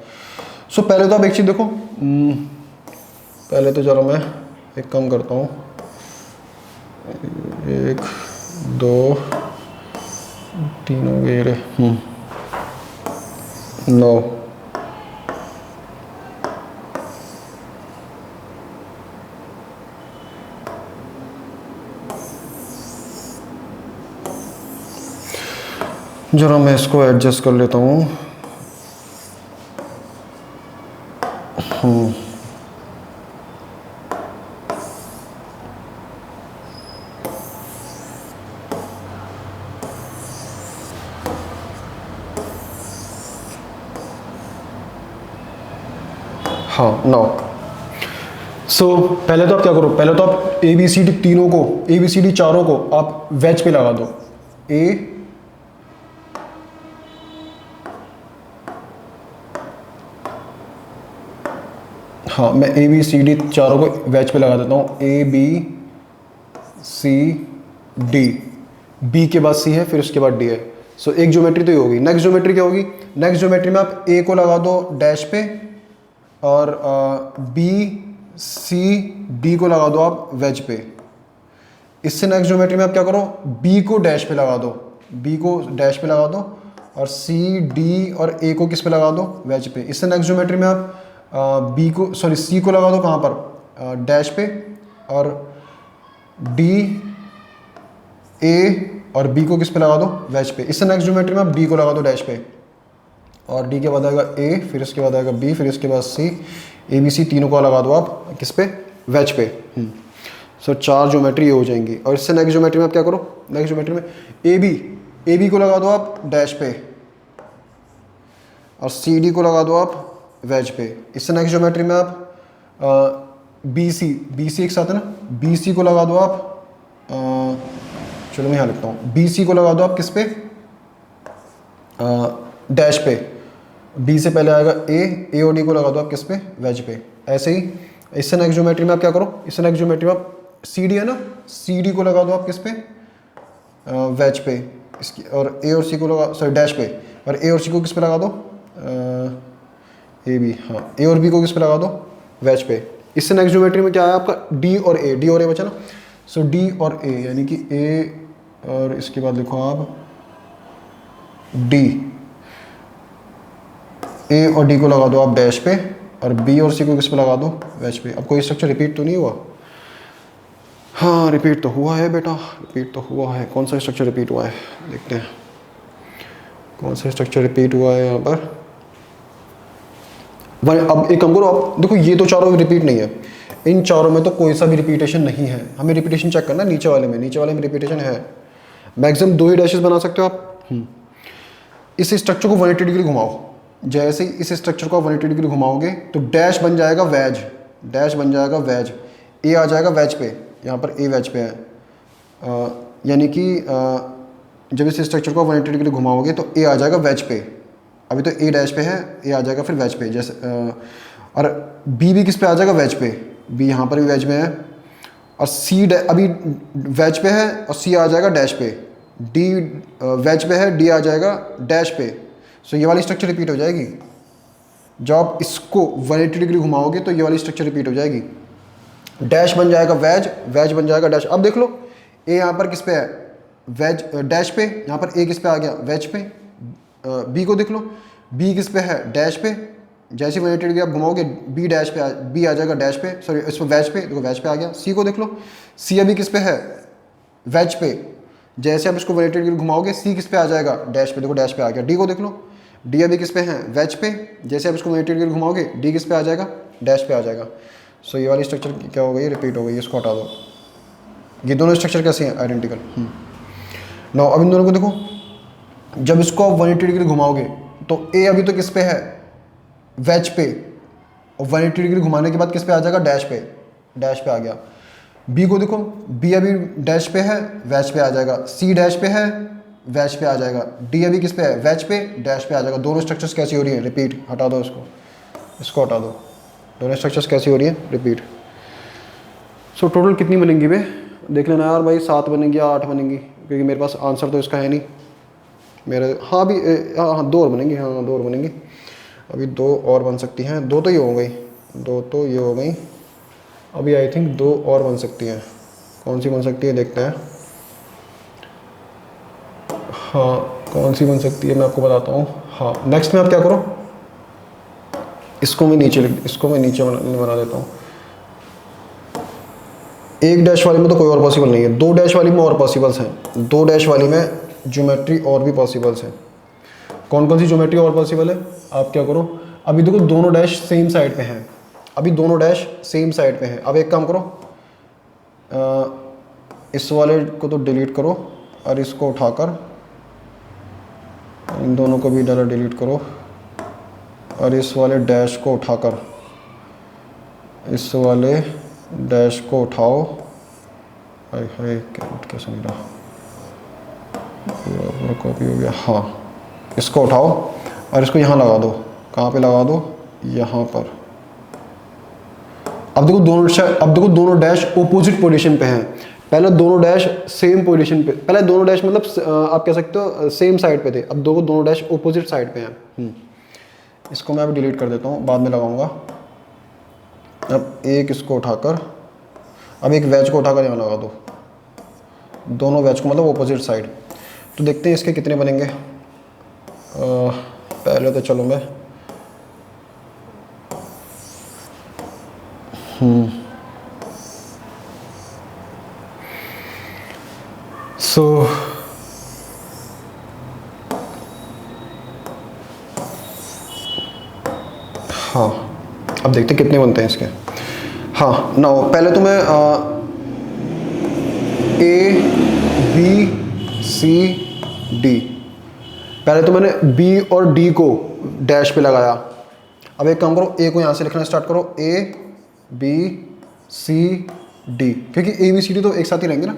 सो पहले तो आप एक चीज़ देखो, पहले तो चलो मैं एक काम करता हूँ, 1 2 3 हो गए रे, 9। जरा मैं इसको एडजस्ट कर लेता हूँ। हाँ 9। सो पहले तो आप क्या करो, पहले तो आप ए बी सी डी तीनों को, ए बी सी डी चारों को आप वेज पे लगा दो। ए हाँ मैं ए बी सी डी चारों को वेज पे लगा देता हूँ। A B C D, B के बाद सी है, फिर उसके बाद डी है। सो एक ज्योमेट्री तो ये होगी। नेक्स्ट ज्योमेट्री क्या होगी? नेक्स्ट ज्योमेट्री में आप ए को लगा दो डैश पे, और बी सी डी को लगा दो आप वेज पे। इससे नेक्स्ट ज्योमेट्री में आप क्या करो, बी को डैश पे लगा दो, बी को डैश पे लगा दो, और सी डी और ए को किस पे लगा दो? वेज पे। इससे नेक्स्ट ज्योमेट्री में आप बी को सॉरी सी को लगा दो कहाँ पर? डैश पे, और डी ए और बी को किस पे लगा दो? वेज पे। इससे नेक्स्ट ज्योमेट्री में आप डी को लगा दो डैश पे, और डी के बाद आएगा ए, फिर इसके बाद आएगा बी, फिर इसके बाद सी, ए बी सी तीनों को लगा दो आप किस पे? वेज पे। सो 4 ज्योमेट्री हो जाएंगी। और इससे नेक्स्ट ज्योमेट्री में आप क्या करो, नेक्स्ट ज्योमेट्री में ए बी को लगा दो आप डैश पे, और सी डी को लगा दो आप वेज पे। इससे नेक्स्ट ज्योमेट्री में आप बी सी एक साथ है ना, बी सी को लगा दो आप चलो मैं यहाँ लिखता हूँ, बी सी को लगा दो आप किस पे? डैश पे। बी से पहले आएगा ए और डी को लगा दो आप किस पे? वेज पे। ऐसे ही इससे नेक्स्ट ज्योमेट्री में आप क्या करो, इससे नेक्स्ट ज्योमेट्री में आप सी डी है ना, सी डी को लगा दो आप किस पे? वेज पे। इसकी और ए और सी को लगा, सॉरी डैश पे, और ए और सी को किस पे लगा दो? ए बी, हाँ ए और बी को किस पे लगा दो? वेज पे। इससे नेक्स्ट ज्योमेट्री में क्या है आपका? डी और ए बचा ना। सो डी और ए, यानी कि ए और इसके बाद लिखो आप डी, ए और डी को लगा दो आप डैश पे, और बी और सी को किस पे लगा दो? वेज पे। अब कोई स्ट्रक्चर रिपीट तो नहीं हुआ? हाँ रिपीट तो हुआ है बेटा, रिपीट तो हुआ है। कौन सा स्ट्रक्चर रिपीट हुआ है देखते हैं, कौन सा स्ट्रक्चर रिपीट हुआ है यहाँ पर। अब एक काम करो, आप देखो ये तो चारों रिपीट नहीं है, इन चारों में तो कोई सा भी रिपीटेशन नहीं है। हमें रिपीटेशन चेक करना है नीचे वाले में, नीचे वाले में रिपीटेशन है। मैक्सिमम 2 ही डैशेस बना सकते हो आप। इस स्ट्रक्चर को 180 डिग्री घुमाओ, जैसे ही इस स्ट्रक्चर को 180 डिग्री घुमाओगे तो डैश बन जाएगा वेज, डैश बन जाएगा वेज, ए आ जाएगा वेज पे, यहाँ पर ए वेज पे है। यानी कि जब इस स्ट्रक्चर को 180 डिग्री घुमाओगे तो ए आ जाएगा वेज पे। अभी तो ए डैश पे है, ए आ जाएगा फिर वेज पे, जैसे और बी भी किस पे आ जाएगा? वेज पे। बी यहाँ पर भी वेज में है, और सी अभी वेज पे है और सी आ जाएगा डैश पे। डी वेज पे है, डी आ जाएगा डैश पे। सो ये वाली स्ट्रक्चर रिपीट हो जाएगी। जब आप इसको 180 डिग्री घुमाओगे तो ये वाली स्ट्रक्चर रिपीट हो जाएगी। डैश बन जाएगा वेज, वेज बन जाएगा डैश। अब देख लो ए यहाँ पर किस पे है? वेज डैश पे। यहाँ पर ए किस पे आ गया? वेज पे। बी को देख लो, बी किस पे है? डैश पे। जैसे 180 डिग्री आप घुमाओगे बी डैश पे बी आ जाएगा डैश पे, सॉरी इसमें वेज पे, देखो वेज पे आ गया। सी को देख लो, सी अभी किस पे है? वेज पे। जैसे आप इसको 180 डिग्री घुमाओगे सी किस पे आ जाएगा? डैश पे, देखो डैश पे आ गया। डी को देख लो, डी अभी किस पे है? वेज पे। जैसे आप इसको 180 डिग्री घुमाओगे डी किस पे आ जाएगा? डैश पे आ जाएगा। सो ये वाली स्ट्रक्चर क्या हो गई, रिपीट हो गई, इसको हटा दो। ये दोनों स्ट्रक्चर कैसे हैं, आइडेंटिकल। नाउ अब इन दोनों को देखो, जब इसको आप 180 डिग्री घुमाओगे तो ए अभी तो किस पे है, वेज पे, और 180 डिग्री घुमाने के बाद किस पे आ जाएगा, डैश पे, डैश पे आ गया। बी को देखो, बी अभी डैश पे है, वेज पे आ जाएगा। सी डैश पे है, वेज पे आ जाएगा। डी अभी किस पे है, वेज पे, डैश पे आ जाएगा। दोनों स्ट्रक्चर्स कैसी हो रही है, रिपीट। हटा दो इसको, इसको हटा दो। दोनों स्ट्रक्चर्स कैसी हो रही है, रिपीट। सो टोटल कितनी बनेंगी वे देख लेना यार भाई, 7 बनेंगी या 8 बनेंगी, क्योंकि मेरे पास आंसर तो इसका है नहीं मेरे। हाँ अभी हाँ 2 और बनेंगी, हाँ 2 और बनेंगी। अभी 2 और बन सकती हैं, 2 तो ये हो गई, 2 तो ये हो गई। अभी आई थिंक 2 और बन सकती हैं। कौन सी बन सकती है देखते हैं। हाँ कौन सी बन सकती है मैं आपको बताता हूँ। हाँ नेक्स्ट में आप क्या करो, इसको मैं नीचे बना देता हूँ। 1 डैश वाली में तो कोई और पॉसिबल नहीं है, 2 डैश वाली में और पॉसिबल्स हैं। 2 डैश वाली में ज्योमेट्री और भी पॉसिबल्स हैं। कौन कौन सी ज्योमेट्री और पॉसिबल है, आप क्या करो, अभी देखो दोनों डैश सेम साइड पे हैं, अभी दोनों डैश सेम साइड पे हैं। अब एक काम करो, इस वाले को तो डिलीट करो और इसको उठाकर इन दोनों को भी डायरेक्ट डिलीट करो, और इस वाले डैश को उठाकर इस वाले डैश को उठाओ। हाय हाय कैसे नहीं रहा, पूरा कॉपी हो गया। हाँ इसको उठाओ और इसको यहाँ लगा दो। कहाँ पे लगा दो, यहाँ पर। अब देखो दोनों डैश ओपोजिट पोजीशन पे हैं। पहले दोनों डैश सेम पोजीशन पे, पहले दोनों डैश मतलब आप कह सकते हो सेम साइड पे थे। अब दोनों डैश ओपोजिट साइड पे हैं। इसको मैं अभी डिलीट कर देता हूँ, बाद में लगाऊंगा। अब एक इसको उठाकर, अब एक वेज को उठाकर यहाँ लगा दो, दोनों वेज को मतलब ओपोजिट साइड। तो देखते हैं इसके कितने बनेंगे। पहले तो चलो मैं हाँ अब देखते हैं कितने बनते हैं इसके। हाँ नाउ पहले तो मैं ए बी सी डी, पहले तो मैंने बी और डी को डैश पे लगाया। अब एक काम करो, ए को यहाँ से लिखना स्टार्ट करो, ए बी सी डी, क्योंकि ए बी सी डी तो एक साथ ही रहेंगे ना।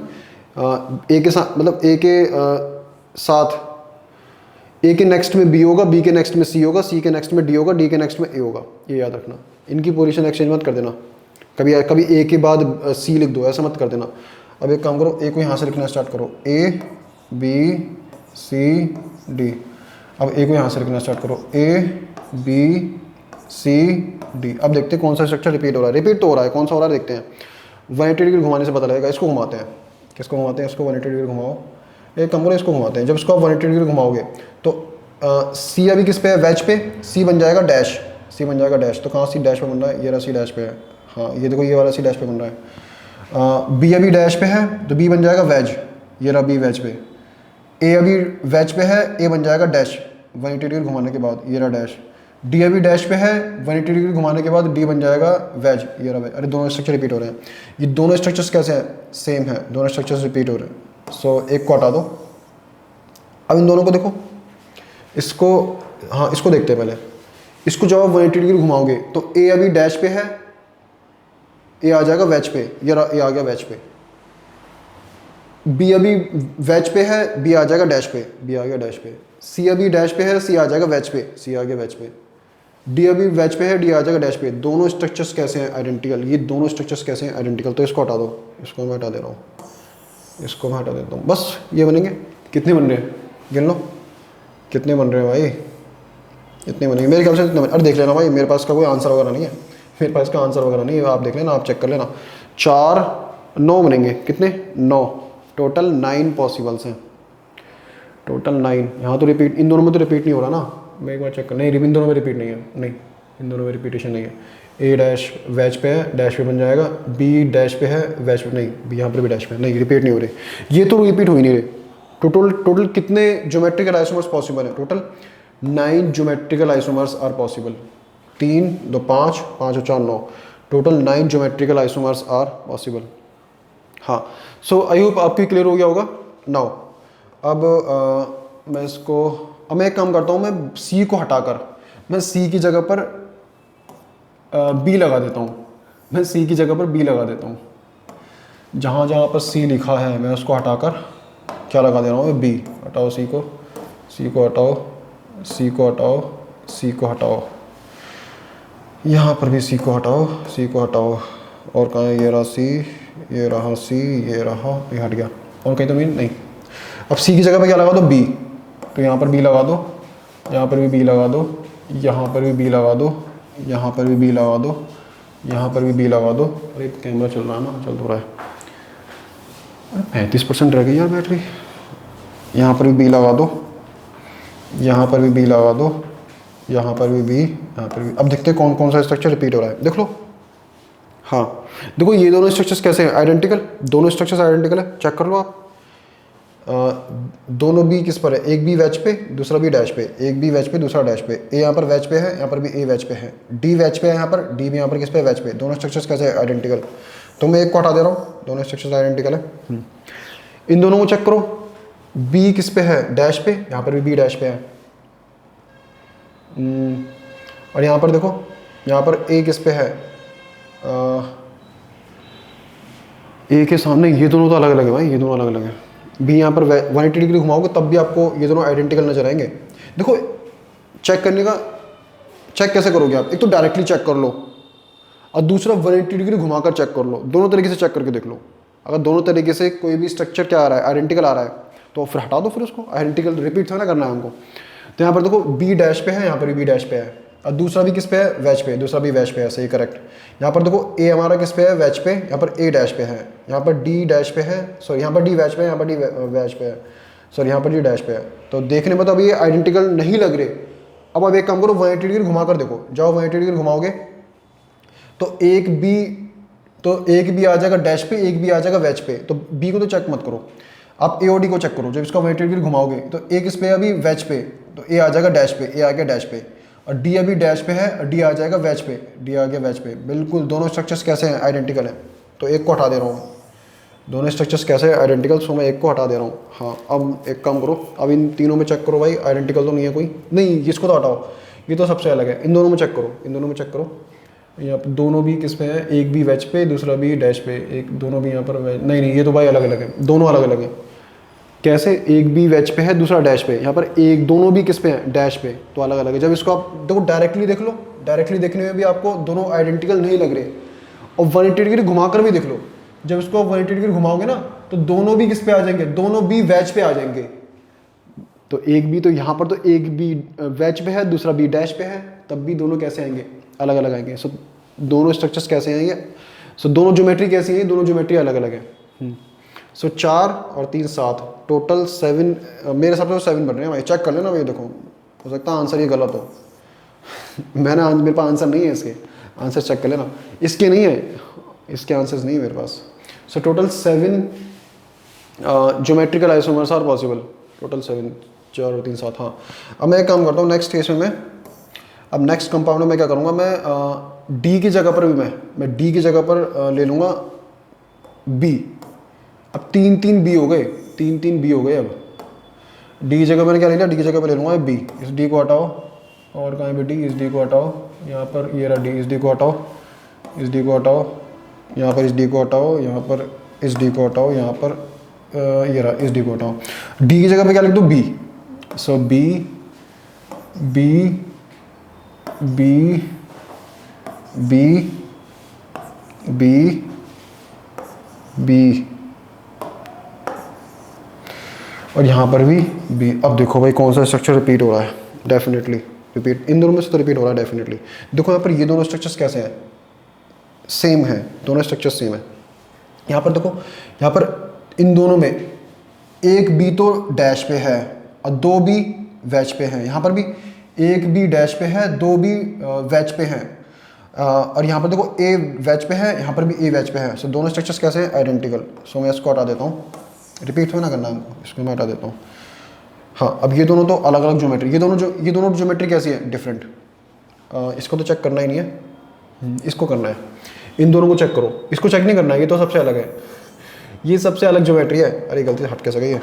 ए के साथ मतलब ए के साथ ए के नेक्स्ट में बी होगा, बी के नेक्स्ट में सी होगा, सी के नेक्स्ट में डी होगा, डी के नेक्स्ट में ए होगा। ये याद रखना, इनकी पोजीशन एक्सचेंज मत कर देना। कभी ए के बाद सी लिख दो, ऐसा मत कर देना। अब एक काम करो, ए को यहाँ से लिखना स्टार्ट करो, ए बी सी डी। अब ए को यहाँ से लिखना स्टार्ट करो, ए बी सी डी। अब देखते हैं कौन सा स्ट्रक्चर रिपीट हो रहा है। रिपीट तो हो रहा है, कौन सा हो रहा है देखते हैं। 180 डिग्री घुमाने से पता लगेगा। इसको घुमाते हैं, किसको घुमाते हैं, इसको 180 डिग्री घुमाओ। एक काम करो, इसको घुमाते हैं। जब इसको आप 180 डिग्री घुमाओगे तो सी अभी किस पे है, वेज पे, सी बन जाएगा डैश, सी बन जाएगा डैश। तो कहाँ सी डैश पे बन रहा है, ये रहा सी डैश पे है। हाँ ये देखो ये वाला सी डैश पे बन रहा है। बी अभी डैश पे है तो बी बन जाएगा वेज, ये रहा बी वेज पे। ए अभी वेज पे है, ए बन जाएगा डैश 180 डिग्री घुमाने के बाद, ये रहा डैश। डी अभी डैश पे है, 180 डिग्री घुमाने के बाद डी बन जाएगा वेज, ये रहा वेज। अरे दोनों स्ट्रक्चर रिपीट हो रहे हैं। ये दोनों स्ट्रक्चर्स कैसे हैं, सेम है, दोनों स्ट्रक्चर्स रिपीट हो रहे हैं। सो एक को हटा दो। अब इन दोनों को देखो, इसको हाँ इसको देखते हैं पहले। इसको जब आप 180 डिग्री घुमाओगे तो ए अभी डैश पे है, ए आ जाएगा वेज पे, ये आ गया वेज पे। बी अभी वेज पे है, बी आ जाएगा डैश पे, बी आ गया डैश पे। सी अभी डैश पे है, सी आ जाएगा वेज पे, सी आ गया वेज पे। डी अभी वेज पे है, डी आ जाएगा डैश पे। दोनों स्ट्रक्चर्स कैसे हैं, आइडेंटिकल। ये दोनों स्ट्रक्चर्स कैसे हैं, आइडेंटिकल। तो इसको हटा दो, इसको मैं हटा दे रहा हूँ, इसको मैं हटा देता हूँ। बस ये बनेंगे। कितने बन रहे हैं, गिन लो कितने बन रहे हैं भाई, इतने बनेंगे मेरे ख्याल से। इतने अरे देख लेना भाई, मेरे पास का कोई आंसर वगैरह नहीं है, मेरे पास का आंसर वगैरह नहीं है। आप देख लेना, आप चेक कर लेना। 4 9 बनेंगे, कितने 9, टोटल 9 पॉसिबल्स हैं, टोटल 9। यहाँ तो रिपीट, इन दोनों में तो रिपीट नहीं हो रहा ना, मैं एक बार चेक कर। नहीं इन दोनों में रिपीट नहीं है, नहीं इन दोनों में रिपीटेशन नहीं है। ए डैश वेज पे है, डैश पे बन जाएगा। बी डैश पे है, वेज पे नहीं, बी यहाँ पर भी डैश पे नहीं, रिपीट नहीं हो रहे। ये तो रिपीट हो ही नहीं रहे। टोटल कितने ज्योमेट्रिकल आइसोमर्स पॉसिबल है, total 9 geometrical isomers are possible. 3 2 5 5 और 4 9, total 9 geometrical isomers are possible. हाँ, सो आई होप आपकी क्लियर हो गया होगा। नाउ अब मैं एक काम करता हूँ, मैं सी को हटाकर मैं सी की जगह पर बी लगा देता हूँ। मैं सी की जगह पर बी लगा देता हूँ। जहाँ जहाँ पर सी लिखा है मैं उसको हटाकर क्या लगा दे रहा हूँ, बी। हटाओ सी को हटाओ, सी को हटाओ, सी को हटाओ, यहाँ पर भी सी को हटाओ, सी को हटाओ। और कहाँ है, ये रहा सी, ये रहा सी, ये रहा, ये हट गया। और कहीं तो नहीं। अब सी की जगह पे क्या लगा दो, बी। तो यहाँ पर बी लगा दो, यहाँ पर भी बी लगा दो, यहाँ पर भी बी लगा दो, यहाँ पर भी बी लगा दो, यहाँ पर भी बी लगा दो। अरे कैमरा चल रहा है ना, चल तो रहा है। 35% रह गई यार बैटरी। यहाँ पर भी बी लगा दो, यहाँ पर भी बी लगा दो, यहाँ पर भी बी, यहाँ पर भी। अब देखते हैं कौन कौन सा स्ट्रक्चर रिपीट हो रहा है, देख लो। हाँ देखो, ये दोनों स्ट्रक्चर्स कैसे हैं, आइडेंटिकल। दोनों स्ट्रक्चर्स आइडेंटिकल है, चेक कर लो आप। दोनों बी किस पर है, एक बी वैच पे, दूसरा बी डैश पे। एक बी वैच पे, दूसरा डैश पे। ए यहाँ पर वैच पे है, यहाँ पर भी ए वैच पे है। डी वैच पे है यहाँ पर, डी भी यहाँ पर किस पे, वैच पे। दोनों स्ट्रक्चर्स कैसे है, आइडेंटिकल। तो मैं एक को हटा दे रहा हूँ, दोनों स्ट्रक्चर्स आइडेंटिकल है। इन दोनों को चेक करो, बी किस पे है, डैश पे, यहाँ पर भी बी डैश पे है। और यहाँ पर देखो, यहाँ पर ए किस पे है, ए के सामने। ये दोनों तो अलग अलग है भाई, ये दोनों अलग अलग है। बी यहाँ पर 180 डिग्री घुमाओगे तब भी आपको ये दोनों आइडेंटिकल नजर आएंगे। देखो चेक करने का, चेक कैसे करोगे आप, एक तो डायरेक्टली चेक कर लो और दूसरा 180 डिग्री घुमाकर चेक कर लो। दोनों तरीके से चेक करके देख लो। अगर दोनों तरीके से कोई भी स्ट्रक्चर क्या आ रहा है, आइडेंटिकल आ रहा है, तो फिर हटा दो, फिर उसको आइडेंटिकल रिपीट थोड़ा ना करना है हमको। तो यहाँ पर देखो बी डैश पे है, यहाँ पर भी बी डैश पे है, और दूसरा भी किस पे है, वैच पे, दूसरा भी वैच पे है, सही करेक्ट। यहाँ पर देखो ए हमारा किस पे है, वैच पे, यहाँ पर ए डैश पे है, यहाँ पर डी डैश पे है, सॉरी यहाँ पर डी वैच पे है, यहाँ पर डी वैच पे है, सॉरी यहाँ पर डी डैश पे है। तो देखने में तो अभी ये आइडेंटिकल नहीं लग रहे। अब एक काम करो, 180 डिग्री घुमा कर देखो, जाओ 180 डिग्री घुमाओगे तो एक बी आ जाएगा डैश पे, एक बी आ जाएगा वैच पे। तो बी को तो चेक मत करो, आप ए और डी को चेक करो। जब इसका 180 डिग्री घुमाओगे तो ए किस पे है अभी, वैच पे, तो ए आ जाएगा डैश पे, ए आ गया डैश पे। और डी अभी डैश पे है, और डी आ जाएगा वैच पे, डी आ गया वैच पे। बिल्कुल दोनों स्ट्रक्चर्स कैसे हैं, आइडेंटिकल हैं। तो एक को हटा दे रहा हूँ, दोनों स्ट्रक्चर्स कैसे हैं, आइडेंटिकल। सो मैं एक को हटा दे रहा हूँ। हाँ अब एक काम करो, अब इन तीनों में चेक करो भाई, आइडेंटिकल तो नहीं है कोई, नहीं इसको तो हटाओ, ये तो सबसे अलग है। इन दोनों में चेक करो, इन दोनों में चेक करो। यहाँ पर दोनों भी किस पे है, एक भी वैच पे, दूसरा भी डैश पे, एक दोनों भी यहाँ पर नहीं, ये तो भाई अलग अलग है, दोनों अलग अलग है। कैसे, एक भी वैच पे है, दूसरा डैश पे, यहाँ पर एक दोनों भी किस पे है, डैश पे, तो अलग अलग है। जब इसको आप देखो डायरेक्टली देख लो, डायरेक्टली देखने में भी आपको दोनों आइडेंटिकल नहीं लग रहे, और 180 डिग्री घुमाकर भी देख लो। जब इसको 180 डिग्री घुमाओगे ना तो दोनों भी किस पे आ जाएंगे, दोनों भी वैच पे आ जाएंगे। तो एक भी, तो यहाँ पर तो एक भी वैच पे है, दूसरा भी डैश पे है, तब भी दोनों कैसे आएंगे, अलग अलग आएंगे। सो दोनों स्ट्रक्चर्स कैसे आएंगे, सो दोनों ज्योमेट्री कैसी है, दोनों ज्योमेट्री अलग अलग है। सो 4 और 3 7, टोटल 7, मेरे हिसाब से 7 बन रहे हैं भाई। चेक कर लेना भाई, देखो हो सकता है आंसर ये गलत हो। मेरे पास आंसर नहीं है इसके, आंसर चेक कर लेना। इसके नहीं है, इसके आंसर्स नहीं है मेरे पास। So total 7 geometrical isomers are possible, total 7, 4 और 3 7। हाँ अब मैं एक काम करता हूँ, नेक्स्ट केस में अब नेक्स्ट कंपाउंड में मैं क्या करूँगा, मैं डी की जगह पर भी मैं डी की जगह पर ले लूँगा बी। अब 3 3 बी हो गए, 3 3 बी हो गए। अब डी की जगह मैंने क्या ले लिया, डी की जगह पर ले लूँगा बी। इस डी को हटाओ, और कहाँ है डी, इस डी को हटाओ, यहाँ पर ये रहा डी, इस डी को हटाओ, इस डी को हटाओ, यहाँ पर इस डी को हटाओ, यहाँ पर इस डी को हटाओ, यहाँ पर ये रहा इस डी को हटाओ। डी की जगह पे क्या लिख दो, B. So B B B B B B, और यहाँ पर भी बी। अब देखो भाई कौन सा स्ट्रक्चर रिपीट हो रहा है, डेफिनेटली रिपीट, इन दोनों में से तो रिपीट हो रहा है डेफिनेटली। देखो यहाँ पर ये दोनों स्ट्रक्चर्स कैसे हैं, सेम है, दोनों स्ट्रक्चर्स सेम है। यहाँ पर देखो, यहाँ पर इन दोनों में एक बी तो डैश पे है और 2 बी वैच पे है। यहाँ पर भी एक बी डैश पे है, 2 बी वैच पे है, और यहाँ पर देखो ए वैच पे है, यहाँ पर भी ए वैच पे है। सो दोनों स्ट्रक्चर्स कैसे हैं, आइडेंटिकल। सो मैं इसको हटा देता हूँ, रिपीट हो ना करना हमको, इसको मैं हटा देता हूँ। हाँ अब ये दोनों तो अलग अलग ज्योमेट्री, ये दोनों ज्योमेट्री कैसी है, डिफरेंट। इसको तो चेक करना ही नहीं है। इसको करना है, इन दोनों को चेक करो, इसको चेक नहीं करना है, ये तो सबसे अलग है, ये सबसे अलग ज्योमेट्री है। अरे गलती से हट कैसे गई है,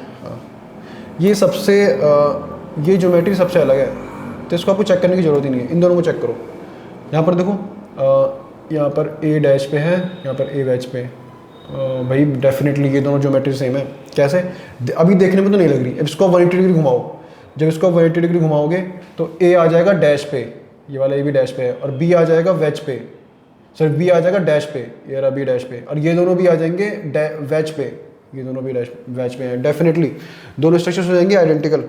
ये सबसे ये ज्योमेट्री सबसे अलग है, तो इसको आपको चेक करने की ज़रूरत ही नहीं है। इन दोनों को चेक करो, यहाँ पर देखो यहाँ पर ए डैश पे है, यहाँ पर ए वैच पे, भाई डेफिनेटली ये दोनों ज्योमेट्री सेम है। कैसे? अभी देखने में तो नहीं लग रही, अब इसको 180 डिग्री घुमाओ, जब इसको 180 डिग्री घुमाओगे तो ए आ जाएगा डैश पे, ये वाला ए भी डैश पे है, और बी आ जाएगा वेज पे, सर बी आ जाएगा डैश पे, ये रहा बी डैश पे, और ये दोनों भी आ जाएंगे वेज पे, ये दोनों भी वेज पे हैं। डेफिनेटली दोनों स्ट्रक्चर्स हो जाएंगे आइडेंटिकल।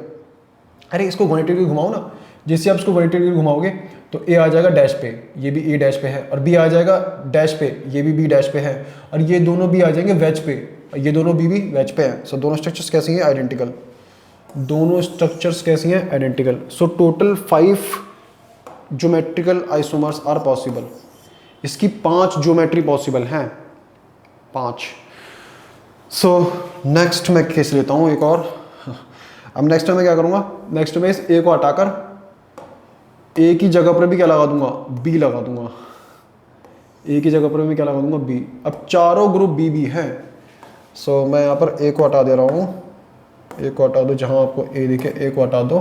अरे इसको 180 डिग्री घुमाओ ना, जिससे आप इसको 180 डिग्री घुमाओगे तो ए आ जाएगा डैश पे, ये भी ए डैश पे है, और बी आ जाएगा डैश पे, ये भी बी डैश पे है, और ये दोनों भी आ जाएंगे वेज पे, और ये दोनों भी वेज पे हैं। सो दोनों स्ट्रक्चर्स कैसी हैं? आइडेंटिकल। दोनों स्ट्रक्चर्स कैसी हैं? Identical. So total 5 geometrical isomers are possible. इसकी 5 ज्योमेट्री पॉसिबल हैं, 5। सो नेक्स्ट मैं केस लेता हूँ एक और। अब नेक्स्ट में मैं क्या करूँगा, नेक्स्ट में इस ए को हटाकर ए की जगह पर भी क्या लगा दूंगा? बी लगा दूंगा। ए की जगह पर भी क्या लगा दूंगा? बी। अब चारों ग्रुप बी बी हैं, सो मैं यहाँ पर ए को हटा दे रहा हूँ, ए को हटा दो, जहाँ आपको ए दिखे ए को हटा दो,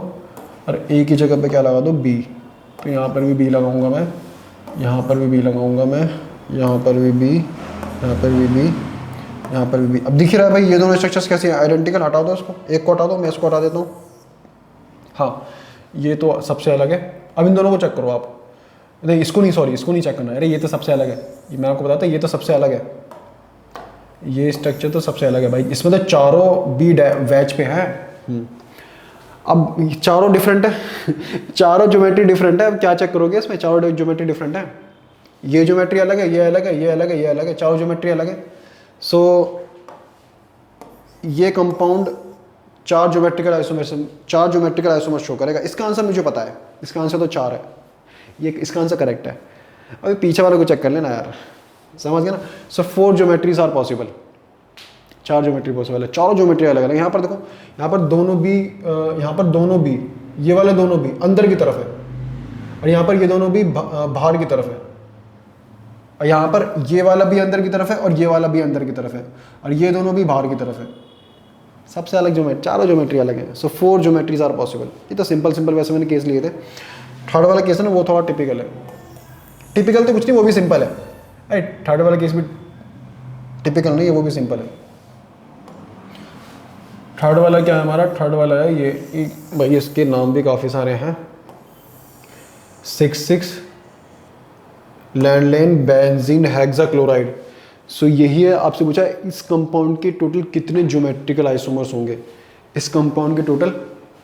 और ए की जगह पे क्या लगा दो? बी। तो यहाँ पर भी बी लगाऊंगा मैं, यहाँ पर भी बी लगाऊंगा मैं, यहाँ पर भी बी, यहाँ पर भी बी, यहाँ पर भी बी। अब दिख रहा है भाई ये दोनों स्ट्रक्चर्स कैसे हैं? आइडेंटिकल। हटा दो इसको, एक को हटा दो, मैं इसको हटा देता हूँ। हाँ ये तो सबसे अलग है। अब इन दोनों को चेक करो आप, नहीं इसको नहीं, सॉरी इसको नहीं चेक करना है, अरे ये तो सबसे अलग है, ये मैं आपको बताता, ये तो सबसे अलग है, ये स्ट्रक्चर तो सबसे अलग है भाई। इसमें तो चारों बी वेज पे है। अब चारों डिफरेंट है चारों ज्योमेट्री डिफरेंट है। अब क्या चेक करोगे इसमें? चारों ज्योमेट्री डिफरेंट है, ये ज्योमेट्री अलग है, ये अलग है, ये अलग है, ये अलग है, चारों ज्योमेट्री अलग है। सो ये कंपाउंड 4 ज्योमेट्रिकल आइसोमर्स शो करेगा। इसका आंसर मुझे पता है, इसका आंसर तो 4 है, ये इसका आंसर करेक्ट है। अभी पीछे वाले को चेक कर लेना यार, समझ गया ना? So 4 geometries are possible, 4 geometry possible है, चारों ज्योमेट्री अलग अलग। यहाँ पर देखो, यहाँ पर दोनों भी, यहाँ पर दोनों भी, ये वाले दोनों भी अंदर की तरफ है, और यहाँ पर ये दोनों भी बाहर की तरफ है, और यहाँ पर ये वाला भी अंदर की तरफ है, और ये वाला भी अंदर की तरफ है, और ये दोनों भी बाहर की तरफ है। सबसे अलग ज्योमेट्री, चारों ज्योमेट्री अलग है। सो 4 ज्योमेट्रीज आर पॉसिबल। ये तो सिंपल वैसे मैंने केस लिए थे। थर्ड वाला केस है ना, वो थोड़ा टिपिकल है। टिपिकल तो कुछ नहीं, वो भी सिंपल है। अरे थर्ड वाला केस भी टिपिकल नहीं है, वो भी सिंपल है। थर्ड वाला क्या है हमारा? थर्ड वाला है ये भाई, इसके नाम भी काफ़ी सारे हैं। 6,6 लैंडलेन बेंजीन हेक्साक्लोराइड। सो यही है, आपसे पूछा है इस कंपाउंड के टोटल कितने ज्योमेट्रिकल आइसोमर्स होंगे, इस कंपाउंड के टोटल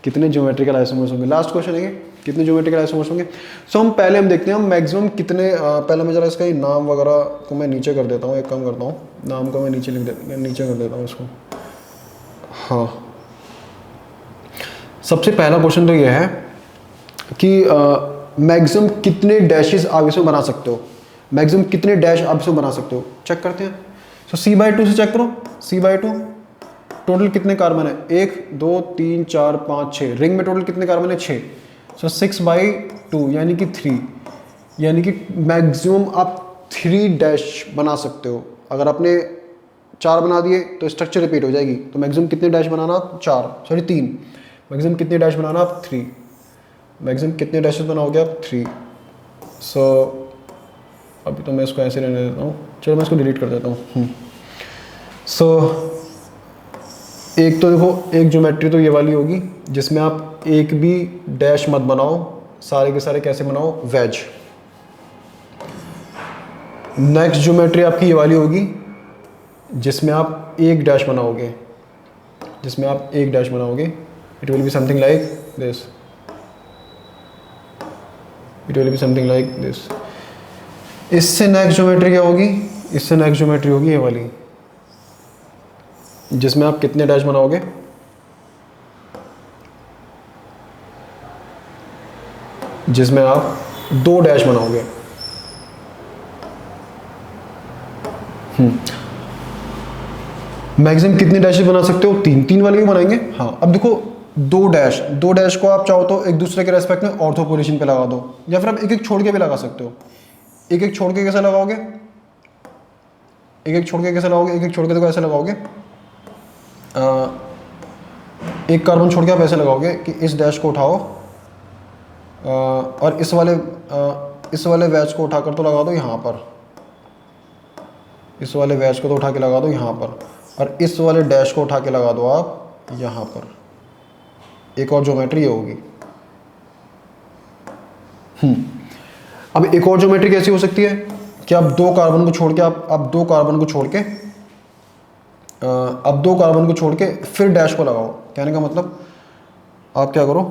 कितने ज्योमेट्रिकल आइसोमर्स होंगे। लास्ट क्वेश्चन है कितने ज्योमेट्रिकल आइसोमर्स होंगे। सो हम पहले हम देखते हैं हम मैक्सिमम कितने, पहले मैं जरा इसका नाम वगैरह को मैं नीचे कर देता हूँ, एक काम करता हूँ, नाम को मैं नीचे कर देता हूँ इसको। हाँ, सबसे पहला क्वेश्चन तो ये है कि मैक्सिमम कितने डैशेस आप इसमें बना सकते हो, मैक्सिमम कितने डैश आप इसमें बना सकते हो, चेक करते हैं। सो C/2 से चेक करो, C/2 टोटल कितने कार्बन है? 1 2 3 4 5 6। रिंग में टोटल कितने कार्बन है? 6। सो 6/2 यानी कि 3, यानी कि मैक्सिमम आप 3 डैश बना सकते हो। अगर आपने 4 बना दिए तो स्ट्रक्चर रिपीट हो जाएगी, तो मैक्सिमम कितने डैश बनाना? 3। मैक्सिमम कितने डैश बनाना आप? 3। मैक्सिमम कितने डैशेस बनाओगे आप? 3। सो अभी तो मैं इसको ऐसे रहने देता हूँ, चलो मैं इसको डिलीट कर देता हूँ। सो एक तो देखो, एक ज्योमेट्री तो ये वाली होगी जिसमें आप एक भी डैश मत बनाओ, सारे के सारे कैसे बनाओ? वेज। नेक्स्ट ज्योमेट्री आपकी ये वाली होगी जिसमें आप एक डैश बनाओगे, जिसमें आप एक डैश बनाओगे। It will be something like this, it will be something like this. इससे नेक्स्ट ज्योमेट्री क्या होगी? इससे नेक्स्ट ज्योमेट्री होगी ये वाली जिसमें आप कितने डैश बनाओगे? जिसमें आप 2 डैश बनाओगे। मैक्सिमम कितने डैशेस बना सकते हो? 3 वाले भी बनाएंगे। हाँ, अब देखो 2 डैश को आप चाहो तो एक दूसरे के रेस्पेक्ट में ऑर्थो पोजीशन पे लगा दो, या फिर आप एक एक छोड़ के भी लगा सकते हो। एक एक छोड़ के कैसे लगाओगे, एक एक छोड़ के कैसे लगाओगे, एक एक छोड़ के देखो ऐसे लगाओगे, एक कार्बन छोड़ के आप ऐसे लगाओगे कि इस डैश को उठाओ और इस वाले वैज को उठाकर तो लगा दो यहाँ पर, इस वाले वैज को तो उठा के लगा दो यहाँ पर, और इस वाले डैश को उठा के लगा दो आप यहाँ पर। एक और ज्योमेट्री ये होगी। अब एक और ज्योमेट्री कैसी हो सकती है कि आप दो कार्बन को छोड़ के आप दो कार्बन को छोड़ के अब दो कार्बन को छोड़ के फिर डैश को लगाओ। कहने का मतलब आप क्या करो,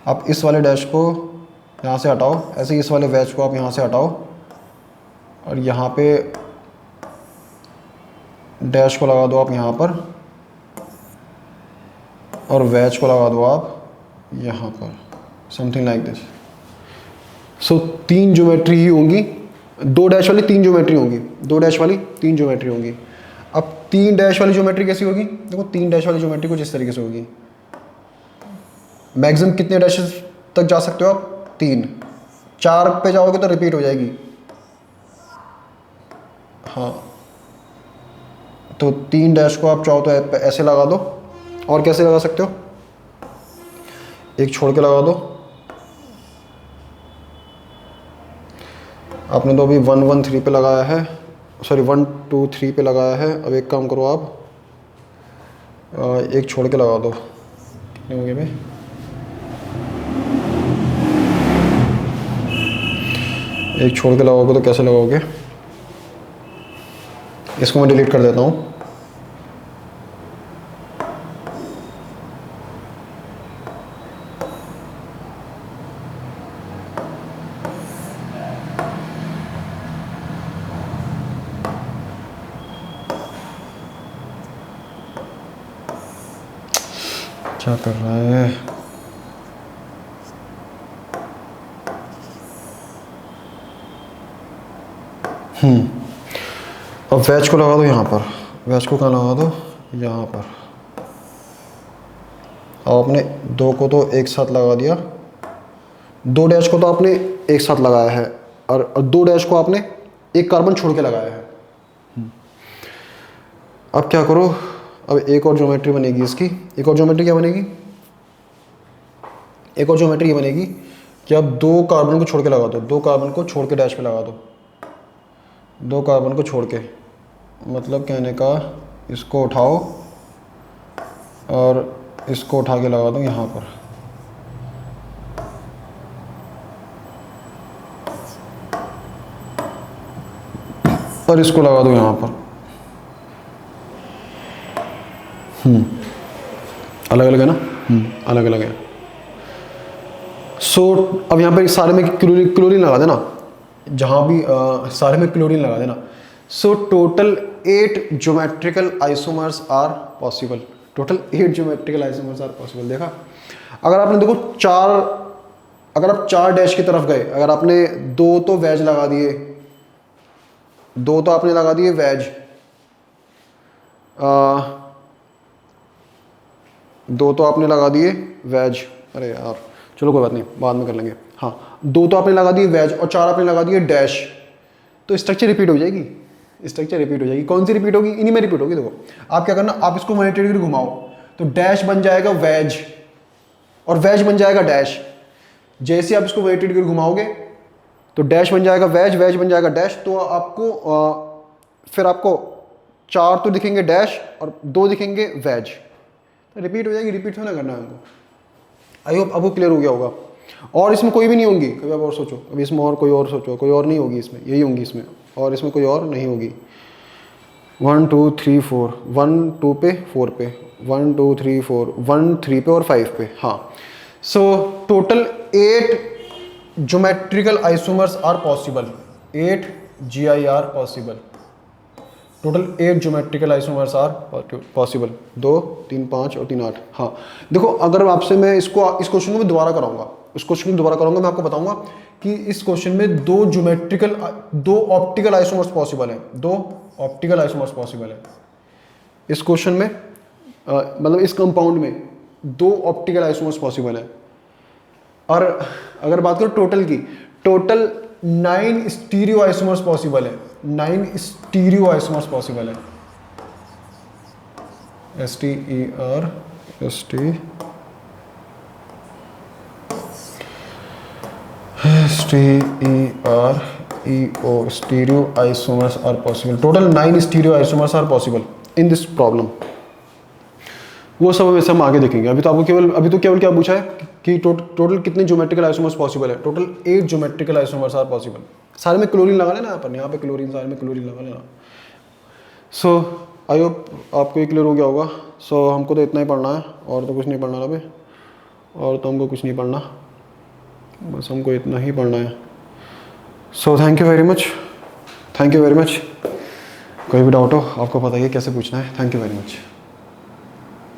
आप इस वाले डैश को यहाँ से हटाओ, ऐसे ही इस वाले वैज को आप यहाँ से हटाओ और यहाँ पे डैश को लगा दो आप यहाँ पर और वैज को लगा दो आप यहाँ पर, समथिंग लाइक दिस। सो तीन ज्योमेट्री ही होंगी, दो डैश वाली तीन ज्योमेट्री होंगी, दो डैश वाली तीन ज्योमेट्री होंगी। अब तीन डैश वाली ज्योमेट्री कैसी होगी, देखो तीन डैश वाली ज्योमेट्री कुछ इस तरीके से होगी। मैक्सिमम कितने डैशेस तक जा सकते हो आप, तीन। चार पे जाओगे तो रिपीट हो जाएगी। हाँ, तो तीन डैश को आप चाहो तो ऐसे लगा दो, और कैसे लगा सकते हो, एक छोड़ के लगा दो। आपने तो अभी 1 1 3 पे लगाया है, सॉरी 1 2 3 पे लगाया है। अब एक काम करो आप, एक छोड़ के लगा दो। कितने होंगे भाई, एक छोड़ के लगाओगे तो कैसे लगाओगे, इसको मैं डिलीट कर देता हूँ। क्या कर रहा है, अब वैज को लगा दो यहाँ पर, वैज को कहाँ लगा दो, यहाँ पर। अब आपने दो को तो एक साथ लगा दिया, दो डैश को तो आपने एक साथ लगाया है और दो डैश को आपने एक कार्बन छोड़ के लगाया है। अब क्या करो, अब एक और ज्योमेट्री बनेगी इसकी। एक और ज्योमेट्री क्या बनेगी, एक और ज्योमेट्री ये बनेगी कि अब दो कार्बन को छोड़ के लगा दो, दो कार्बन को छोड़ के डैश पे लगा दो, दो कार्बन को छोड़ के, मतलब कहने का इसको उठाओ और इसको उठा के लगा दो यहाँ पर। और इसको लगा दो यहाँ पर। अलग अलग है ना, अलग अलग है। सो अब यहाँ पर सारे में क्लोरीन लगा देना, जहाँ भी सारे में क्लोरीन लगा देना। So total 8 geometrical isomers are possible, total 8 geometrical isomers are possible. देखा, अगर आपने देखो चार, अगर आप चार डैश की तरफ गए, अगर आपने दो तो वैज लगा दिए, दो तो आपने लगा दिए वैज, दो तो आपने लगा दिए वैज, अरे यार चलो कोई बात नहीं, बाद में कर लेंगे। हाँ, दो तो आपने लगा दिए वैज और चार आपने लगा दिए डैश, तो स्ट्रक्चर रिपीट हो जाएगी, स्ट्रक्चर रिपीट हो जाएगी। कौन सी रिपीट होगी, इन्हीं में रिपीट होगी। देखो आप क्या करना, आप इसको 180 डिग्री घुमाओ तो डैश बन जाएगा वैज और वैज बन जाएगा डैश। जैसे आप इसको 180 डिग्री घुमाओगे तो डैश बन जाएगा वैज, वैज बन जाएगा डैश। तो आपको फिर आपको चार तो दिखेंगे डैश और दो दिखेंगे वैज, तो रिपीट हो जाएगी। रिपीट थोड़ा करना है हमको। आई होप आपको क्लियर हो गया होगा। और इसमें कोई भी नहीं होंगी, कभी आप और सोचो, अभी इसमें और कोई और सोचो, कोई और नहीं होगी इसमें, यही होंगी इसमें, और इसमें कोई और नहीं होगी। 1 2 3 4, 1 2 पे 4 पे, 1 2 3 4, 1 3 पे और 5 पे। हाँ, so total 8 geometrical isomers are possible, 8 GIR पॉसिबल। Total 8 geometrical isomers are possible, 2 3 5 और 3 8। हाँ देखो, अगर आपसे मैं इस क्वेश्चन को मैं दोबारा कराऊंगा, इस क्वेश्चन को दोबारा कराऊंगा, मैं आपको बताऊंगा कि इस क्वेश्चन में दो ऑप्टिकल आइसोमर्स पॉसिबल है, दो ऑप्टिकल आइसोमर्स पॉसिबल है इस क्वेश्चन में, मतलब इस कंपाउंड में दो ऑप्टिकल आइसोमर्स पॉसिबल है। और अगर बात करो टोटल की, टोटल 9 स्टीरियो आइसोमर्स पॉसिबल है, 9 स्टीरियो आइसोमर्स पॉसिबल है, STEREO stereo isomers are possible. Total 9 stereo isomers are possible in this problem. वो सब वैसे हम आगे देखेंगे। अभी तो केवल क्या पूछा है कि टोटल कितने ज्योमेट्रिकल आइसोमर्स पॉसिबल है। Total 8 geometrical isomers are possible. सारे में क्लोरीन लगा लेना यहाँ पे क्लोरीन, सारे में क्लोरीन लगा लेना। सो आई होप आपको ये क्लियर हो गया होगा। सो हमको तो इतना ही पढ़ना है और तो कुछ नहीं पढ़ना अभी, और तो हमको कुछ नहीं पढ़ना, बस हमको इतना ही पढ़ना है। So thank you very much, thank you very much. कोई भी डाउट हो आपको पता ही है कैसे पूछना है। Thank you very much.